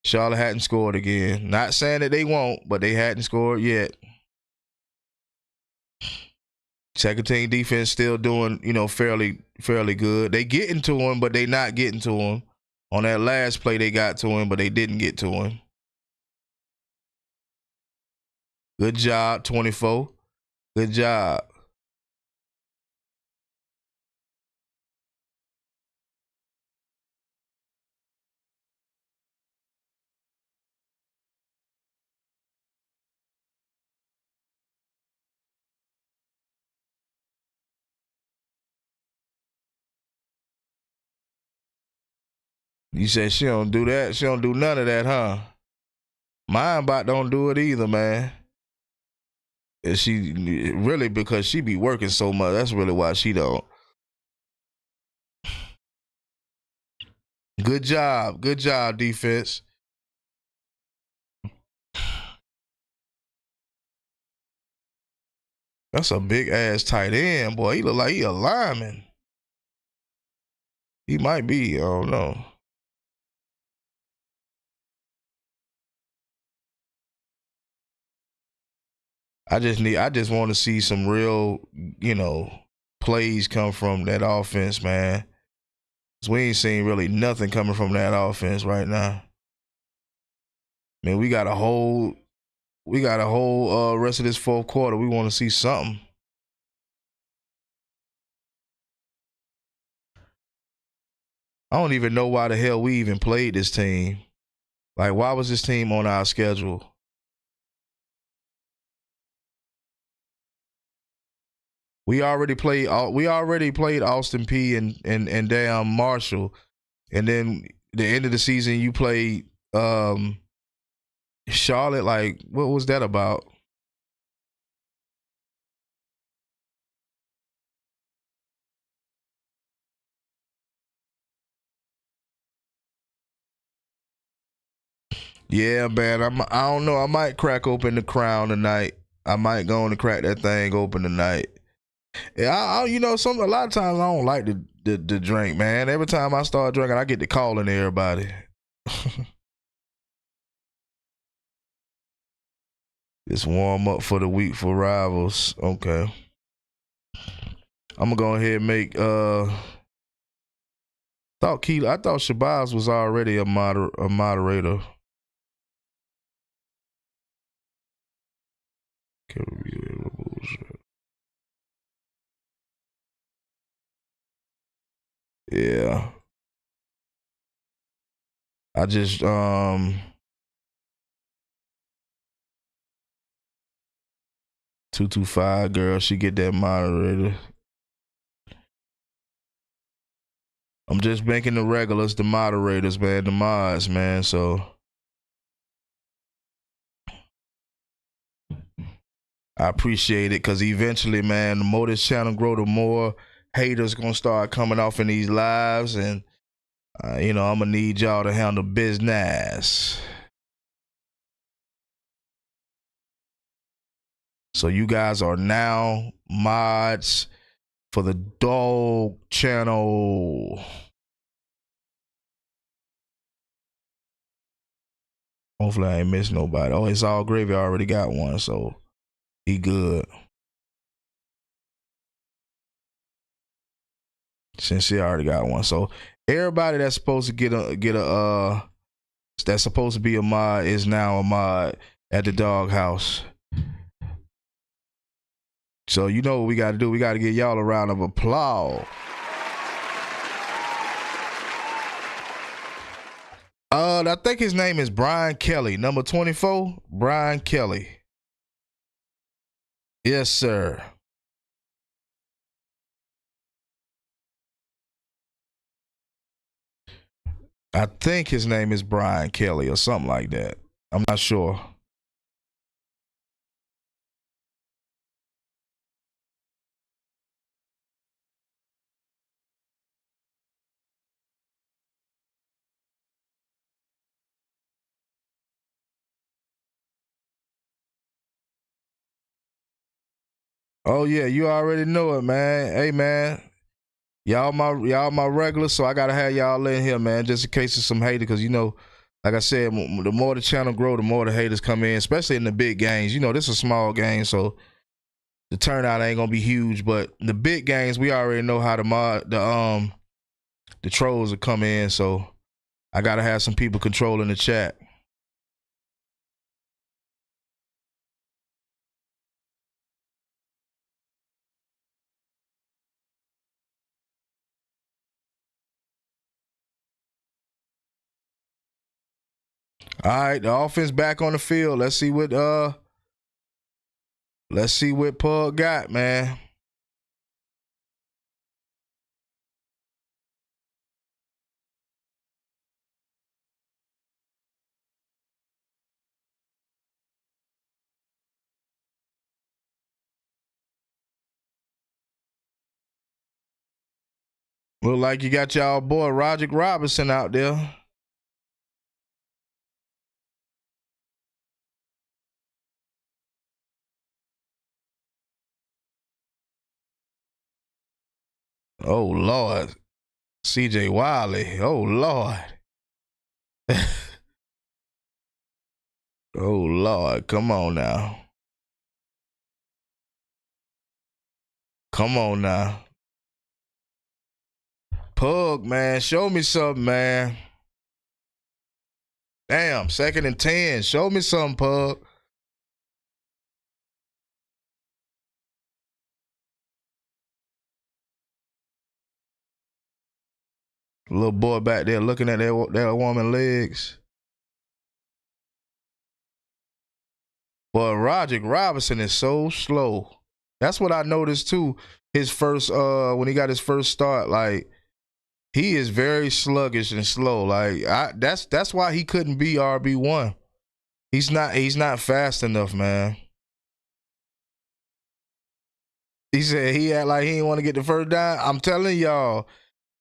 [SPEAKER 2] Charlotte hadn't scored again. Not saying that they won't, but they hadn't scored yet. Second team defense still doing, you know, fairly good. They getting to him, but they not getting to him. On that last play, they got to him, but they didn't get to him. Good job, 24. Good job. You said she don't do that. She don't do none of that, huh? Mine bot don't do it either, man. And she really, because she be working so much. That's really why she don't. Good job. Good job, defense. That's a big ass tight end, boy. He look like he a lineman. He might be. I don't know. I just want to see some real, you know, plays come from that offense, man. 'Cause we ain't seen really nothing coming from that offense right now. Man, we got a whole rest of this fourth quarter. We want to see something. I don't even know why the hell we even played this team. Like, why was this team on our schedule? We already played Austin P and damn Marshall, and then the end of the season you played Charlotte. Like, what was that about? Yeah, man. I don't know. I might crack open the Crown tonight. I might go on and crack that thing open tonight. Yeah, you know, a lot of times I don't like the drink, man. Every time I start drinking, I get to calling everybody. Just warm up for the week for rivals. Okay. I'm gonna go ahead and make I thought Shabazz was already a moderator. Yeah. I just 225 girl, she get that moderator. I'm just making the regulars the moderators, man, the mods, man. So I appreciate it, because eventually, man, the more this channel grow, the more haters gonna start coming off in these lives, and you know, I'm gonna need y'all to handle business. So you guys are now mods for the Dog Channel. Hopefully I ain't miss nobody. Oh, it's all gravy. I already got one, so he good. Since he already got one, so everybody that's supposed to get a that's supposed to be a mod is now a mod at the Doghouse. So you know what we got to do? We got to give y'all a round of applause. I think his name is Brian Kelly, number 24. Brian Kelly. Yes, sir. I think his name is Brian Kelly or something like that. I'm not sure. Oh yeah, you already know it, man. Hey man, y'all my regulars, so I gotta have y'all in here, man, just in case there's some haters, because like I said, the more the channel grow, the more the haters come in, especially in the big games. This is a small game, so the turnout ain't gonna be huge. But the big games, we already know how the trolls will come in, so I gotta have some people controlling the chat. All right, the offense back on the field. Let's see what Pug got, man. Look like you got y'all boy Roger Robinson out there. Oh Lord, CJ Wiley. Oh Lord. Oh Lord, come on now. Come on now. Pug, man, show me something, man. Damn, 2nd and 10. Show me something, Pug. Little boy back there looking at that woman's legs. But Roger Robinson is so slow. That's what I noticed too. His first when he got his first start, like he is very sluggish and slow. Like that's why he couldn't be RB1. He's not fast enough, man. He said he act like he didn't want to get the first down. I'm telling y'all,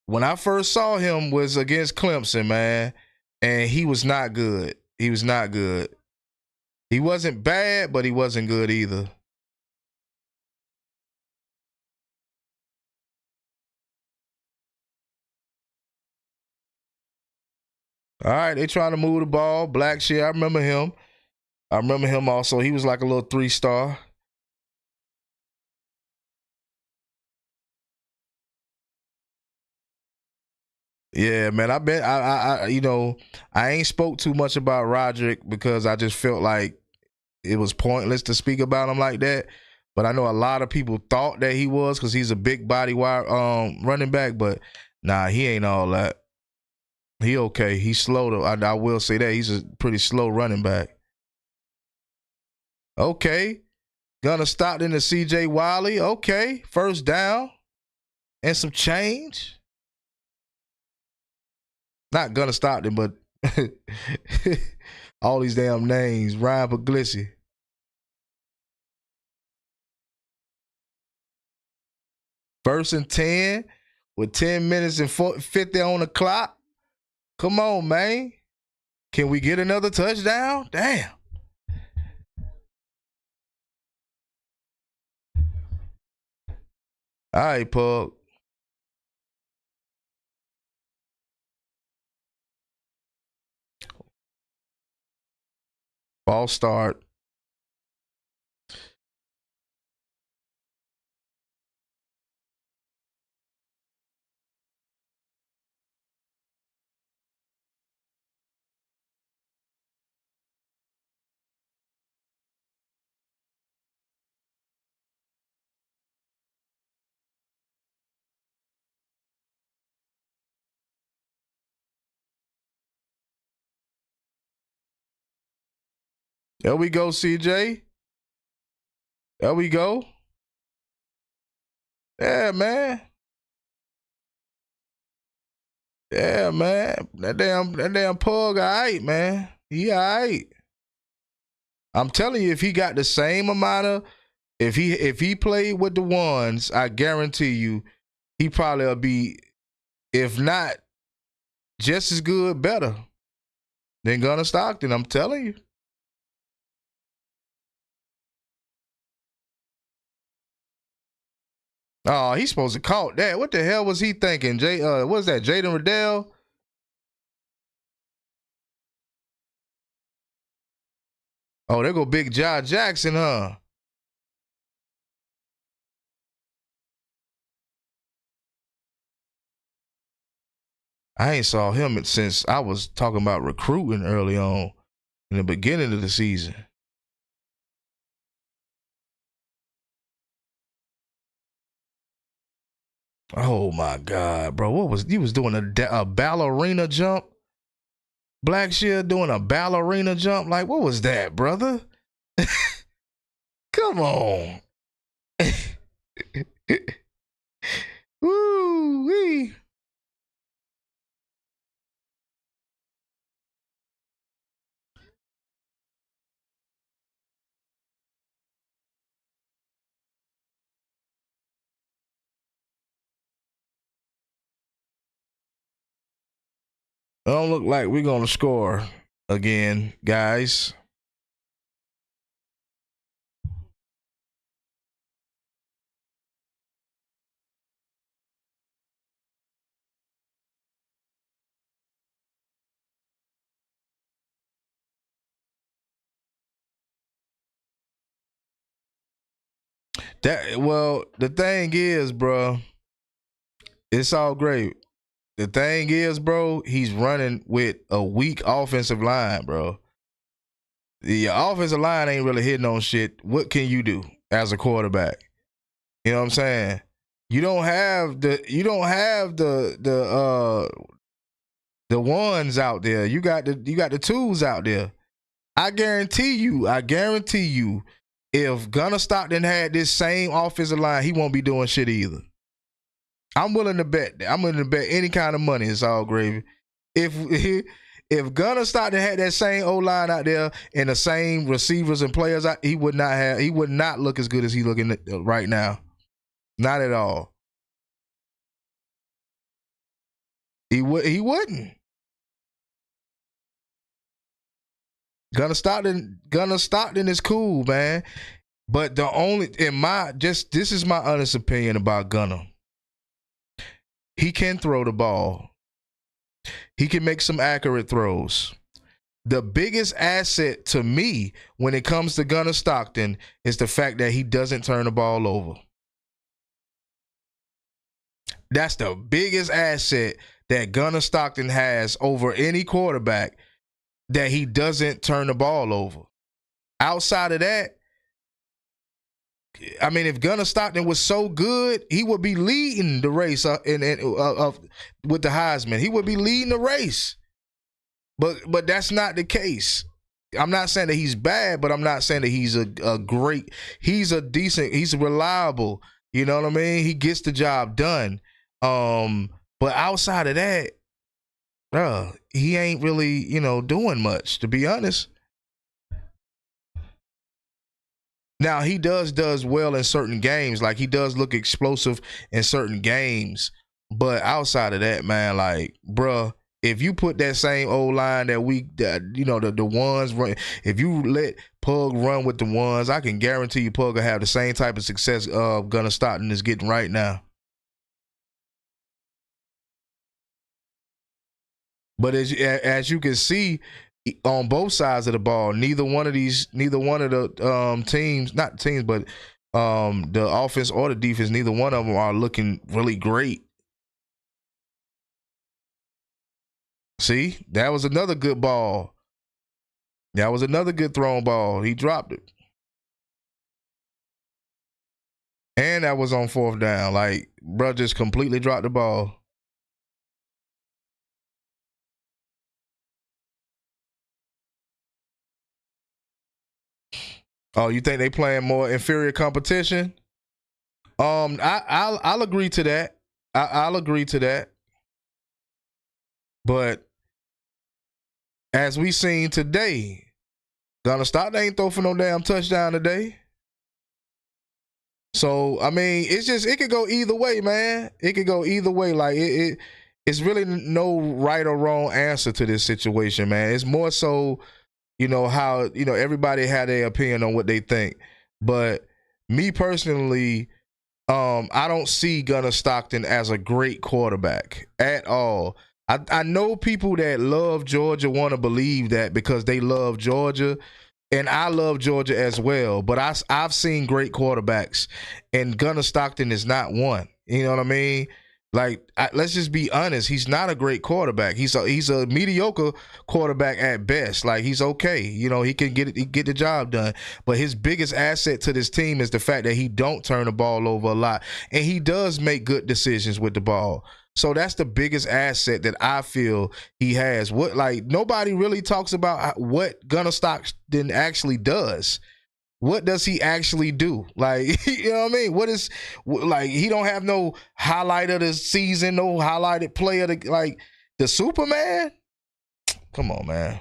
[SPEAKER 2] when I first saw him was against Clemson, man, and he was not good. He was not good. He wasn't bad, but he wasn't good either. All right, they trying to move the ball. Blackshear, I remember him. I remember him also. He was like a little 3-star. Yeah, man. I bet I ain't spoke too much about Roderick because I just felt like it was pointless to speak about him like that. But I know a lot of people thought that he was because he's a big body wide running back. But nah, he ain't all that. He okay. He's slow though. I will say that he's a pretty slow running back. Okay, Gunner Stockton to CJ Wiley. Okay, first down and some change. Not Gunner Stockton, but all these damn names. Ryan Puglisi. First and 10 with 10 minutes and 50 on the clock. Come on, man. Can we get another touchdown? Damn. All right, Pug. Ball start. There we go, CJ. There we go. Yeah, man. Yeah, man. That damn pug, all right, man. He all right. I'm telling you, if he got the same amount of, if he played with the ones, I guarantee you, he probably will be, if not just as good, better than Gunnar Stockton. I'm telling you. Oh, he's supposed to caught that. What the hell was he thinking? What's that? Jaden Riddell? Oh, there go Big John Jackson, huh? I ain't saw him since I was talking about recruiting early on in the beginning of the season. Oh my God, bro! What was he was doing a ballerina jump? Blackshear doing a ballerina jump? Like what was that, brother? Come on. Woo wee. It don't look like we're gonna score again, guys. The thing is, bro, it's all great. The thing is, bro, he's running with a weak offensive line, bro. The offensive line ain't really hitting on shit. What can you do as a quarterback? You know what I'm saying? You don't have the ones out there. You got the twos out there. I guarantee you, if Gunnar Stockton had this same offensive line, he won't be doing shit either. I'm willing to bet that. I'm willing to bet any kind of money. It's all gravy. If Gunnar Stockton had that same O line out there and the same receivers and players, he would not look as good as he looking right now. Not at all. He wouldn't. Gunnar Stockton is cool, man. But this is my honest opinion about Gunnar. He can throw the ball. He can make some accurate throws. The biggest asset to me when it comes to Gunnar Stockton is the fact that he doesn't turn the ball over. That's the biggest asset that Gunnar Stockton has over any quarterback, that he doesn't turn the ball over. Outside of that, I mean, if Gunnar Stockton was so good, he would be leading the race with the Heisman. He would be leading the race. But that's not the case. I'm not saying that he's bad, but I'm not saying that he's a great. He's reliable. You know what I mean? He gets the job done. But outside of that, he ain't really, doing much, to be honest. Now, he does well in certain games. Like, he does look explosive in certain games. But outside of that, man, like, bruh, if you put that same old line the ones run, if you let Pug run with the ones, I can guarantee you Pug will have the same type of success Gunnar Stockton is getting right now. But as you can see, on both sides of the ball, neither one of the teams, not teams, but the offense or the defense, neither one of them are looking really great. See, that was another good ball. That was another good thrown ball. He dropped it. And that was on fourth down. Like, bro just completely dropped the ball. Oh, you think they playing more inferior competition? I'll agree to that. I'll agree to that. But as we seen today, Gunna Stockton ain't throw for no damn touchdown today. So I mean, it could go either way, man. It could go either way. Like it's really no right or wrong answer to this situation, man. It's more so, how everybody had their opinion on what they think. But me personally, I don't see Gunna Stockton as a great quarterback at all. I know people that love Georgia want to believe that because they love Georgia, and I love Georgia as well. But I've seen great quarterbacks, and Gunna Stockton is not one. You know what I mean? Like, let's just be honest. He's not a great quarterback. He's a mediocre quarterback at best. Like, he's okay. He can get the job done. But his biggest asset to this team is the fact that he don't turn the ball over a lot, and he does make good decisions with the ball. So that's the biggest asset that I feel he has. Nobody really talks about what Gunna Stockton actually does. What does he actually do? Like, you know what I mean? He don't have no highlight of the season, no highlighted play of the Superman? Come on, man.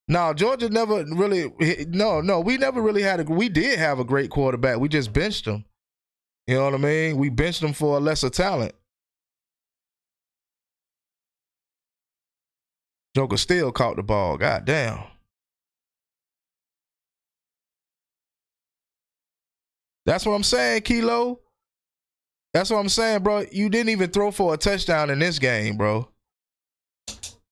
[SPEAKER 2] No, Georgia never really, we never really we did have a great quarterback. We just benched him. You know what I mean? We benched him for a lesser talent. Joker still caught the ball. God damn. That's what I'm saying, Kilo. That's what I'm saying, bro. You didn't even throw for a touchdown in this game, bro.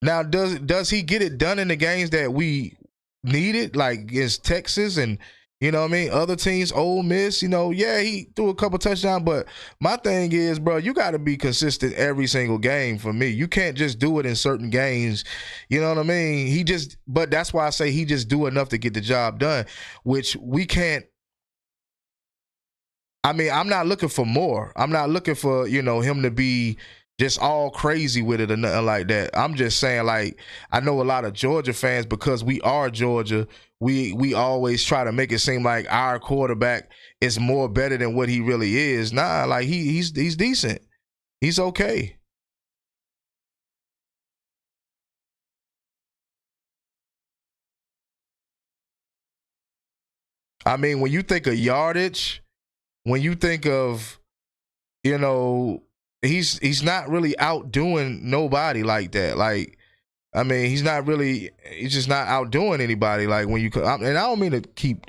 [SPEAKER 2] Now, does he get it done in the games that we needed, like against Texas and, other teams, Ole Miss, yeah, he threw a couple touchdowns, but my thing is, bro, you got to be consistent every single game for me. You can't just do it in certain games. You know what I mean? But that's why I say he just do enough to get the job done, which we can't. I mean, I'm not looking for more. I'm not looking for, him to be just all crazy with it or nothing like that. I'm just saying, I know a lot of Georgia fans, because we are Georgia, we always try to make it seem like our quarterback is more better than what he really is. Nah, he's decent. He's okay. I mean, when you think of yardage, when you think of, he's not really outdoing nobody like that. He's just not outdoing anybody. And I don't mean to keep,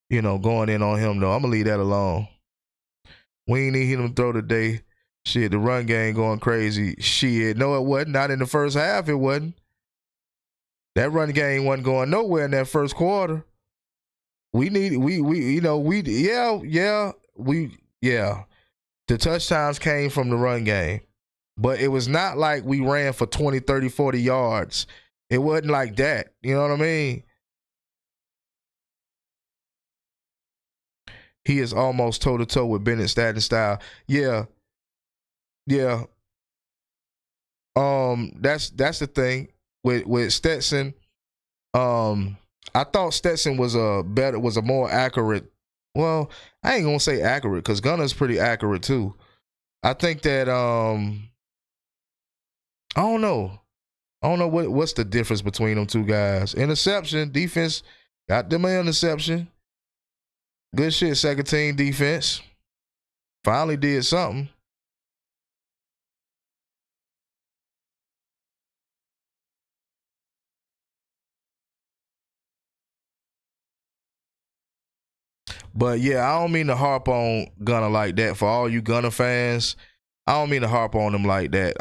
[SPEAKER 2] going in on him, though. I'm going to leave that alone. We ain't need him to throw today. Shit, the run game going crazy. Shit, no, it wasn't. Not in the first half, it wasn't. That run game wasn't going nowhere in that first quarter. The touchdowns came from the run game. But it was not like we ran for 20, 30, 40 yards. It wasn't like that. You know what I mean? He is almost toe-to-toe with Bennett Style. Yeah. Yeah. That's the thing with Stetson. I thought Stetson was a more accurate. Well, I ain't gonna say accurate, because Gunna's pretty accurate too. I think that I don't know what's the difference between them two guys. Interception, defense, got them an interception. Good shit, second team defense. Finally did something. But yeah, I don't mean to harp on Gunna like that. For all you Gunna fans, I don't mean to harp on him like that.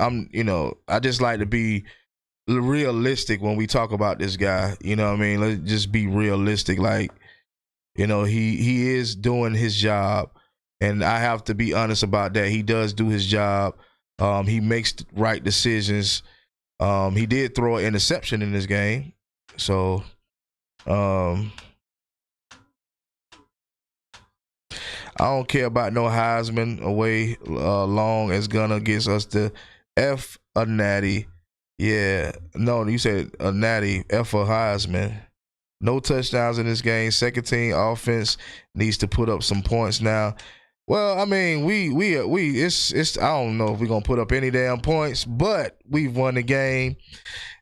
[SPEAKER 2] I just like to be realistic when we talk about this guy. You know what I mean? Let's just be realistic. He is doing his job, and I have to be honest about that. He does do his job. He makes the right decisions. He did throw an interception in this game. So, I don't care about no Heisman away long as Gunna gets us the F a natty. Yeah. No, you said a natty, F a Heisman. No touchdowns in this game. Second team offense needs to put up some points now. Well, I mean, it's I don't know if we're gonna put up any damn points, but we've won the game.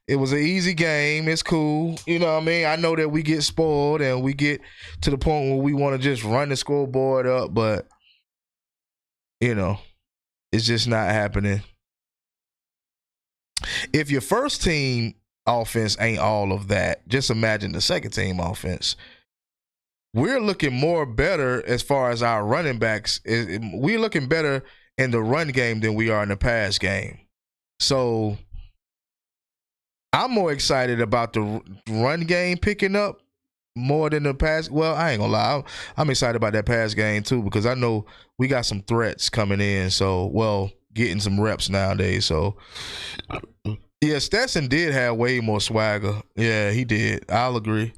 [SPEAKER 2] It was an easy game. It's cool. You know what I mean? I know that we get spoiled and we get to the point where we want to just run the scoreboard up, but you know, it's just not happening. If your first team offense ain't all of that, just imagine the second team offense. We're looking more better as far as our running backs. We're looking better in the run game than we are in the pass game. So I'm more excited about the run game picking up more than the pass. Well, I ain't gonna lie. I'm excited about that pass game too because I know we got some threats coming in. So, well, getting some reps nowadays. So, yeah, Stetson did have way more swagger. Yeah, he did. I'll agree.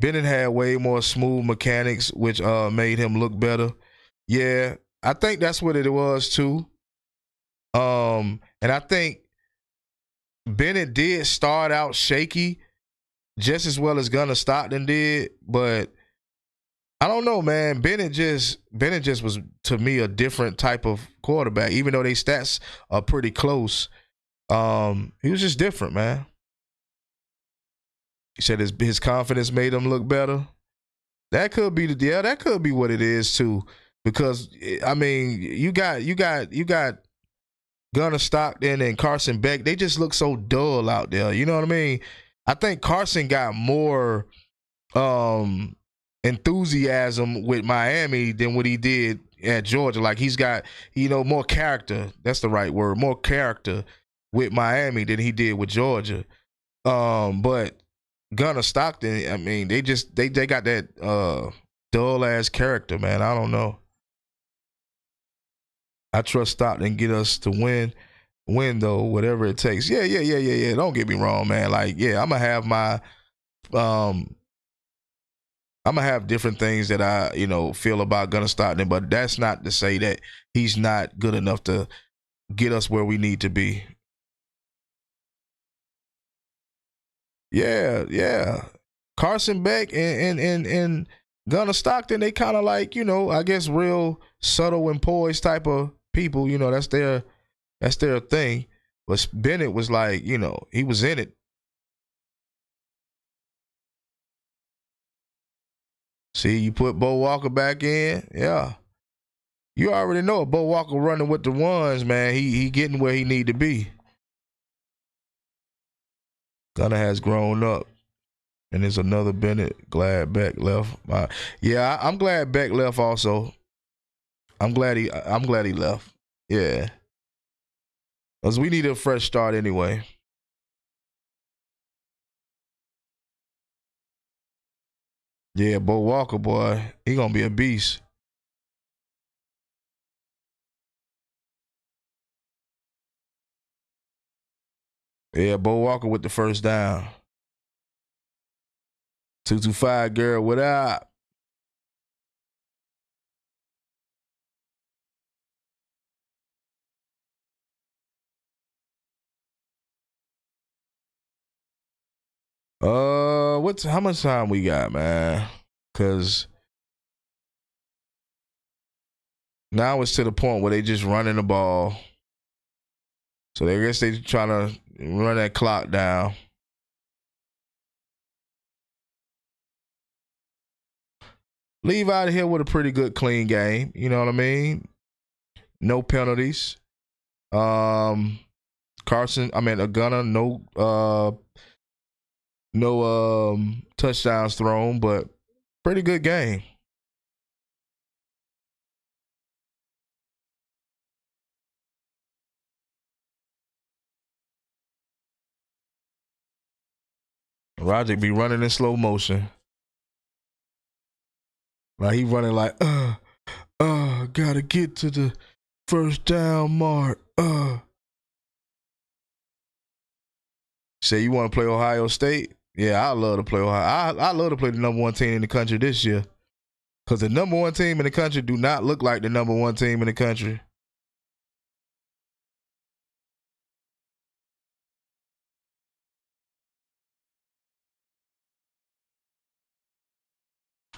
[SPEAKER 2] Bennett had way more smooth mechanics, which made him look better. Yeah, I think that's what it was too. And I think Bennett did start out shaky just as well as Gunnar Stockton did, but I don't know, man. Bennett just was, to me, a different type of quarterback. Even though their stats are pretty close, he was just different, man. He said his confidence made him look better. That could be that could be what it is too. Because I mean, you got Gunnar Stockton and Carson Beck. They just look so dull out there. You know what I mean? I think Carson got more enthusiasm with Miami than what he did at Georgia. Like he's got, more character. That's the right word. More character with Miami than he did with Georgia. But Gunnar Stockton, I mean, they got that dull ass character, man. I don't know. I trust Stockton get us to win though, whatever it takes. Yeah. Don't get me wrong, man. Like, yeah, I'm gonna have my I'm gonna have different things that I, feel about Gunnar Stockton, but that's not to say that he's not good enough to get us where we need to be. Yeah. Carson Beck and Gunnar Stockton, they kind of like, I guess real subtle and poised type of people. That's their thing. But Bennett was like, he was in it. See, you put Bo Walker back in, yeah. You already know Bo Walker running with the ones, man. He getting where he need to be. Gunnar has grown up. And there's another Bennett. Glad Beck left. I'm glad Beck left also. I'm glad he left. Yeah. Because we need a fresh start anyway. Yeah, Bo Walker, boy, he gonna be a beast. Yeah, Bo Walker with the first down. 225, girl, what up? How much time we got, man? Cause now it's to the point where they just running the ball. So I guess they trying to run that clock down. Leave out of here with a pretty good clean game. You know what I mean? No penalties. Gunner, no touchdowns thrown, but pretty good game. Roger be running in slow motion. Like he running like, gotta get to the first down mark. Say you want to play Ohio State? Yeah, I love to play Ohio. I love to play the number one team in the country this year. Because the number one team in the country do not look like the number one team in the country.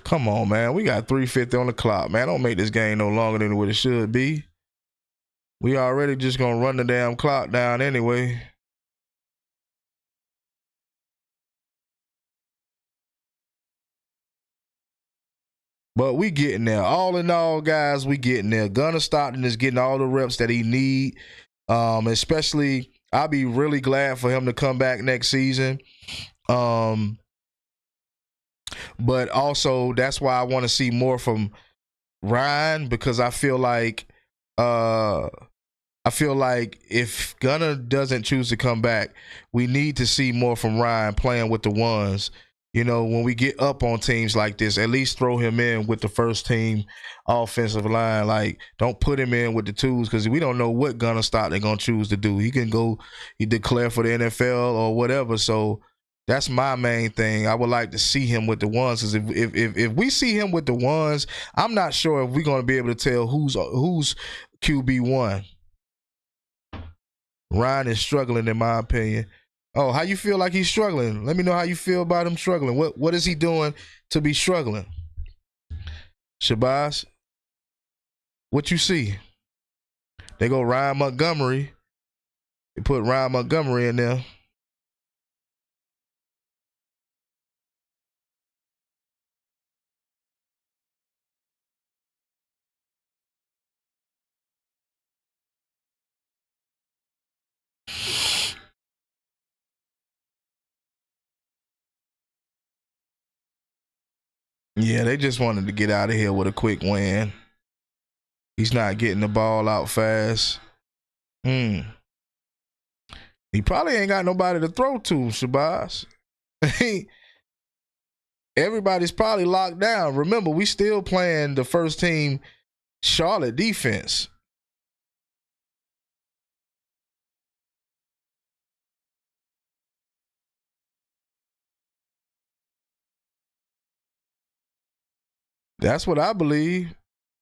[SPEAKER 2] Come on, man. We got 3:50 on the clock, man. Don't make this game no longer than what it should be. We already just gonna run the damn clock down anyway. But we getting there. All in all, guys, we getting there. Gunnar Stockton is getting all the reps that he need. Especially, I'll be really glad for him to come back next season. But also, that's why I want to see more from Ryan, because I feel like if Gunnar doesn't choose to come back, we need to see more from Ryan playing with the ones. You know, when we get up on teams like this, at least throw him in with the first team offensive line. Like, don't put him in with the twos, because we don't know what Gunnar Stockton going to choose to do. He can go, he declare for the NFL or whatever. So that's my main thing. I would like to see him with the ones, because if we see him with the ones, I'm not sure if we're going to be able to tell who's QB1. Ryan is struggling, in my opinion. Oh, how you feel like he's struggling? Let me know how you feel about him struggling. What is he doing to be struggling? Shabazz, what you see? They go Ryan Montgomery. They put Ryan Montgomery in there. Yeah, they just wanted to get out of here with a quick win. He's not getting the ball out fast. He probably ain't got nobody to throw to, Shabazz. Everybody's probably locked down. Remember, we still playing the first team Charlotte defense. That's what I believe.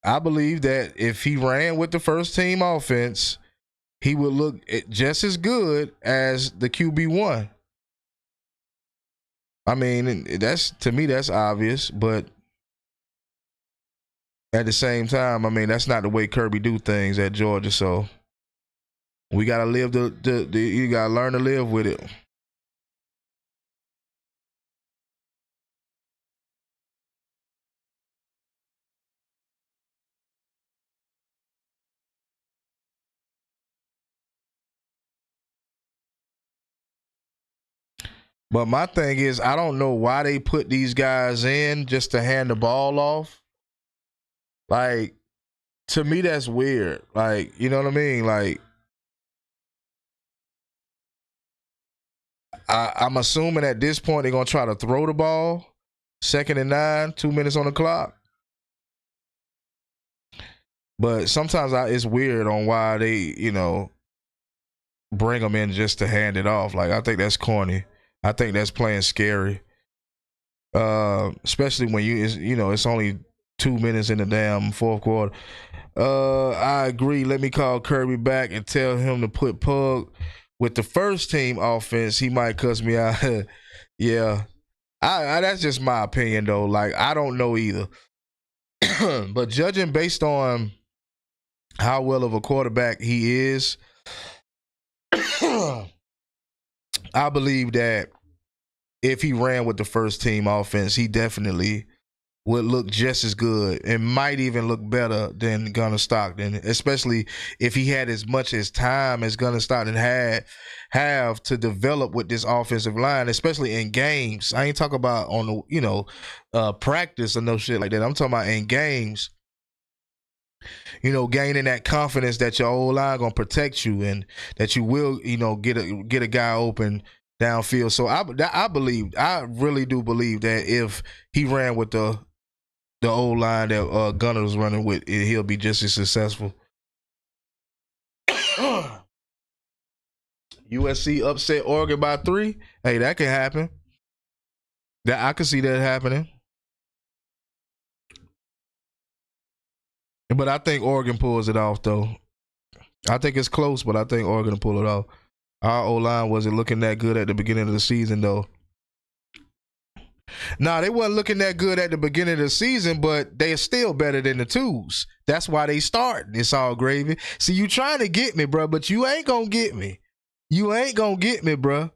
[SPEAKER 2] I believe that if he ran with the first team offense, he would look just as good as the QB1. I mean, that's, to me, that's obvious, but at the same time, I mean, that's not the way Kirby do things at Georgia. So we gotta live you gotta learn to live with it. But my thing is, I don't know why they put these guys in just to hand the ball off. Like, to me, that's weird. Like, you know what I mean? Like, I'm assuming at this point they're going to try to throw the ball. 2nd and 9, 2 minutes on the clock. But sometimes it's weird on why they, you know, bring them in just to hand it off. Like, I think that's corny. I think that's playing scary. Especially when it's only 2 minutes in the damn fourth quarter. I agree. Let me call Kirby back and tell him to put Pug with the first team offense. He might cuss me out. Yeah. I that's just my opinion, though. Like, I don't know either. But judging based on how well of a quarterback he is, I believe that if he ran with the first team offense, he definitely would look just as good and might even look better than Gunnar Stockton, especially if he had as much as time as Gunnar Stockton have to develop with this offensive line, especially in games. I ain't talking about on the practice or no shit like that. I'm talking about in games. You know, gaining that confidence that your old line gonna protect you and that you will, get a guy open downfield. So I really do believe that if he ran with the old line that Gunnar was running with, he'll be just as successful. USC upset Oregon by 3. Hey, that can happen. That I can see that happening. But I think Oregon pulls it off, though. I think it's close, but I think Oregon will pull it off. Our O-line wasn't looking that good at the beginning of the season, though. Nah, they wasn't looking that good at the beginning of the season, but they're still better than the twos. That's why they starting. It's all gravy. See, you trying to get me, bro, but you ain't gonna get me. You ain't gonna get me, bro.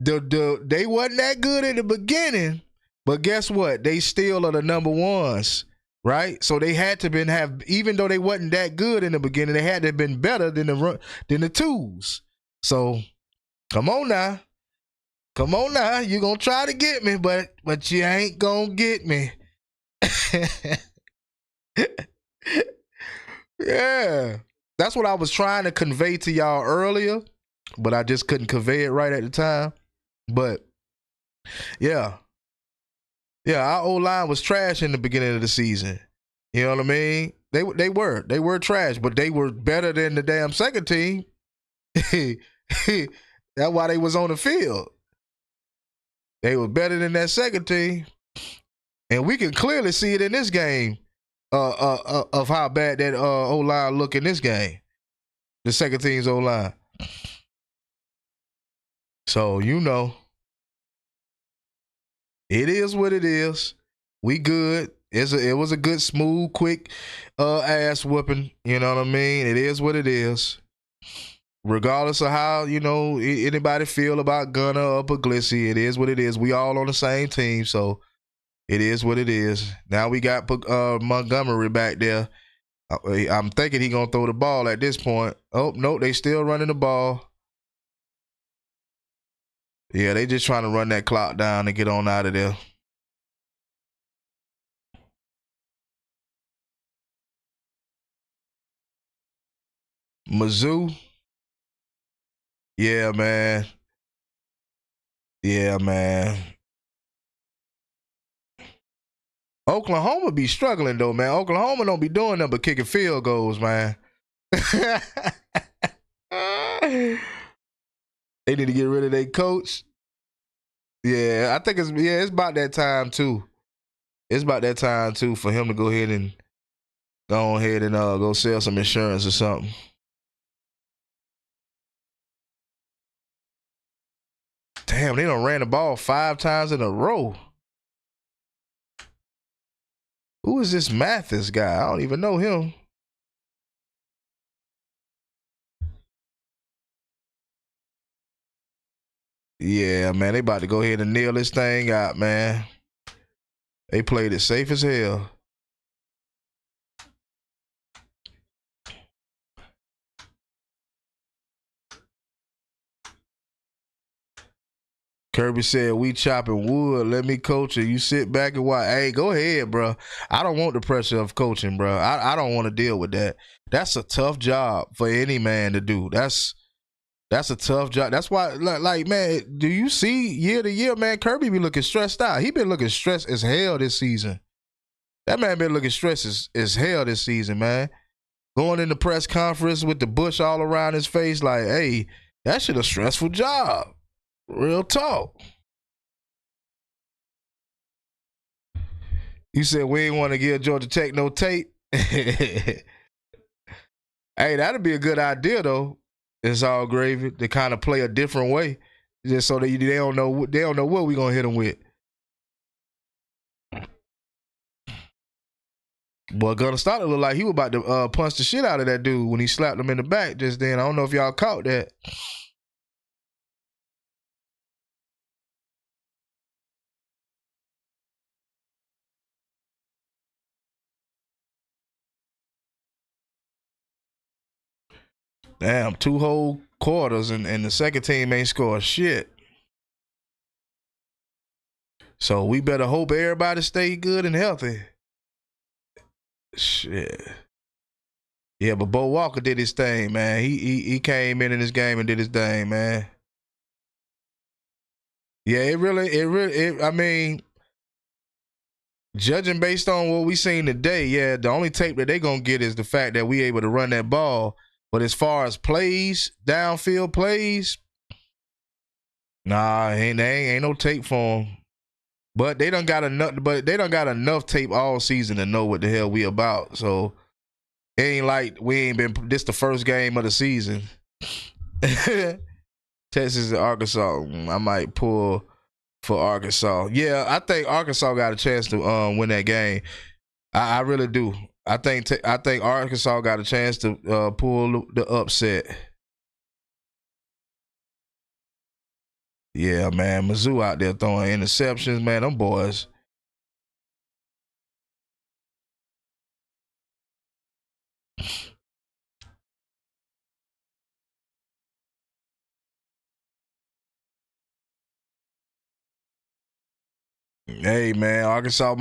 [SPEAKER 2] They wasn't that good in the beginning, but guess what? They still are the number ones, right? So they had to have, even though they wasn't that good in the beginning, they had to have been better than the twos. So come on now. Come on now. You're going to try to get me, but you ain't going to get me. Yeah. That's what I was trying to convey to y'all earlier, but I just couldn't convey it right at the time. But, yeah. Yeah, our O-line was trash in the beginning of the season. You know what I mean? They were trash, but they were better than the damn second team. That's why they was on the field. They were better than that second team. And we can clearly see it in this game of how bad that O-line look in this game. The second team's O-line. So, you know, it is what it is. We good. It was a good, smooth, quick ass whooping. You know what I mean? It is what it is. Regardless of how, you know, anybody feel about Gunner or Puglisi, it is what it is. We all on the same team, so it is what it is. Now we got Montgomery back there. I'm thinking he going to throw the ball at this point. Oh, no, they still running the ball. Yeah, they just trying to run that clock down and get on out of there. Mizzou. Yeah, man. Yeah, man. Oklahoma be struggling, though, man. Oklahoma don't be doing nothing but kicking field goals, man. They need to get rid of their coach. Yeah, I think it's about that time, too. It's about that time, too, for him to go ahead and go sell some insurance or something. Damn, they done ran the ball 5 times in a row. Who is this Mathis guy? I don't even know him. Yeah, man, they about to go ahead and nail this thing out, man. They played it safe as hell. Kirby said, we chopping wood. Let me coach it. You sit back and watch. Hey, go ahead, bro. I don't want the pressure of coaching, bro. I don't want to deal with that. That's a tough job for any man to do. That's a tough job. That's why, like, man, do you see year to year, man, Kirby be looking stressed out. He been looking stressed as hell this season. That man been looking stressed as hell this season, man. Going in the press conference with the bush all around his face, like, hey, that shit a stressful job. Real talk. You said we ain't want to give Georgia Tech no tape. Hey, that'd be a good idea though. It's all gravy to kind of play a different way, just so that they don't know what we gonna hit them with. Boy, Gunner Stockton looked like he was about to punch the shit out of that dude when he slapped him in the back just then. I don't know if y'all caught that. Damn, 2 whole quarters and the second team ain't scored shit. So we better hope everybody stay good and healthy. Shit. Yeah, but Bo Walker did his thing, man. He came in this game and did his thing, man. Yeah, I mean, judging based on what we seen today, yeah, the only tape that they gonna get is the fact that we able to run that ball. But as far as plays, downfield plays, nah, ain't no tape for them. But they done got enough tape all season to know what the hell we about. So it ain't like we ain't been this the first game of the season. Texas and Arkansas, I might pull for Arkansas. Yeah, I think Arkansas got a chance to win that game. I really do. I think Arkansas got a chance to pull the upset. Yeah, man. Mizzou out there throwing interceptions, man. Them boys. Hey, man. Arkansas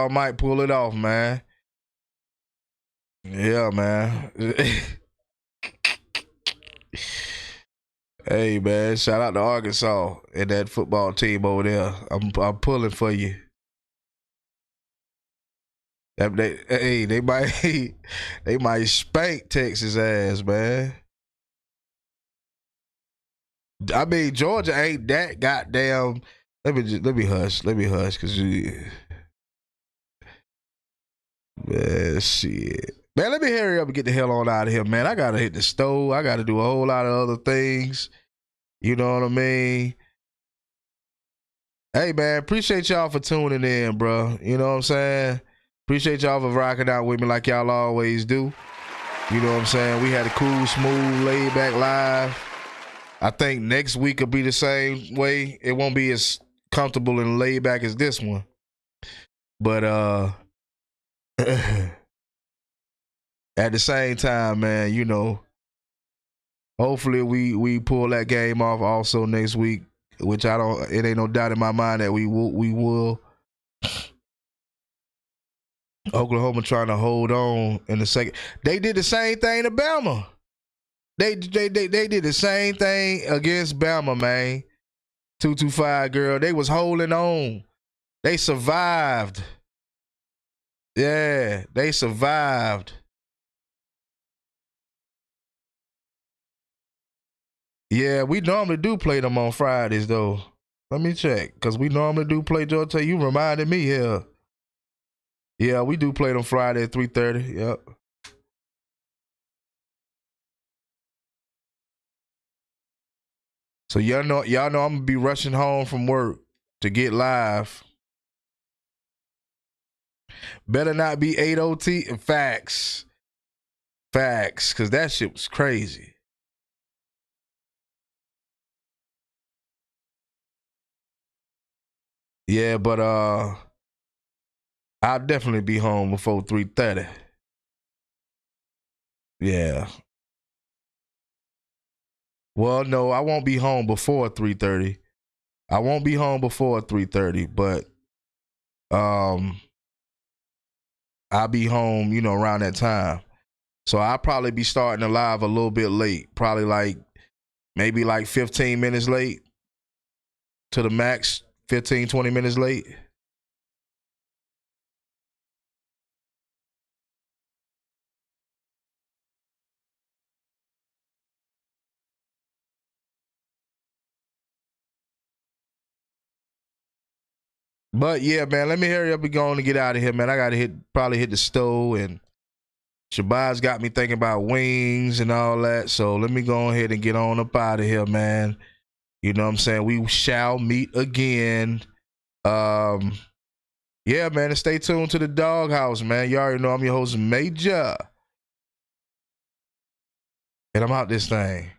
[SPEAKER 2] might pull it off, man. Yeah, man. Hey, man. Shout out to Arkansas and that football team over there. I'm pulling for you. They might spank Texas ass, man. I mean, Georgia ain't that goddamn. Let me hush, cause man, shit. Man, let me hurry up and get the hell on out of here, man. I gotta hit the stove. I gotta do a whole lot of other things. You know what I mean? Hey, man, appreciate y'all for tuning in, bro. You know what I'm saying? Appreciate y'all for rocking out with me like y'all always do. You know what I'm saying? We had a cool, smooth, laid back live. I think next week will be the same way. It won't be as comfortable and laid back as this one. But at the same time, man, you know, hopefully we pull that game off also next week, which it ain't no doubt in my mind that we will. Oklahoma trying to hold on in the second. They did the same thing to Bama. They did the same thing against Bama, man. 225 girl. They was holding on. They survived. Yeah, they survived. Yeah, we normally do play them on Fridays, though. Let me check, because we normally do play Georgia. You reminded me here. Yeah, we do play them Friday at 3:30. Yep. So y'all know I'm gonna be rushing home from work to get live. Better not be 8 OT. Facts, because that shit was crazy. Yeah, but I'll definitely be home before 3:30. Yeah. Well, no, I won't be home before 3:30. I won't be home before 3:30, but I'll be home, you know, around that time. So I'll probably be starting the live a little bit late, probably maybe 15 minutes late to the max, 15, 20 minutes late. But yeah, man, let me hurry up and go on and get out of here, man. I gotta probably hit the stove, and Shabazz got me thinking about wings and all that. So let me go ahead and get on up out of here, man. You know what I'm saying? We shall meet again. Yeah, man, and stay tuned to the Doghouse, man. You already know I'm your host, Major. And I'm out this thing.